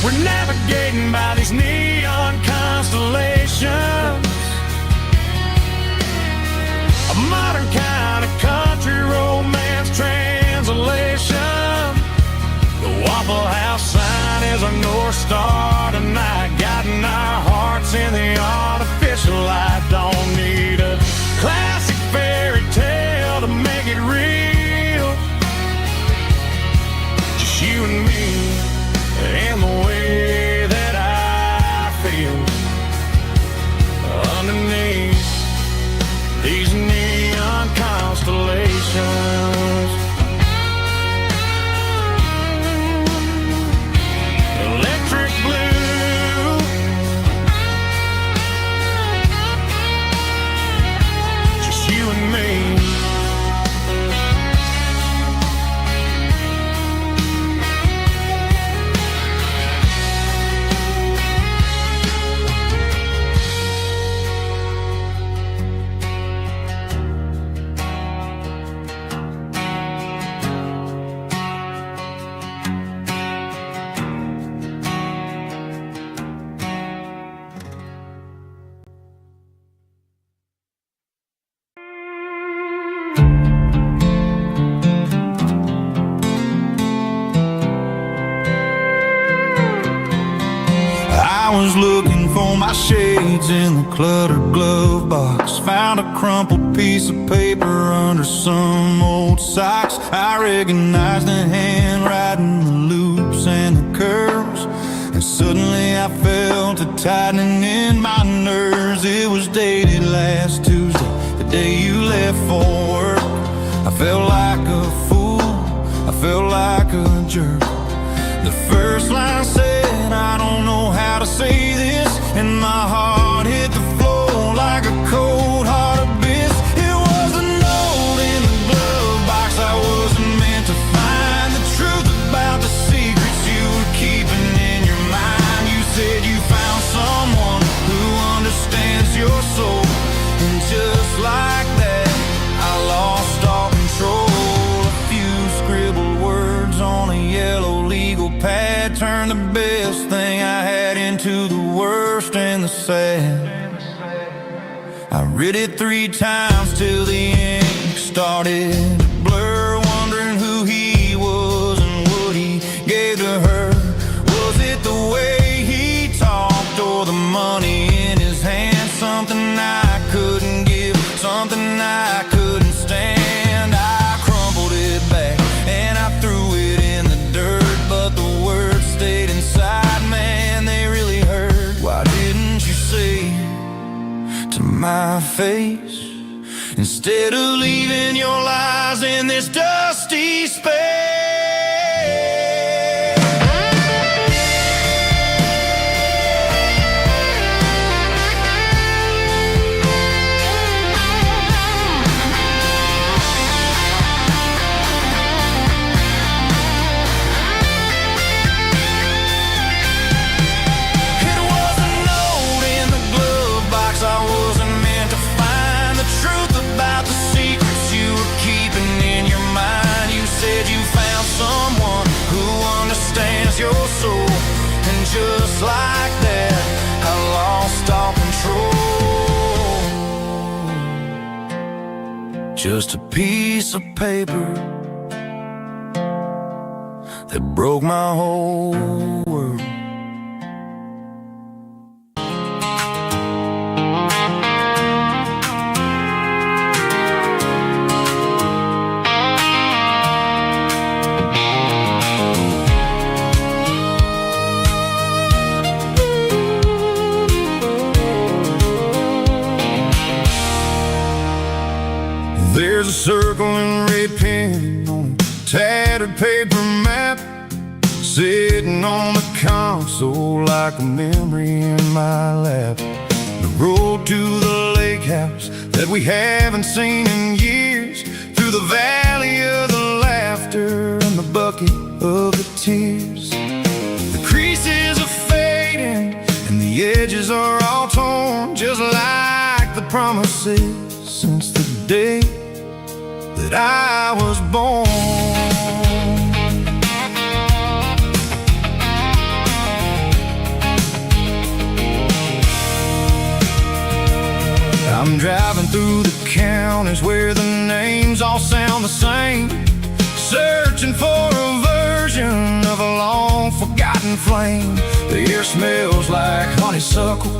We're navigating by these neon constellations, a modern kind of country romance translation. The Waffle House sign is our North Star tonight, guiding our hearts in the artificial light. Don't need a classic fairy tale to make it real, just you and me and the way that I feel underneath these neon constellations. Electric blue was looking for my shades in the cluttered glove box. Found a crumpled piece of paper under some old socks. I recognized the handwriting, the loops and the curves, and suddenly I felt a tightening in my nerves. It was dated last Tuesday, the day you left for work. I felt like a fool, I felt like a jerk. The first line said, I don't know how to say this, and my heart hit the floor like a cold heart abyss. It was a note in the glove box I wasn't meant to find. The truth about the secrets you were keeping in your mind. You said you found someone who understands your soul, and just like that, I lost all control. A few scribbled words on a yellow legal pad turned the best thing I had into the worst and the sad. I read it 3 times till the ink started to blur, wondering who he was and what he gave to her. Was it the way he talked or the money in his hand? Something I couldn't give, something I couldn't stand. I crumpled it back and I threw it in the dirt, but the words stayed inside, man, they really hurt. Why didn't you say to my face, instead of leaving your lies in this dusty space? Your soul, and just like that, I lost all control. Just a piece of paper that broke my whole world. There's a circle in red pen on a tattered paper map, sitting on the console like a memory in my lap. The road to the lake house that we haven't seen in years, through the valley of the laughter and the bucket of the tears. The creases are fading and the edges are all torn, just like the promises since the day that I was born. I'm driving through the counties where the names all sound the same, searching for a version of a long forgotten flame. The air smells like honeysuckle,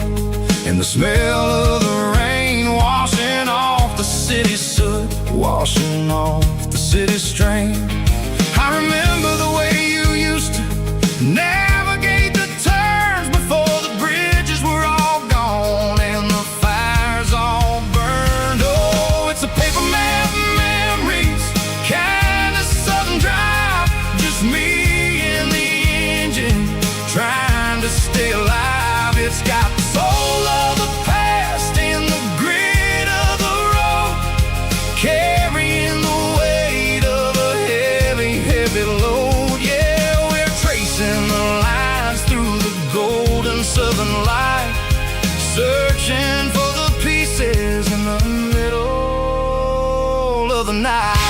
and the smell of the rain washing off the city's soot, washing off the city's strain. I remember the way you used to navigate the turns before the bridges were all gone and the fires all burned. Oh, it's a paper map memories, kind of southern drive, just me and the engine trying to stay alive. It's got the soul of the past in the grit of the road, carrying the weight of a heavy, heavy load. Yeah, we're tracing the lines through the golden southern light, searching for the pieces in the middle of the night.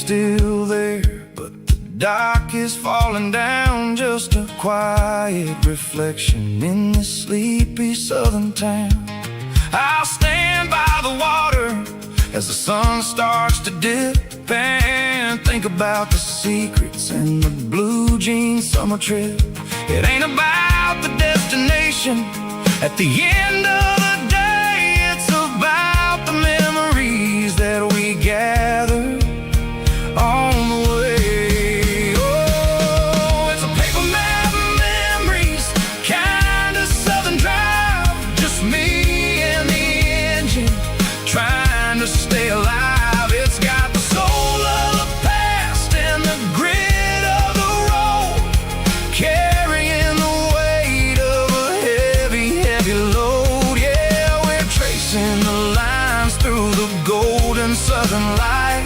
Still there, but the dock is falling down, just a quiet reflection in this sleepy southern town. I'll stand by the water as the sun starts to dip and think about the secrets and the blue jean summer trip. It ain't about the destination at the end of the day, it's about the memories that we gather on the way. Oh, it's a paper map of memories, kind of southern drive, just me and the engine trying to stay alive. It's got the soul of the past and the grit of the road, carrying the weight of a heavy, heavy load. Yeah, we're tracing the lines through the golden southern light,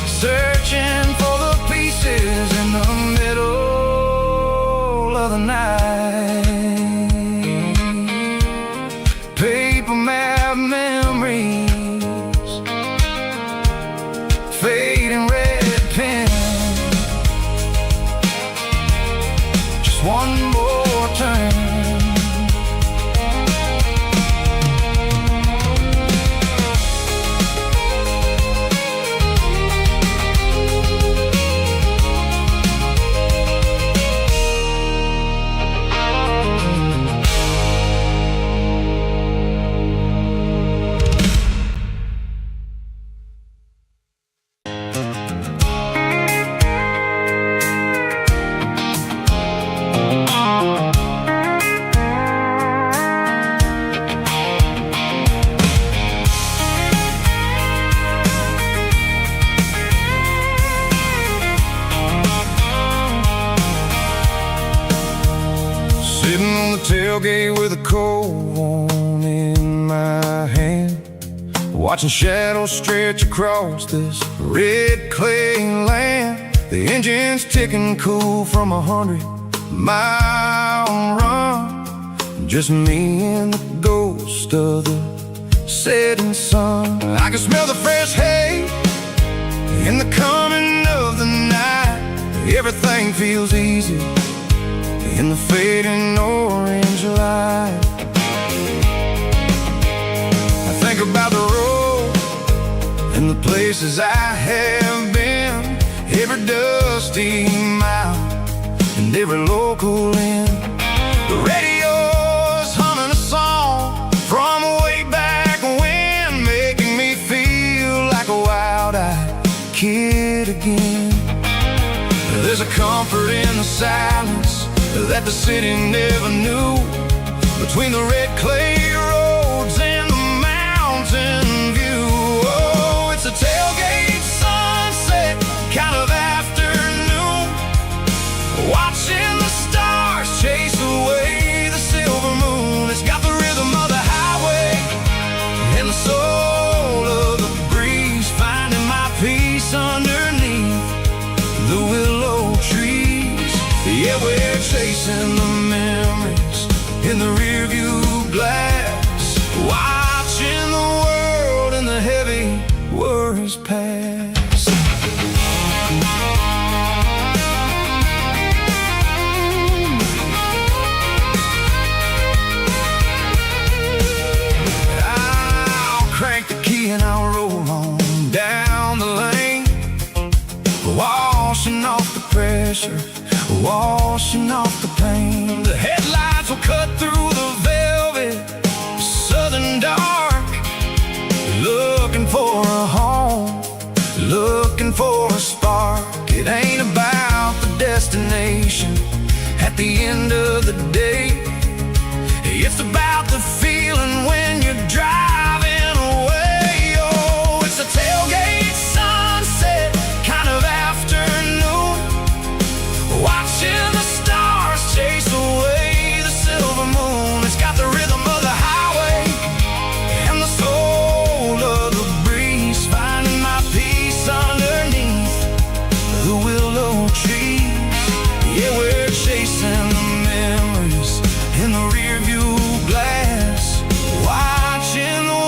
searching for the pieces in the middle of the night. Paper map memories, fading red pen, just one more turn. Sitting on the tailgate with a cold one in my hand, watching shadows stretch across this red clay land. The engine's ticking cool from 100-mile run, just me and the ghost of the setting sun. I can smell the fresh hay in the coming of the night. Everything feels easy in the fading orange light. I think about the road and the places I have been, every dusty mile and every local inn. The radio's humming a song from way back when, making me feel like a wild-eyed kid again. There's a comfort in the silence that the city never knew, between the red clay roads and the mountain view. Oh, it's a tailgate sunset kind of afternoon, watching the stars chase away the silver moon. It's got the rhythm of the highway and the soul of the breeze, finding my peace underneath the willow trees. Yeah, we're chasing the memories in the rearview glass, watching the world and the heavy worries pass. I'll crank the key and I'll roll on down the lane, washing off the pressure, washing off the pain. The headlights will cut through the velvet southern dark, looking for a home, looking for a spark. It ain't about the destination at the end of the day, it's about the feeling when you're driving away. Oh, it's a tailgate sunset kind of afternoon, watching the stars chase away the silver moon. It's got the rhythm of the highway and the soul of the breeze, finding my peace underneath the willow trees. Yeah, we're chasing the memories in the rearview glass, watching the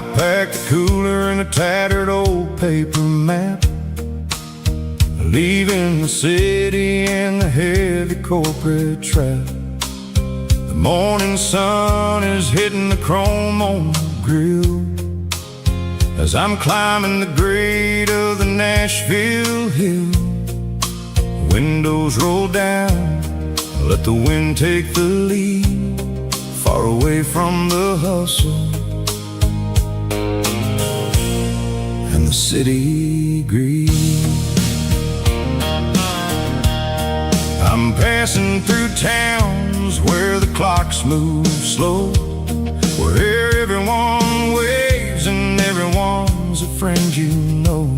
I packed a cooler and a tattered old paper map, leaving the city and the heavy corporate trap. The morning sun is hitting the chrome on the grill as I'm climbing the grade of the Nashville hill. Windows roll down, let the wind take the lead, far away from the hustle and the city greed. I'm passing through towns where the clocks move slow, where everyone waves and everyone's a friend you know.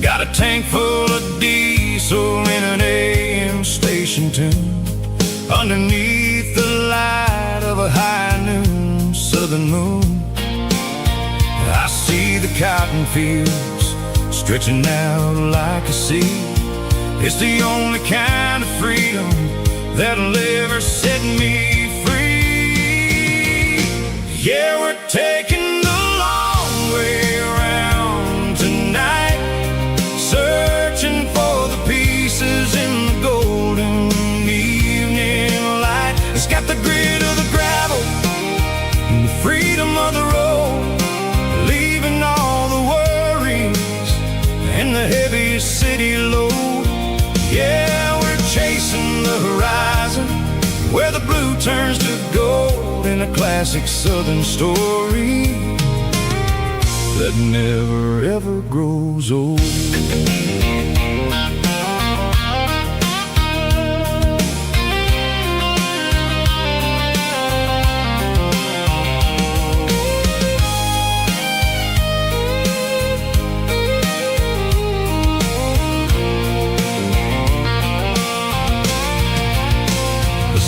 Got a tank full of diesel in an AM station tune, underneath the light of a high noon southern moon. I see the cotton fields stretching out like a sea. It's the only kind of freedom that'll ever set me free. Yeah, we're taking the long way around tonight, searching for the pieces in the golden evening light. It's got the grit of the gravel and the freedom of the road, leaving all the worries and the heavy city load. Yeah, we're chasing the horizon, where the blue turns to gold, in a classic southern story that never ever grows old.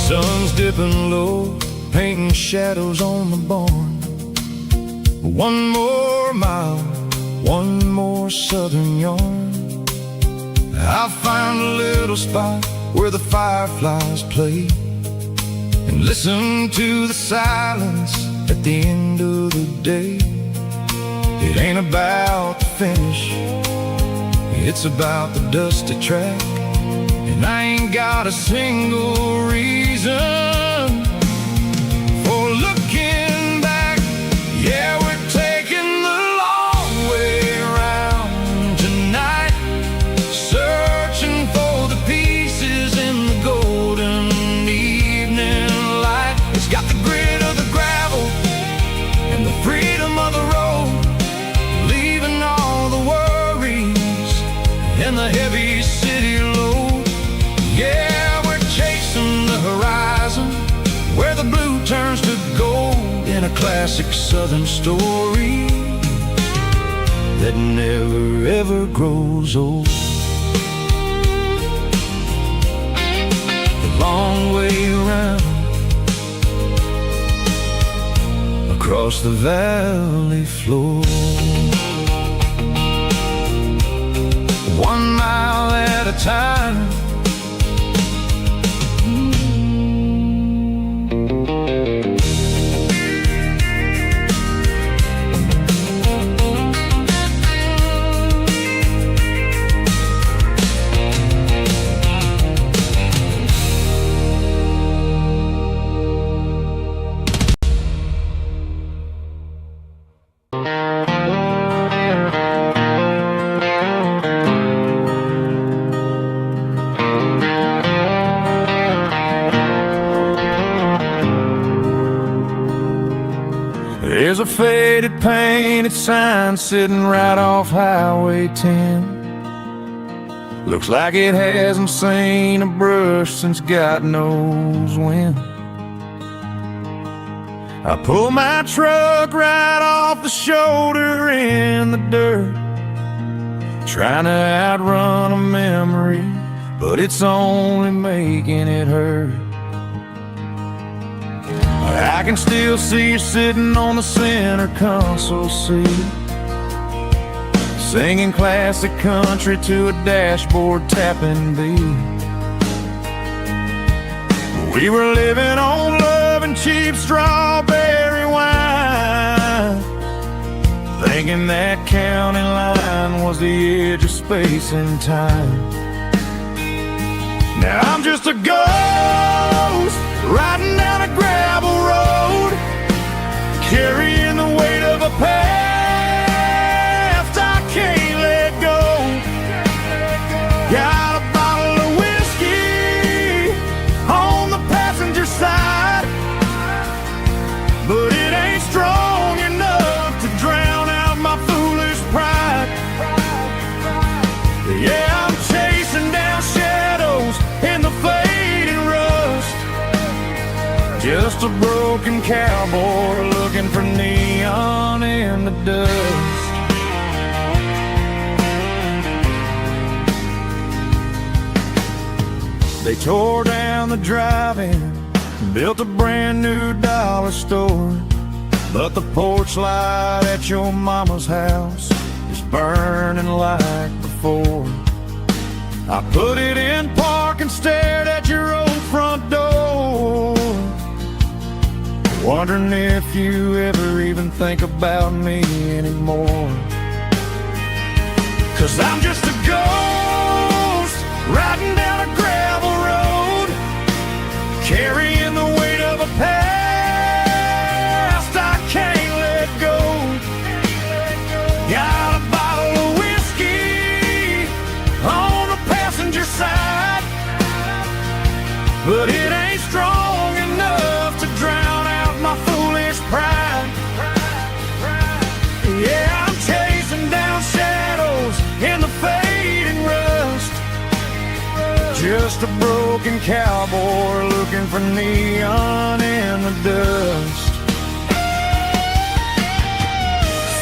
Sun's dipping low, painting shadows on the barn. One more mile, one more southern yarn. I'll find a little spot where the fireflies play, and listen to the silence at the end of the day. It ain't about the finish, it's about the dusty track. And I ain't got a single reason for looking back. Yeah, we're taking the long way around tonight, searching for the pieces in the golden evening light. It's got the grit of the gravel and the freedom of the road, leaving all the worries and the heavy city load. Yeah, we're chasing the horizon, where the blue turns to gold, in a classic southern story that never ever grows old. The long way around, across the valley floor, 1 mile at a time. There's a faded painted sign sitting right off Highway 10. Looks like it hasn't seen a brush since God knows when. I pull my truck right off the shoulder in the dirt, trying to outrun a memory, but it's only making it hurt. I can still see you sitting on the center console seat, singing classic country to a dashboard tapping beat. We were living on love and cheap strawberry wine, thinking that county line was the edge of space and time. Now I'm just a ghost riding down a gravel road, carrying the weight of a past I can't let go. Got a bottle of whiskey on the passenger side, but it ain't strong enough to drown out my foolish pride. Yeah, I'm chasing down shadows in the fading rust, just a broken cowboy looking for neon in the dust. They tore down the drive-in, built a brand new dollar store, but the porch light at your mama's house is burning like before. I put it in park and stared at your old front door, wondering if you ever even think about me anymore. 'Cause I'm just a ghost riding down a gravel road, carrying the weight of a past I can't let go. Got a bottle of whiskey on the passenger side, but it ain't strong enough to drown out my foolish pride. Yeah, I'm chasing down shadows in the fading rust, just a broken cowboy looking for neon in the dust.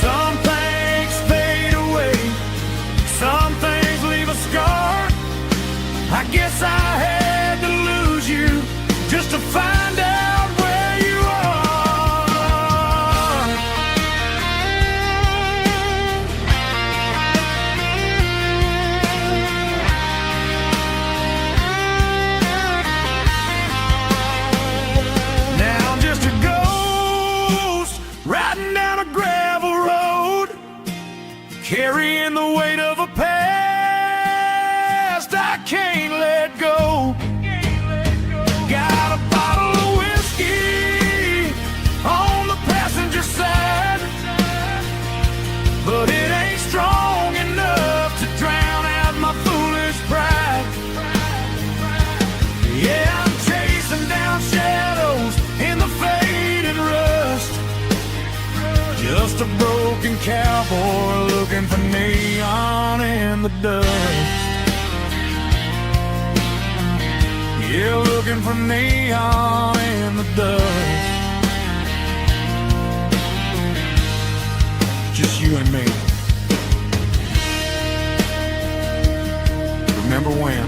Some things fade away, some things leave a scar. I guess I had to lose you just to find out where you are. Now I'm just a ghost riding down a gravel road, carrying the weight of a past I can't let go. Got a bottle of whiskey on the passenger side, but it ain't strong enough to drown out my foolish pride. Yeah, I'm chasing down shadows in the faded rust, just a broken cowboy looking for neon in the dust. Yeah, looking for neon in the dust. Just you and me. Remember when?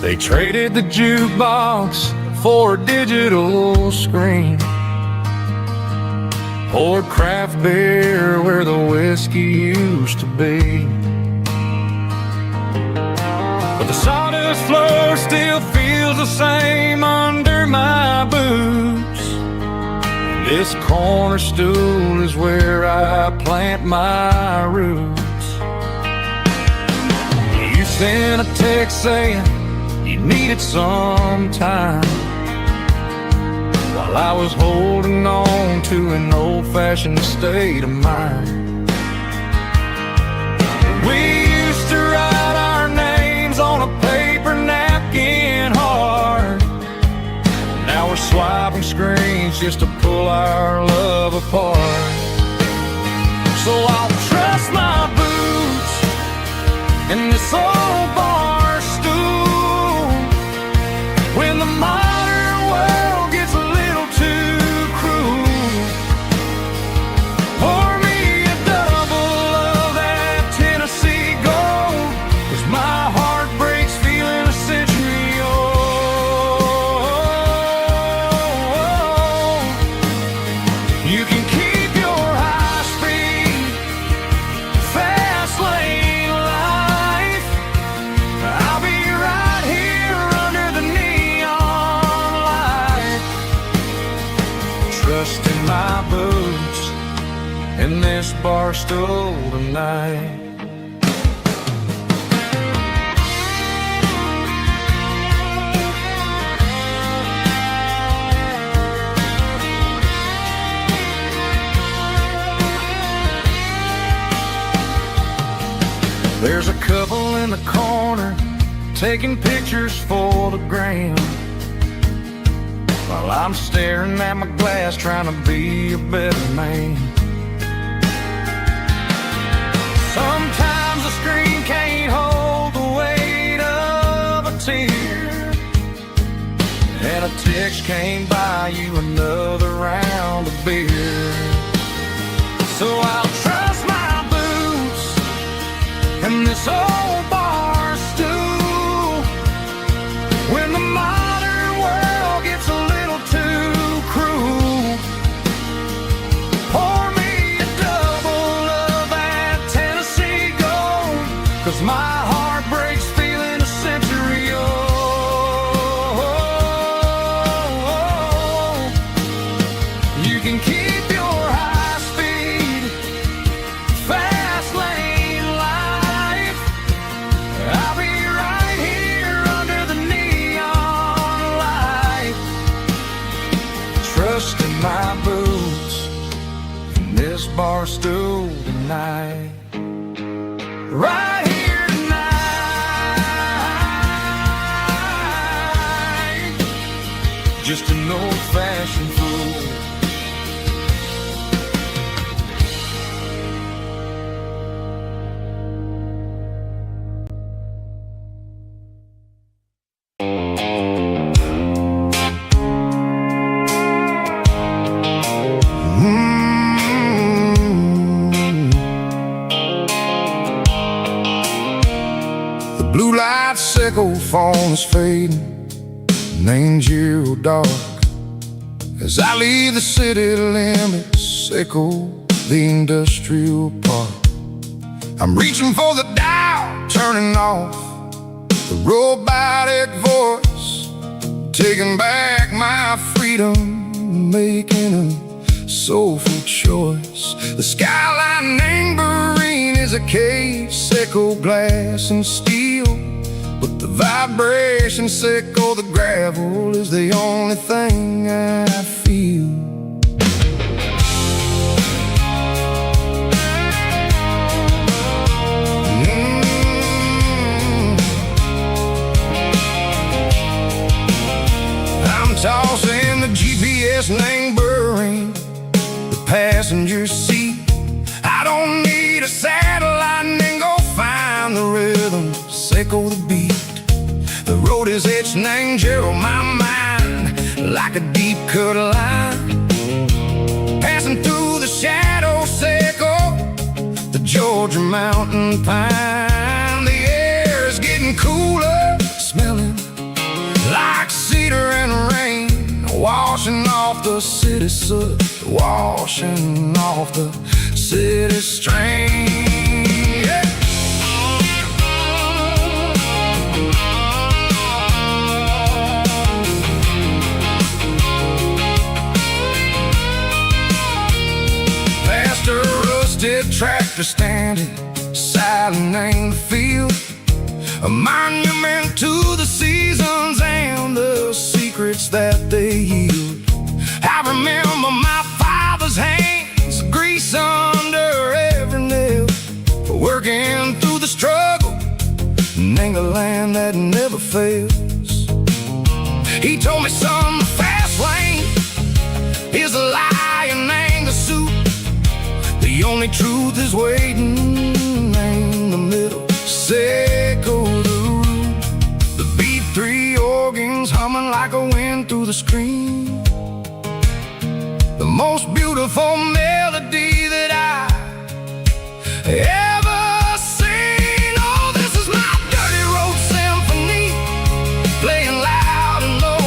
They traded the jukebox for a digital screen, poured craft beer where the whiskey used to be, but the sawdust floor still feels the same under my boots. This corner stool is where I plant my roots. You sent a text saying you needed some time, while I was holding on to an old-fashioned state of mind. We used to write our names on a paper napkin hard. Now we're swiping screens just to pull our love apart. So I'll trust my boots in this old bar stool stool tonight. There's a couple in the corner taking pictures for the gram, while I'm staring at my glass trying to be a better man. Sometimes the screen can't hold the weight of a tear, and a text can't buy you another round of beer. So I'll trust my boots and this old bar stool when the modern world gets a little too cruel. Pour me a double of that Tennessee Gold, 'cause my heart breaks feeling a century old. You can keep your high speed, fast lane life. I'll be right here under the neon light, trusting my boots in this bar stool tonight. Right here tonight, just an old-fashioned fool. The blue light sickle phone is fading, and ain't you dark as I leave the city limits, sickle the industrial park. I'm reaching for the dial, turning off the robotic voice, taking back my freedom, making a soulful choice. The skyline anchorine is a cave, sickle glass and steel, but the vibration sickle, the gravel is the only thing I feel. I'm tossing the GPS neighboring the passenger seat. I don't need a satellite and go find the rhythm, sickle the beat. The road is etched and angel on my mind like a deep cut line, passing through the shadow sickle, the Georgia mountain pine. The air is getting cooler, smelling like cedar and rain, washing off the city soot, washing off the city strain. Yeah. Past a rusted tractor standing silent in the field, a monument to the seasons and the secrets that they yield. I remember my father's hands, grease under every nail, for working through the struggle in a land that never fails. He told me, son, the fast lane is a lie and ain't the suit. The only truth is waiting in the middle, sickle the root. The B3 organs humming like a wind through the screen, the most beautiful melody that I ever seen. Oh, this is my dirty road symphony, playing loud and low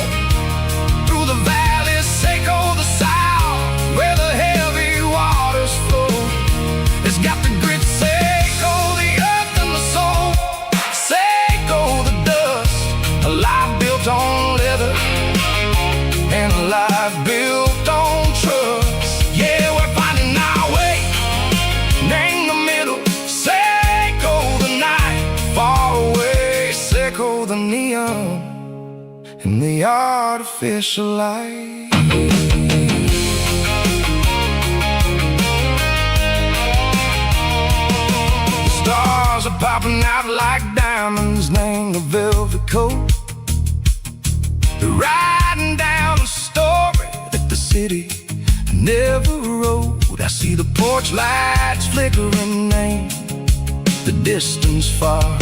through the valleys, sickle the south, where the heavy waters flow. It's got the grit, sickle the earth and the soul, sickle the dust, a life built on leather and a life built on trust. Yeah, we're finding our way the neon and the artificial light. The stars are popping out like diamonds, named a velvet coat. They're writing down a story that the city never wrote. I see the porch lights flickering, name the distance far.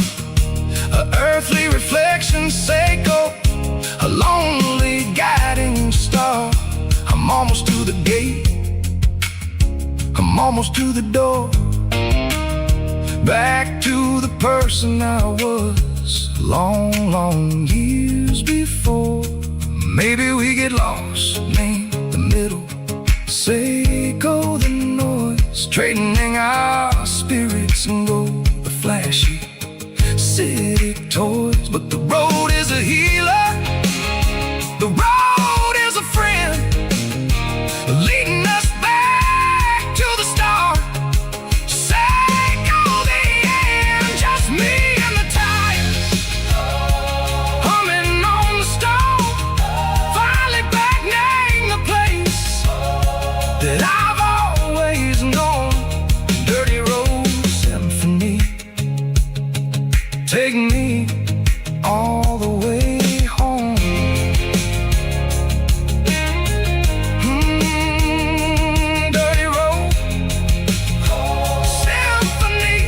A earthly reflection, Seiko, a lonely guiding star. I'm almost to the gate, I'm almost to the door. Back to the person I was long, long years before. Maybe we get lost, name the middle, Seiko the noise, trading our spirits and gold, the flashy city toys. But the road is a healer, the road is a friend, leading us back to the start. Seiko the end, just me and the tires, humming on the stove. Finally back, name the place that I've always known. Dirty Road Symphony, take me all the way home. Dirty Road Symphony,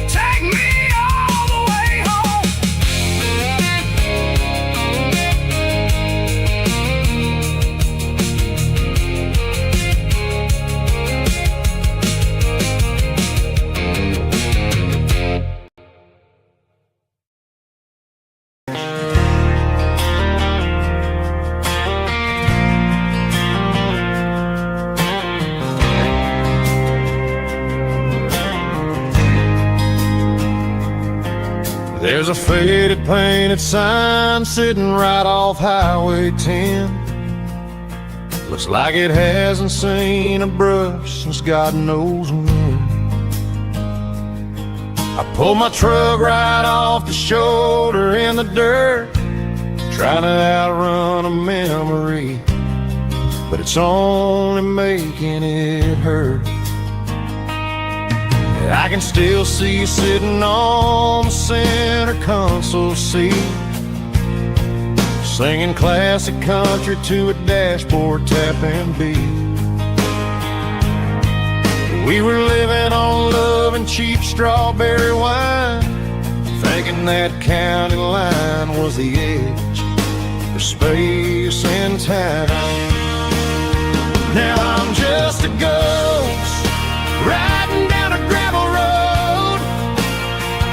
take me all the way home. There's a faded painted sign sitting right off Highway 10. Looks like it hasn't seen a brush since God knows when. I pulled my truck right off the shoulder in the dirt, trying to outrun a memory, but it's only making it hurt. I can still see you sitting on the center console seat, singing classic country to a dashboard tapping beat. We were living on love and cheap strawberry wine, thinking that county line was the edge of space and time. Now I'm just a ghost riding down a gravel road,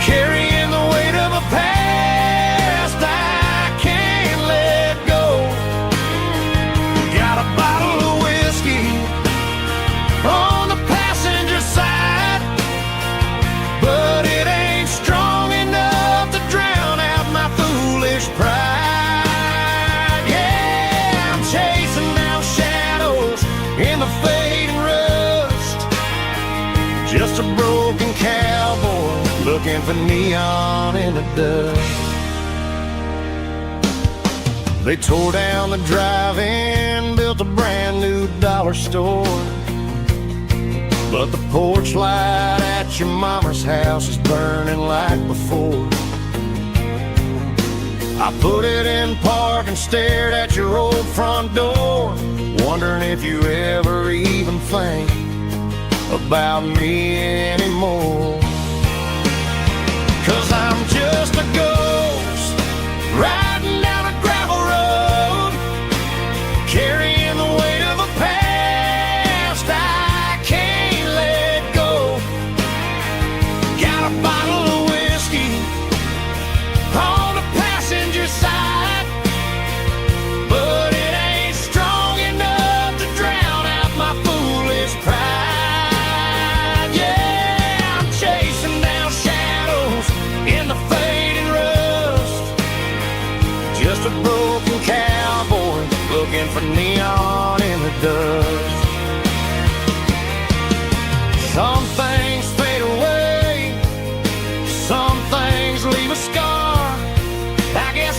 carrying the weight of a past I can't let go. Got a bottle of whiskey on the passenger side, but it ain't strong enough to drown out my foolish pride. Yeah, I'm chasing down shadows in the fading rust, just a broken cowboy looking for neon in the dust. They tore down the drive-in, built a brand new dollar store, but the porch light at your mama's house is burning like before. I put it in park and stared at your old front door, wondering if you ever even think about me anymore. 'Cause I'm just a ghost riding down a gravel road, carrying the weight of a past I can't let go. Got a bottle of whiskey on the passenger side, but it ain't strong enough to drown out my foolish pride. Yeah, I'm chasing down shadows in the fading rust, just a broken cowboy looking for neon in the dust. Some things fade away, some things leave a scar. I guess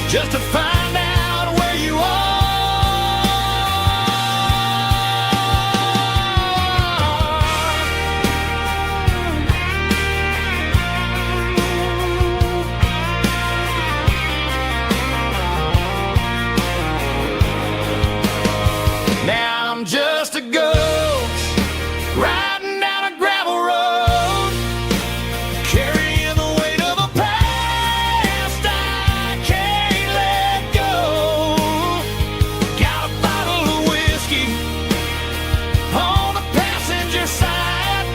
just to find out where you are. Now I'm just a ghost riding down a gravel road, carrying the weight of a past I can't let go. Got a bottle of whiskey on the passenger side,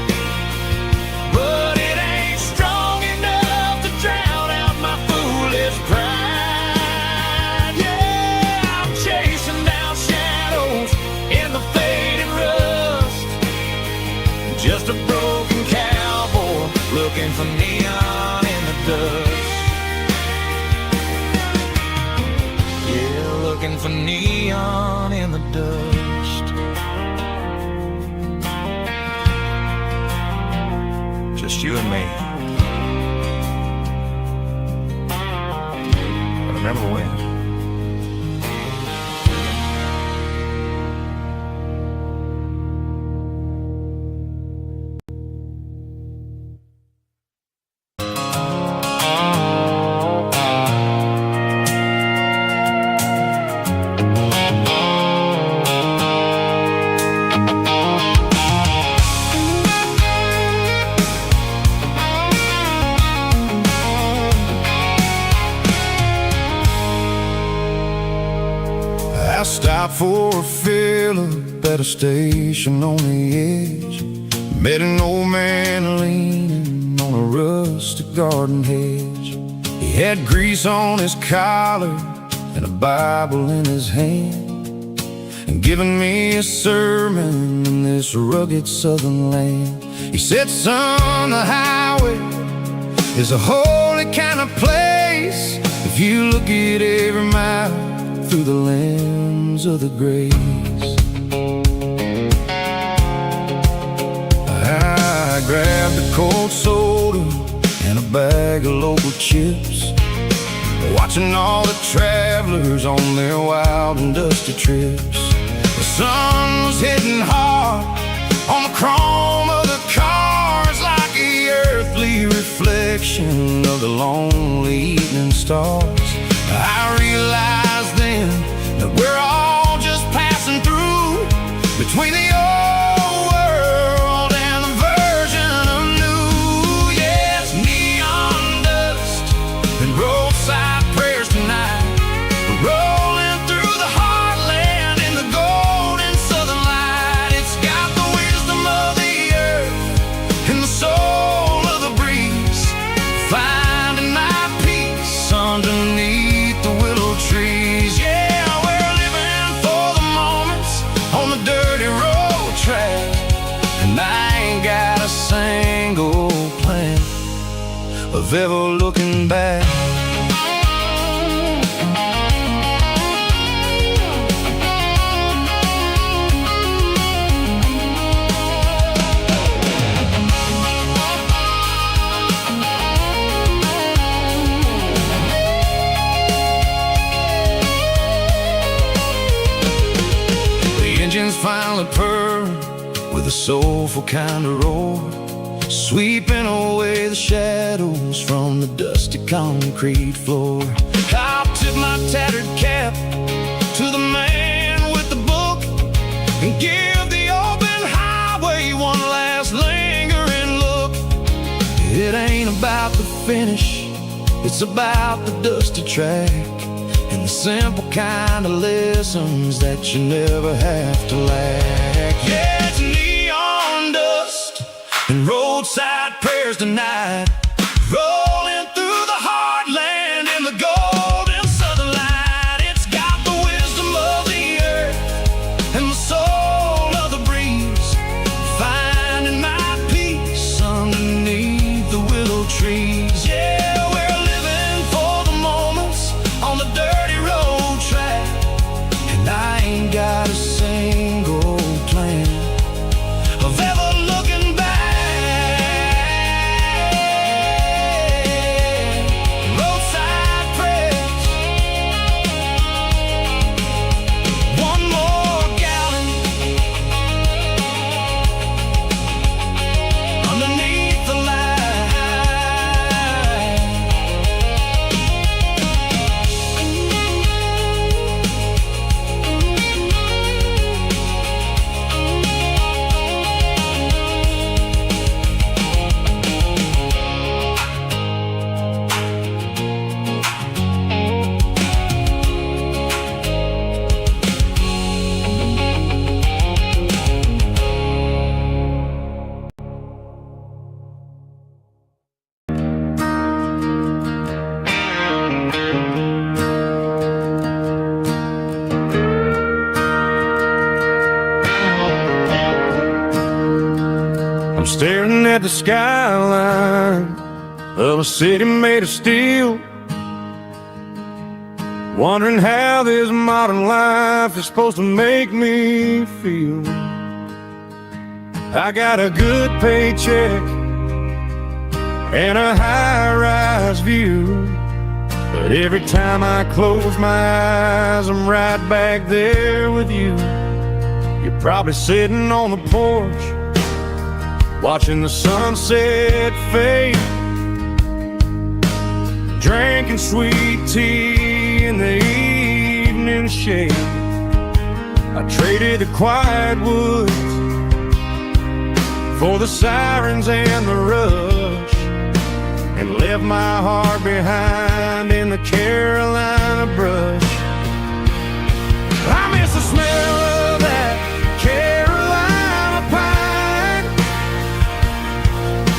but it ain't strong enough to drown out my foolish pride. Yeah, I'm chasing down shadows in the faded rust, just a broken cowboy looking for neon in the dust. Yeah, looking for neon in the dust. Just you and me. But remember when? I stopped for a fill-up at a station on the edge. Met an old man leaning on a rustic garden hedge. He had grease on his collar and a Bible in his hand, and giving me a sermon in this rugged southern land. He said, son, the highway is a holy kind of place if you look at every mile through the lens of the grace. I grabbed a cold soda and a bag of local chips, watching all the travelers on their wild and dusty trips. The sun was hitting hard on the chrome of the cars, like the earthly reflection of the lonely evening stars. I realized then that we're all just passing through between the old world and the version of new. Yes, neon dust and roadside prayers tonight, rolling through the heartland in the golden southern light. It's got the wisdom of the earth and the soul of the breeze, finding my peace underneath the willow trees. Yeah, we're living for the moments on the dirty road track, and I ain't got a single plan of ever looking back. Engines finally purr with a soulful kind of roar, sweeping away the shadows from the dusty concrete floor. I'll tip my tattered cap to the man with the book and give the open highway one last lingering look. It ain't about the finish, it's about the dusty track and the simple kind of lessons that you never have to lack. Yeah, it's neon dust and roadside prayers tonight, rolling through the heartland in the golden southern light. It's got the wisdom of the earth and the soul of the breeze, finding my peace underneath the willow trees. Yeah, we're living for the moments on the dirty road track, and I ain't got a single plan of ever looking back. the skyline of a city made of steel, wondering how this modern life is supposed to make me feel. I got a good paycheck and a high-rise view, but every time I close my eyes, I'm right back there with you. You're probably sitting on the porch, watching the sunset fade, drinking sweet tea in the evening shade. I traded the quiet woods for the sirens and the rush, and left my heart behind in the Carolina brush. I miss the smell of that Carolina pine.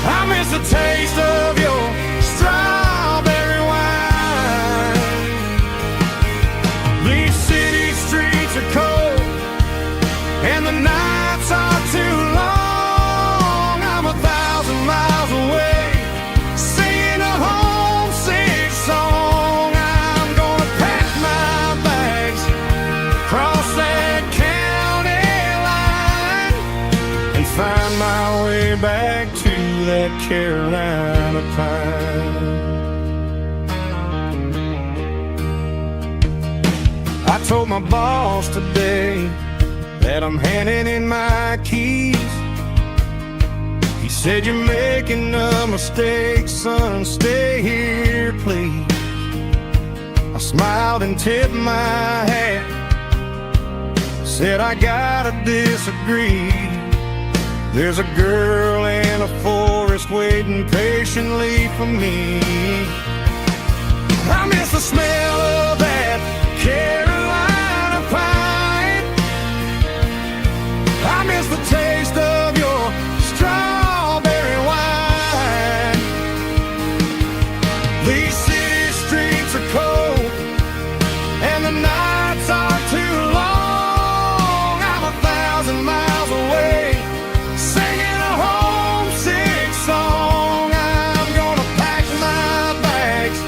I miss the taste of your strawberry wine. These city streets are cold and the nights are too long. I'm 1,000 miles away, singing a homesick song. I'm gonna pack my bags, cross that county line, and find my way back to that Carolina pine. I told my boss today that I'm handing in my keys. He said, "You're making a mistake, son, stay here, please." I smiled and tipped my hat, said, "I gotta disagree. There's a girl in a forest waiting patiently for me." I miss the smell of that Carolina pine. I miss the taste of your strawberry wine. These city streets are cold and the nights are too long. I'm 1,000 miles away, singing a homesick song. I'm gonna pack my bags,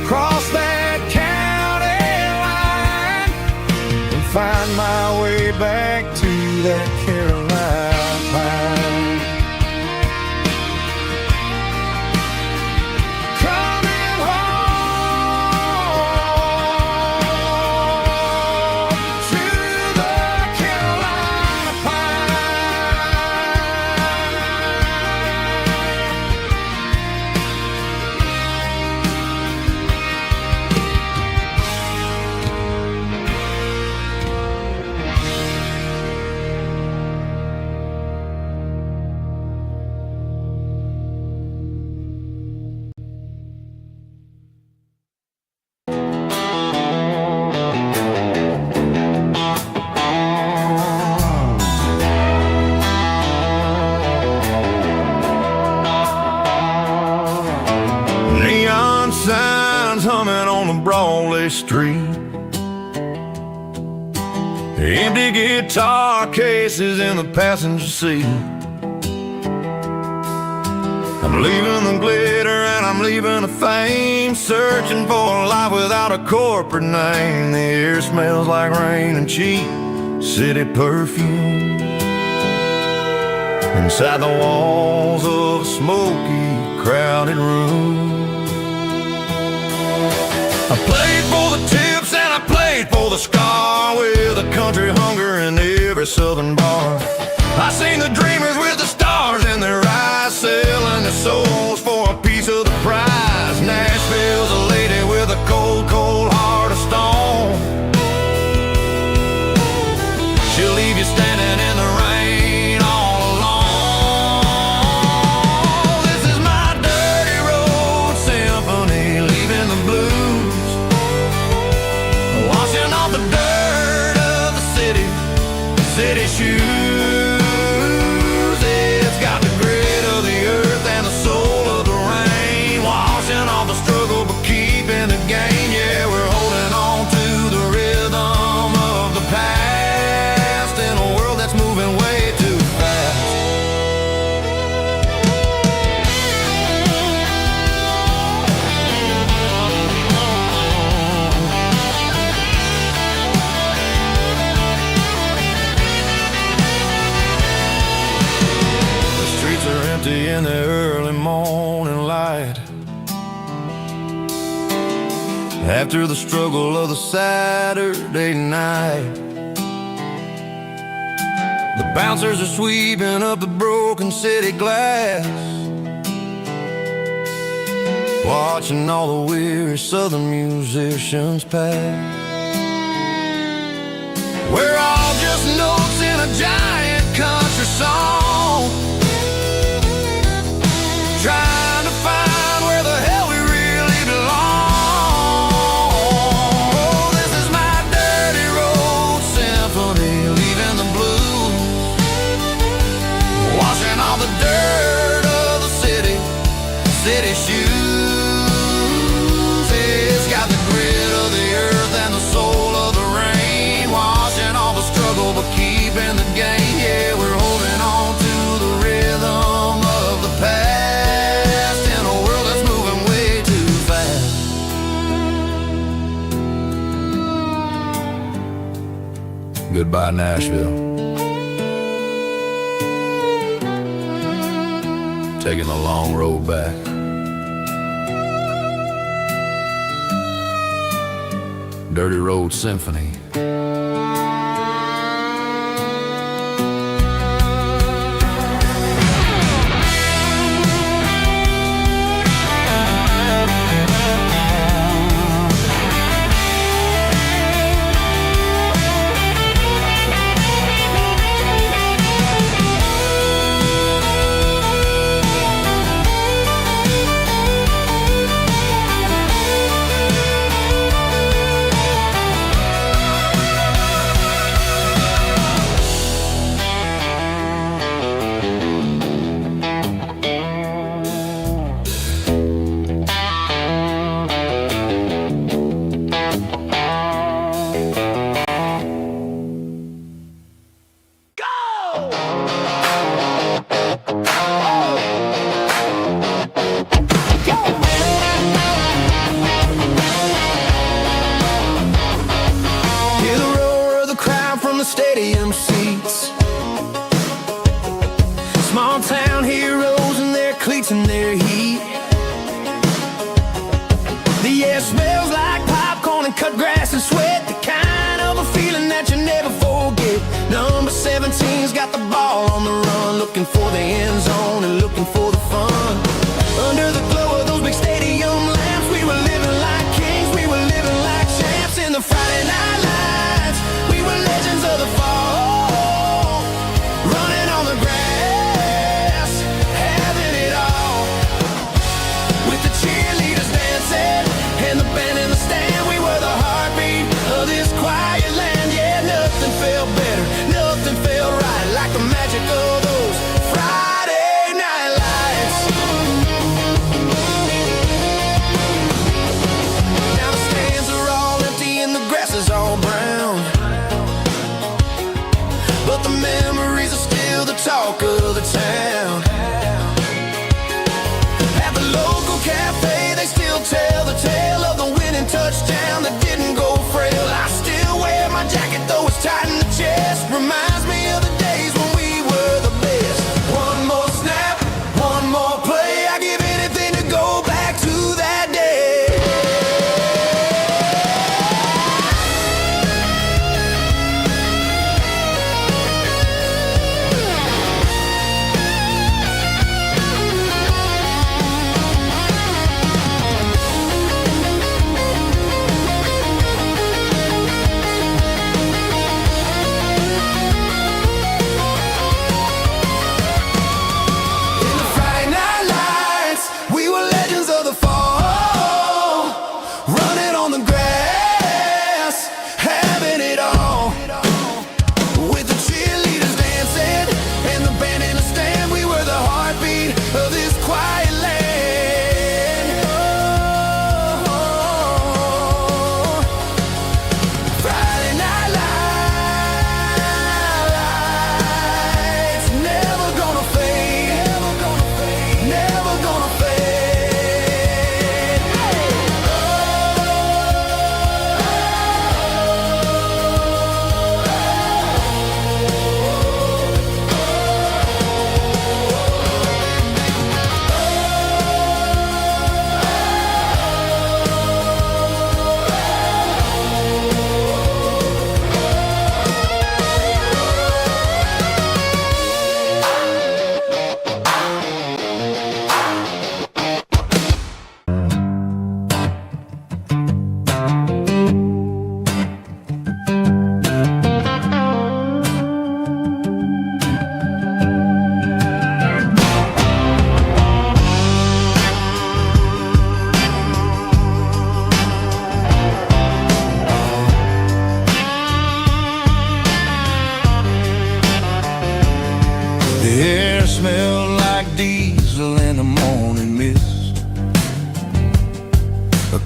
cross that county line, and find my way back to that Carolina pine. Coming home to the Carolina neon signs humming on the Broadway street, empty guitar cases in the passenger seat. I'm leaving the glitter and I'm leaving the fame, searching for a life without a corporate name. The air smells like rain and cheap city perfume inside the walls of a smoky, crowded room. I played for the tips and I played for the scar, with a country hunger in every southern bar. I seen the dreamers with the stars in their eyes, selling their souls for a piece of the prize. Nashville's a lady with a cold, cold heart of stone. She'll leave you standing in the rain all alone. This is my dirty road symphony, leaving the blues, washing off the dirt of the city shoes. It's got the grit of the earth and the soul of the rain. morning light. After the struggle of the Saturday night, the bouncers are sweeping up the broken city glass, watching all the weary southern musicians pass. We're all just notes in a giant country song, trying to find where the hell we really belong. Oh, this is my dirty road symphony, leaving the blues, washing all the dirt of the city shoes. It's got the grit of the earth and the soul of the rain, washing all the struggle but keeping the game. Yeah, we're holding on to the rhythm of the past in a world that's moving way too fast. Goodbye, Nashville. Taking the long road back. Dirty Road Symphony. Stadium seats, small town heroes in their cleats and their heat. The air smells like popcorn and cut grass and sweat, the kind of a feeling that you never forget. Number 17's got the ball on the run, looking for the end zone and looking for the fun. Under the glow of those big stadium lamps, we were living like kings, we were living like champs in the Friday night lights. We were legends of the fall, running on the grass, having it all, with the cheerleaders dancing and the band in the stand. We were the heartbeat of this quiet land. Yeah, nothing felt better, nothing felt right like the magic of those Friday night lights. Now the stands are all empty and the grass is all brown, but the memories are still the talk of the town. At the local cafe, they still tell the tale of the winning touchdown that didn't go frail. I still wear my jacket though it's tight in the chest, reminds me of the days when we were the best. One more snap, one more play, I give anything to go back to that day.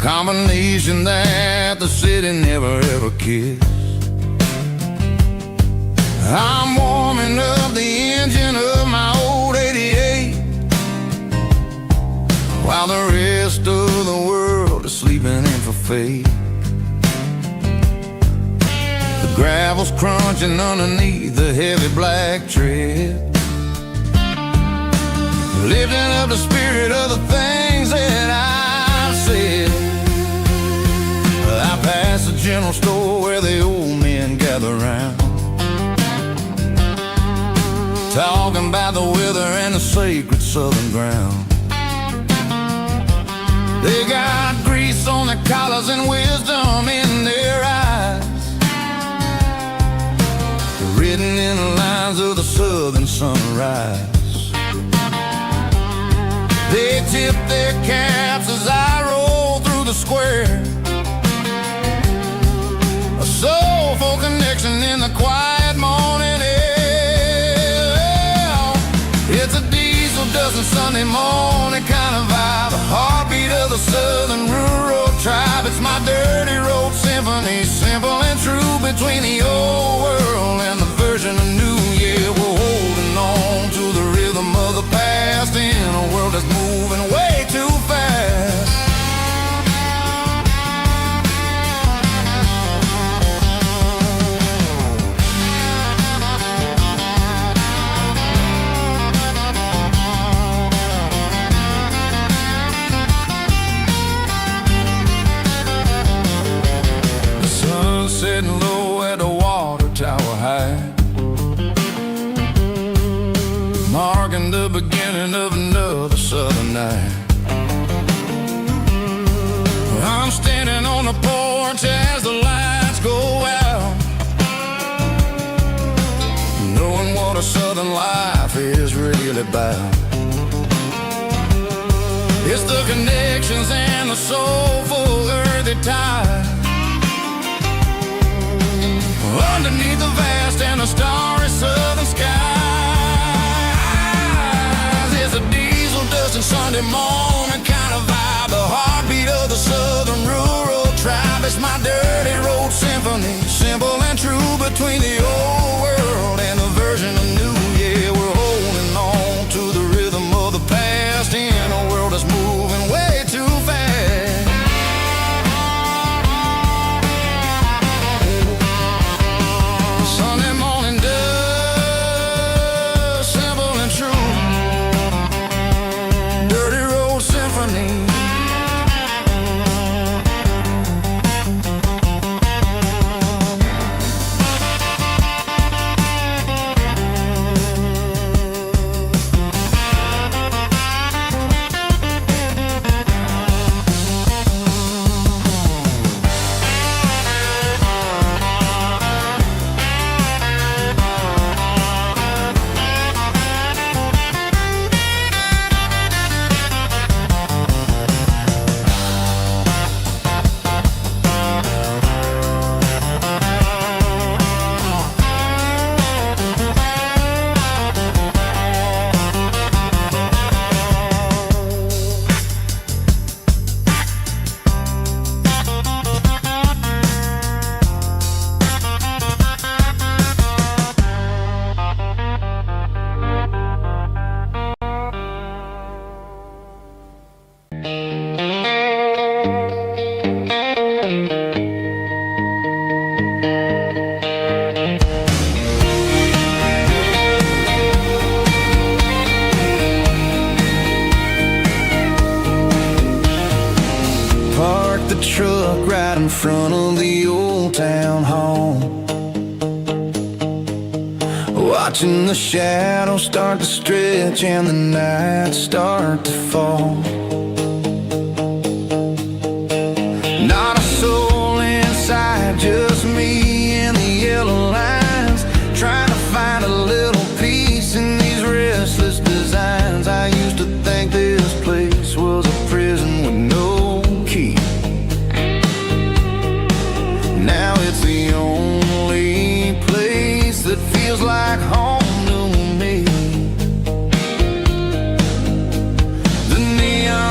combination that the city never ever kissed. I'm warming up the engine of my old 88, while the rest of the world is sleeping in for fate. The gravel's crunching underneath the heavy black tread, lifting up the spirit of the things that I've said. I pass the general store where the old men gather round, talking about the weather and the sacred southern ground. They got grease on their collars and wisdom in their eyes, written in the lines of the southern sunrise. They tip their caps as I roll through the square, a soulful connection in the quiet morning air. It's a diesel dusting Sunday morning kind of vibe, the heartbeat of the southern rural tribe. It's my dirty road symphony, simple and true, between the old world and the version of new. Yeah, we're holding on to the rhythm of the past in a world that's moving way too fast. The sun's sitting low at the water tower high, marking the beginning of another southern night. I'm standing on the porch as the lights go out, knowing what a southern life is really about. It's the connections and the soulful earthy tide, underneath the vast and the starry southern skies. It's a diesel dusting Sunday morning kind of vibe, the heartbeat of the southern rural tribe. It's my dirty road symphony, simple and true, between the old world and the version of new. Yeah, we're holding on to the rhythm of the past in a world that's moving way too fast. Sunday morning dust, simple and true, dirty road symphony. Park the truck right in front of the old town hall, watching the shadows start to stretch and the nights start to fall. Not a soul inside, just me and the yellow lines, trying to find a little peace in these restless designs. I used to think this place was a prison with no key. Now it's the only place that feels like home to me. The neon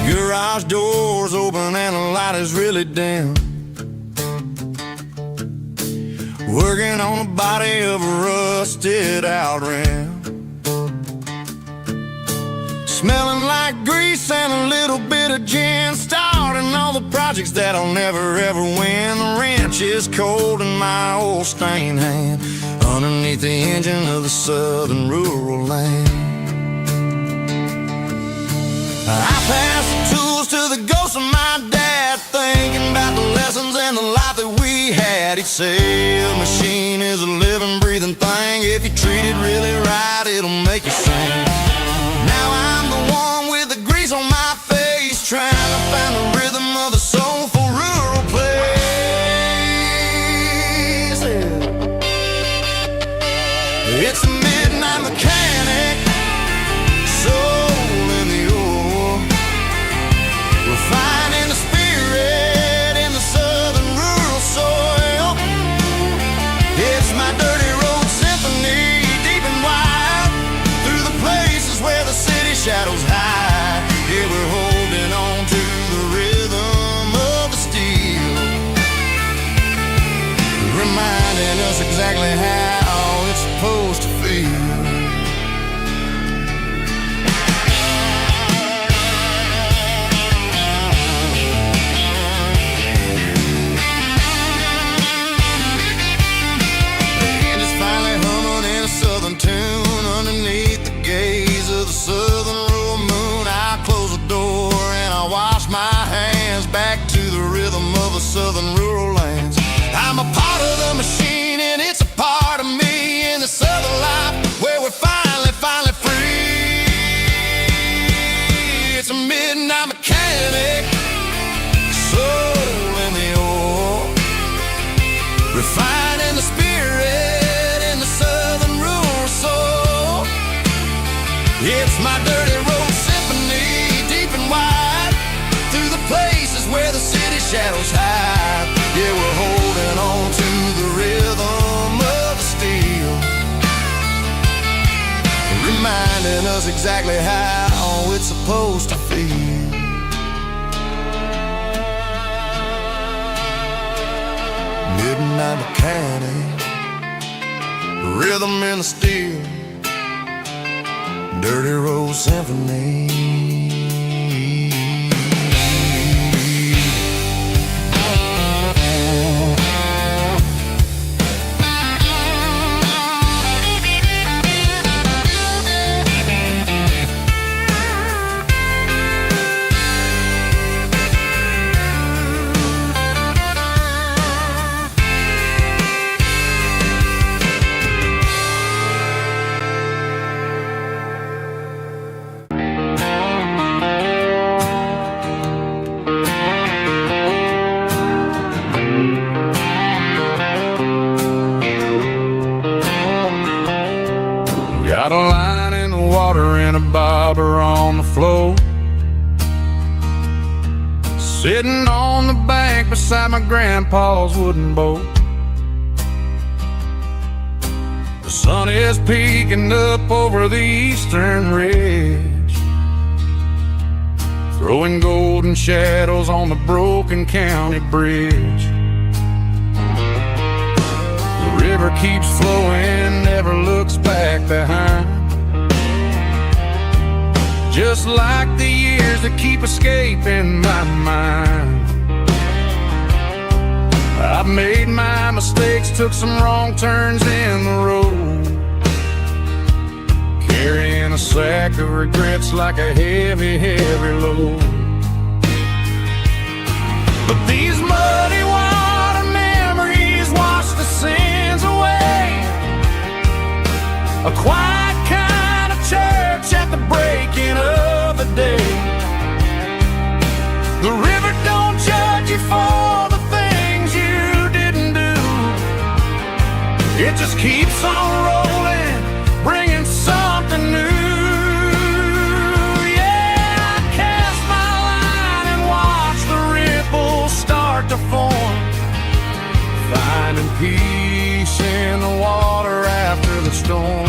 Garage doors open and the light is really dim. Working on the body of a rusted out rim. Smelling like grease and a little bit of gin. Starting all the projects that I'll never ever win. The wrench is cold in my old stained hand underneath the engine of the southern rural land. I pass the tools to the ghost of my dad, thinking about the lessons and the life that we had. He'd say a machine is a living, breathing thing. If you treat it really right, it'll make you sing. Now I'm the one with the grease on my face, trying to find the rhythm of the soulful rural place. It's a midnight mechanic, soul in the ore, refining the spirit in the southern rural soil. It's my dirty road symphony, deep and wide, through the places where the city shadows hide. Yeah, we're holding on to the rhythm of the steel, reminding us exactly how it's supposed to feel. Tune underneath the gaze of the southern rural moon. I close the door and I wash my hands back to the rhythm of the southern rural lands. I'm a part of the machine and it's a part of me in the southern life where we're finally free. It's a midnight mechanic, soul in the ore, refining the spirit in the southern rural soul. It's my dirty road symphony, deep and wide, through the places where the city shadows hide. Yeah, we're holding on to the rhythm of the steel, reminding us exactly how it's supposed to feel. Midnight mechanic, rhythm in the steel, dirty road symphony. Got a line in the water and a bobber on the floor, sitting on the bank beside my grandpa's wooden boat. The sun is peeking up over the eastern ridge, throwing golden shadows on the broken county bridge. The river keeps flowing, never looks back behind, just like the years that keep escaping my mind. I've made my mistakes, took some wrong turns in the road, carrying a sack of regrets like a heavy, heavy load. But these muddy water memories wash the sins away. A quiet kind of church at the breaking of the day. The river don't judge you for the things you didn't do. It just keeps on rolling, bringing something new. Yeah, I cast my line and watch the ripples start to form, finding peace in the water after the storm.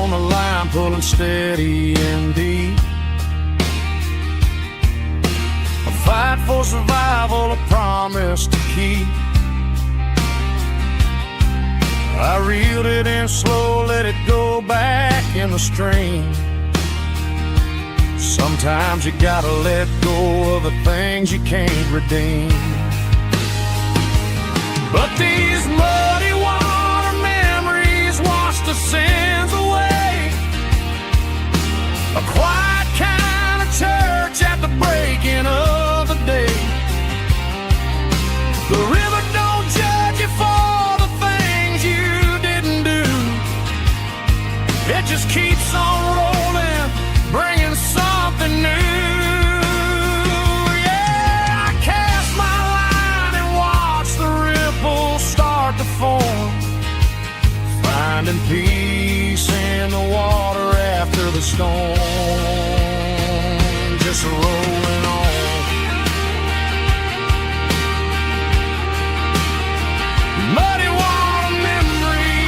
on the line, pulling steady and deep. A fight for survival, a promise to keep. I reeled it in slow, let it go back in the stream. Sometimes you gotta let go of the things you can't redeem. But these muddy water memories wash the sins away. A quiet kind of church at the breaking of the day. The river don't judge you for the things you didn't do. It just keeps on rolling, bringing something new. Yeah, I cast my line and watch the ripples start to form, finding peace in the water after the storm. Just rolling on. Muddy water memory.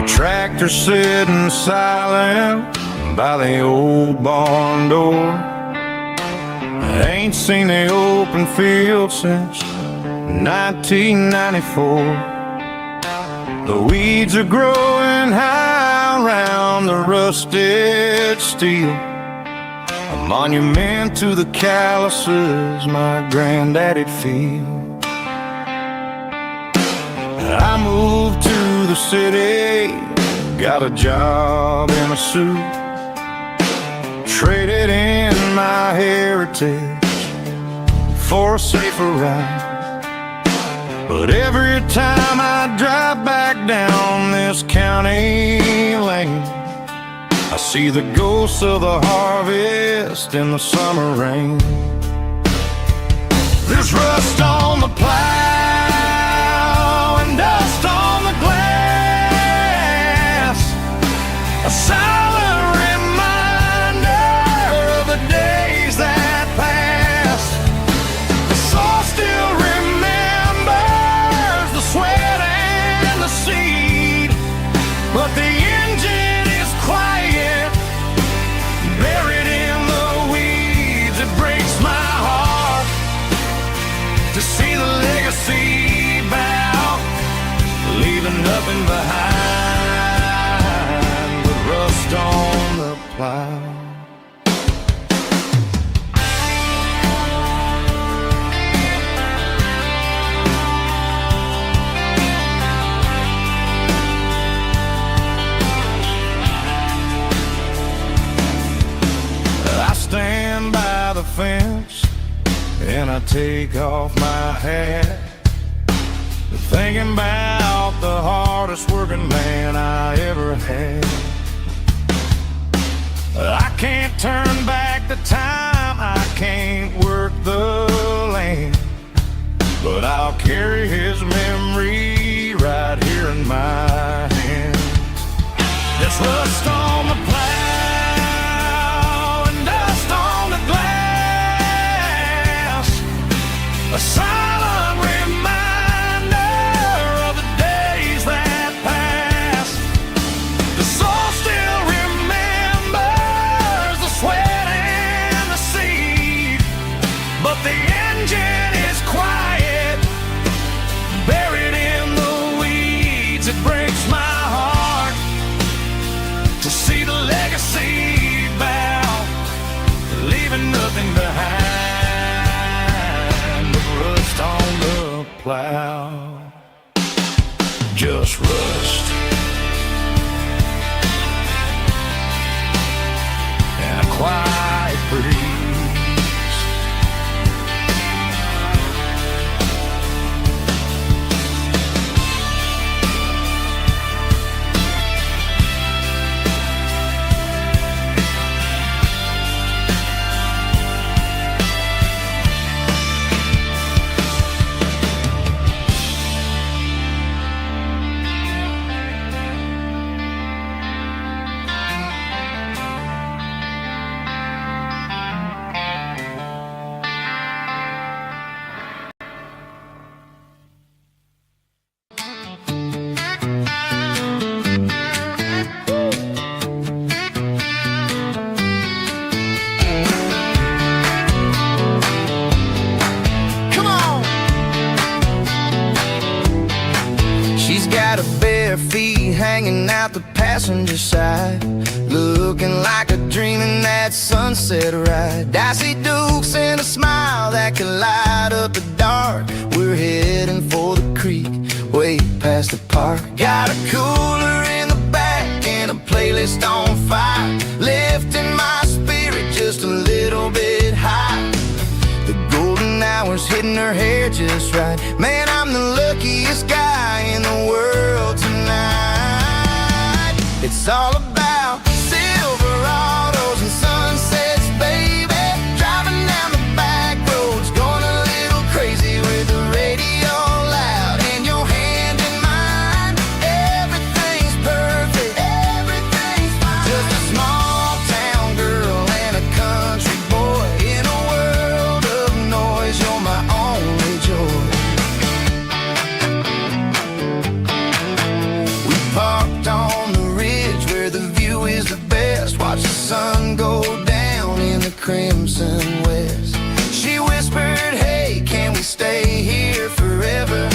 Tractor sitting silent by the old barn door. I ain't seen the open field since 1994. The weeds are growing high around the rusted steel, a monument to the calluses my granddaddy'd feel. I moved to the city, got a job in a suit, traded in my heritage for a safer ride. But every time I drive back down this county lane, I see the ghosts of the harvest in the summer rain. There's rust on the plow and dust on the glass, a silent reminder of the days that passed. The soul still remembers the sweat and the seed, but the engine is quiet, buried in the weeds. It breaks my heart to see the legacy bow, leaving nothing behind but rust on the plow. I stand by the fence and I take off my hat, thinking about the hardest working man I ever had. I can't turn back the time, I can't work the land, but I'll carry his memory right here in my hand. There's rust on the plow and dust on the glass, a silent reminder of the days that passed. The soul still remembers the sweat and the seed, but the engine is quiet, buried in the weeds. It breaks my heart to see the legacy bow, leaving nothing behind but rust on the plow. Just rust and a quiet breeze. bare feet hanging out the passenger side, looking like a dream in that sunset ride. Dicey dukes and a smile that could light up the dark. We're heading for the creek, way past the park. Got a cooler in the back and a playlist on fire, lifting my spirit just a little bit high. The golden hours hitting her hair just right. Man, I'm the luckiest guy in the world tonight. It's all about Silverados and sunsets, baby. Driving down the back roads, going a little crazy with the radio loud and your hand in mine. Everything's perfect, everything's fine. Just a small town girl and a country boy in a world of noise. You're my only joy. We parked on the ridge where the view is the best. Watch the sun go down in the crimson west. She whispered, hey, can we stay here forever?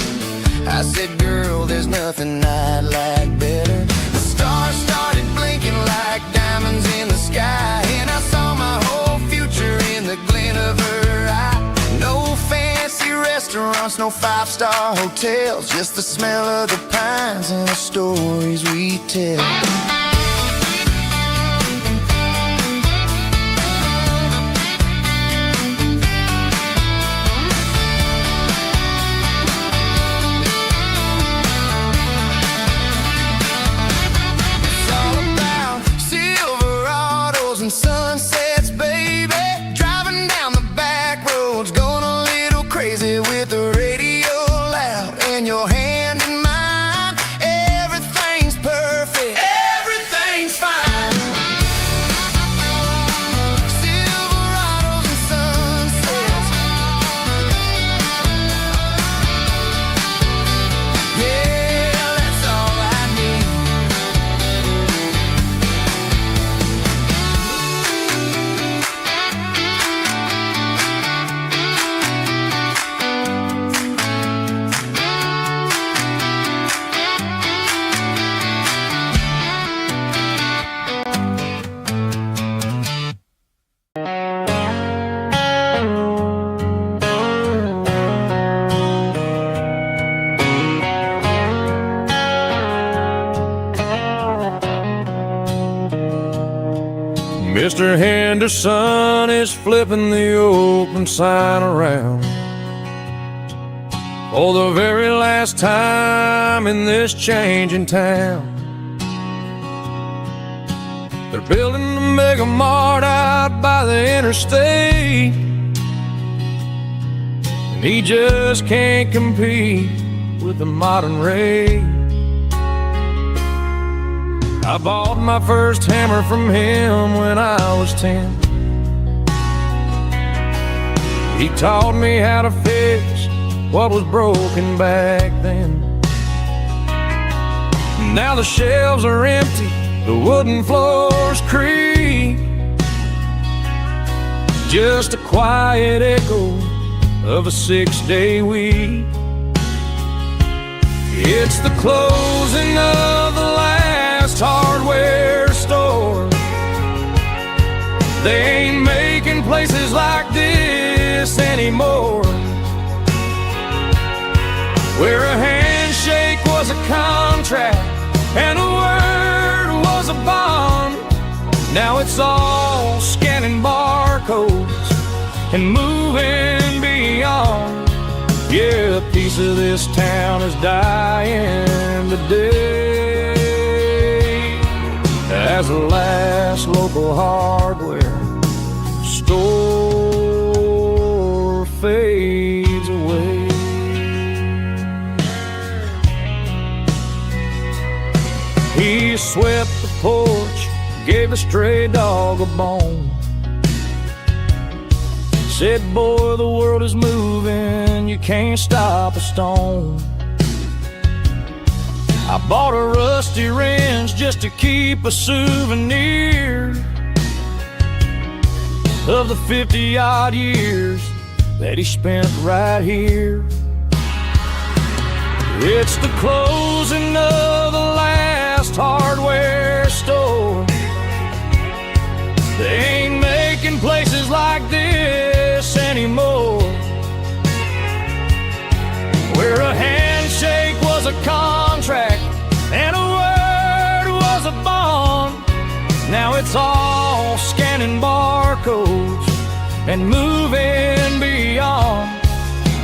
I said, girl, there's nothing I'd like better. The stars started blinking like diamonds in the sky, and I saw my whole future in the glint of her eye. No fancy restaurants, no five-star hotels, just the smell of the pines and the stories we tell. It's all about Silverados and sunsets, baby. Driving down the back roads, going a little crazy with the radio loud and your hand in mine. Everything's perfect, everything's fine. Silverados and sunsets, yeah, that's all I need. Mr. Henderson is flipping the open sign around for the very last time in this changing town. They're building the mega mart out by the interstate, and he just can't compete with the modern rate. I bought my first hammer from him when I was 10. He taught me how to fix what was broken back then. Now the shelves are empty, the wooden floors creak, just a quiet echo of a 6-day week. It's the closing of the last hardware store. They ain't making places like this anymore, where a handshake was a contract and a word was a bond. Now it's all scanning barcodes and moving beyond. Yeah, a piece of this town is dying today as the last local hardware store fades away. He swept the porch, gave a stray dog a bone, said, boy, the world is moving, you can't stop a stone. I bought a rusty wrench just to keep a souvenir of the 50-odd years that he spent right here. It's the closing of the contract, and a word was a bond. Now it's all scanning barcodes and moving beyond.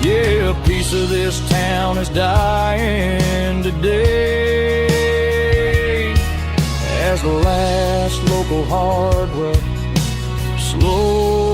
Yeah, a piece of this town is dying today, as the last local hardware slows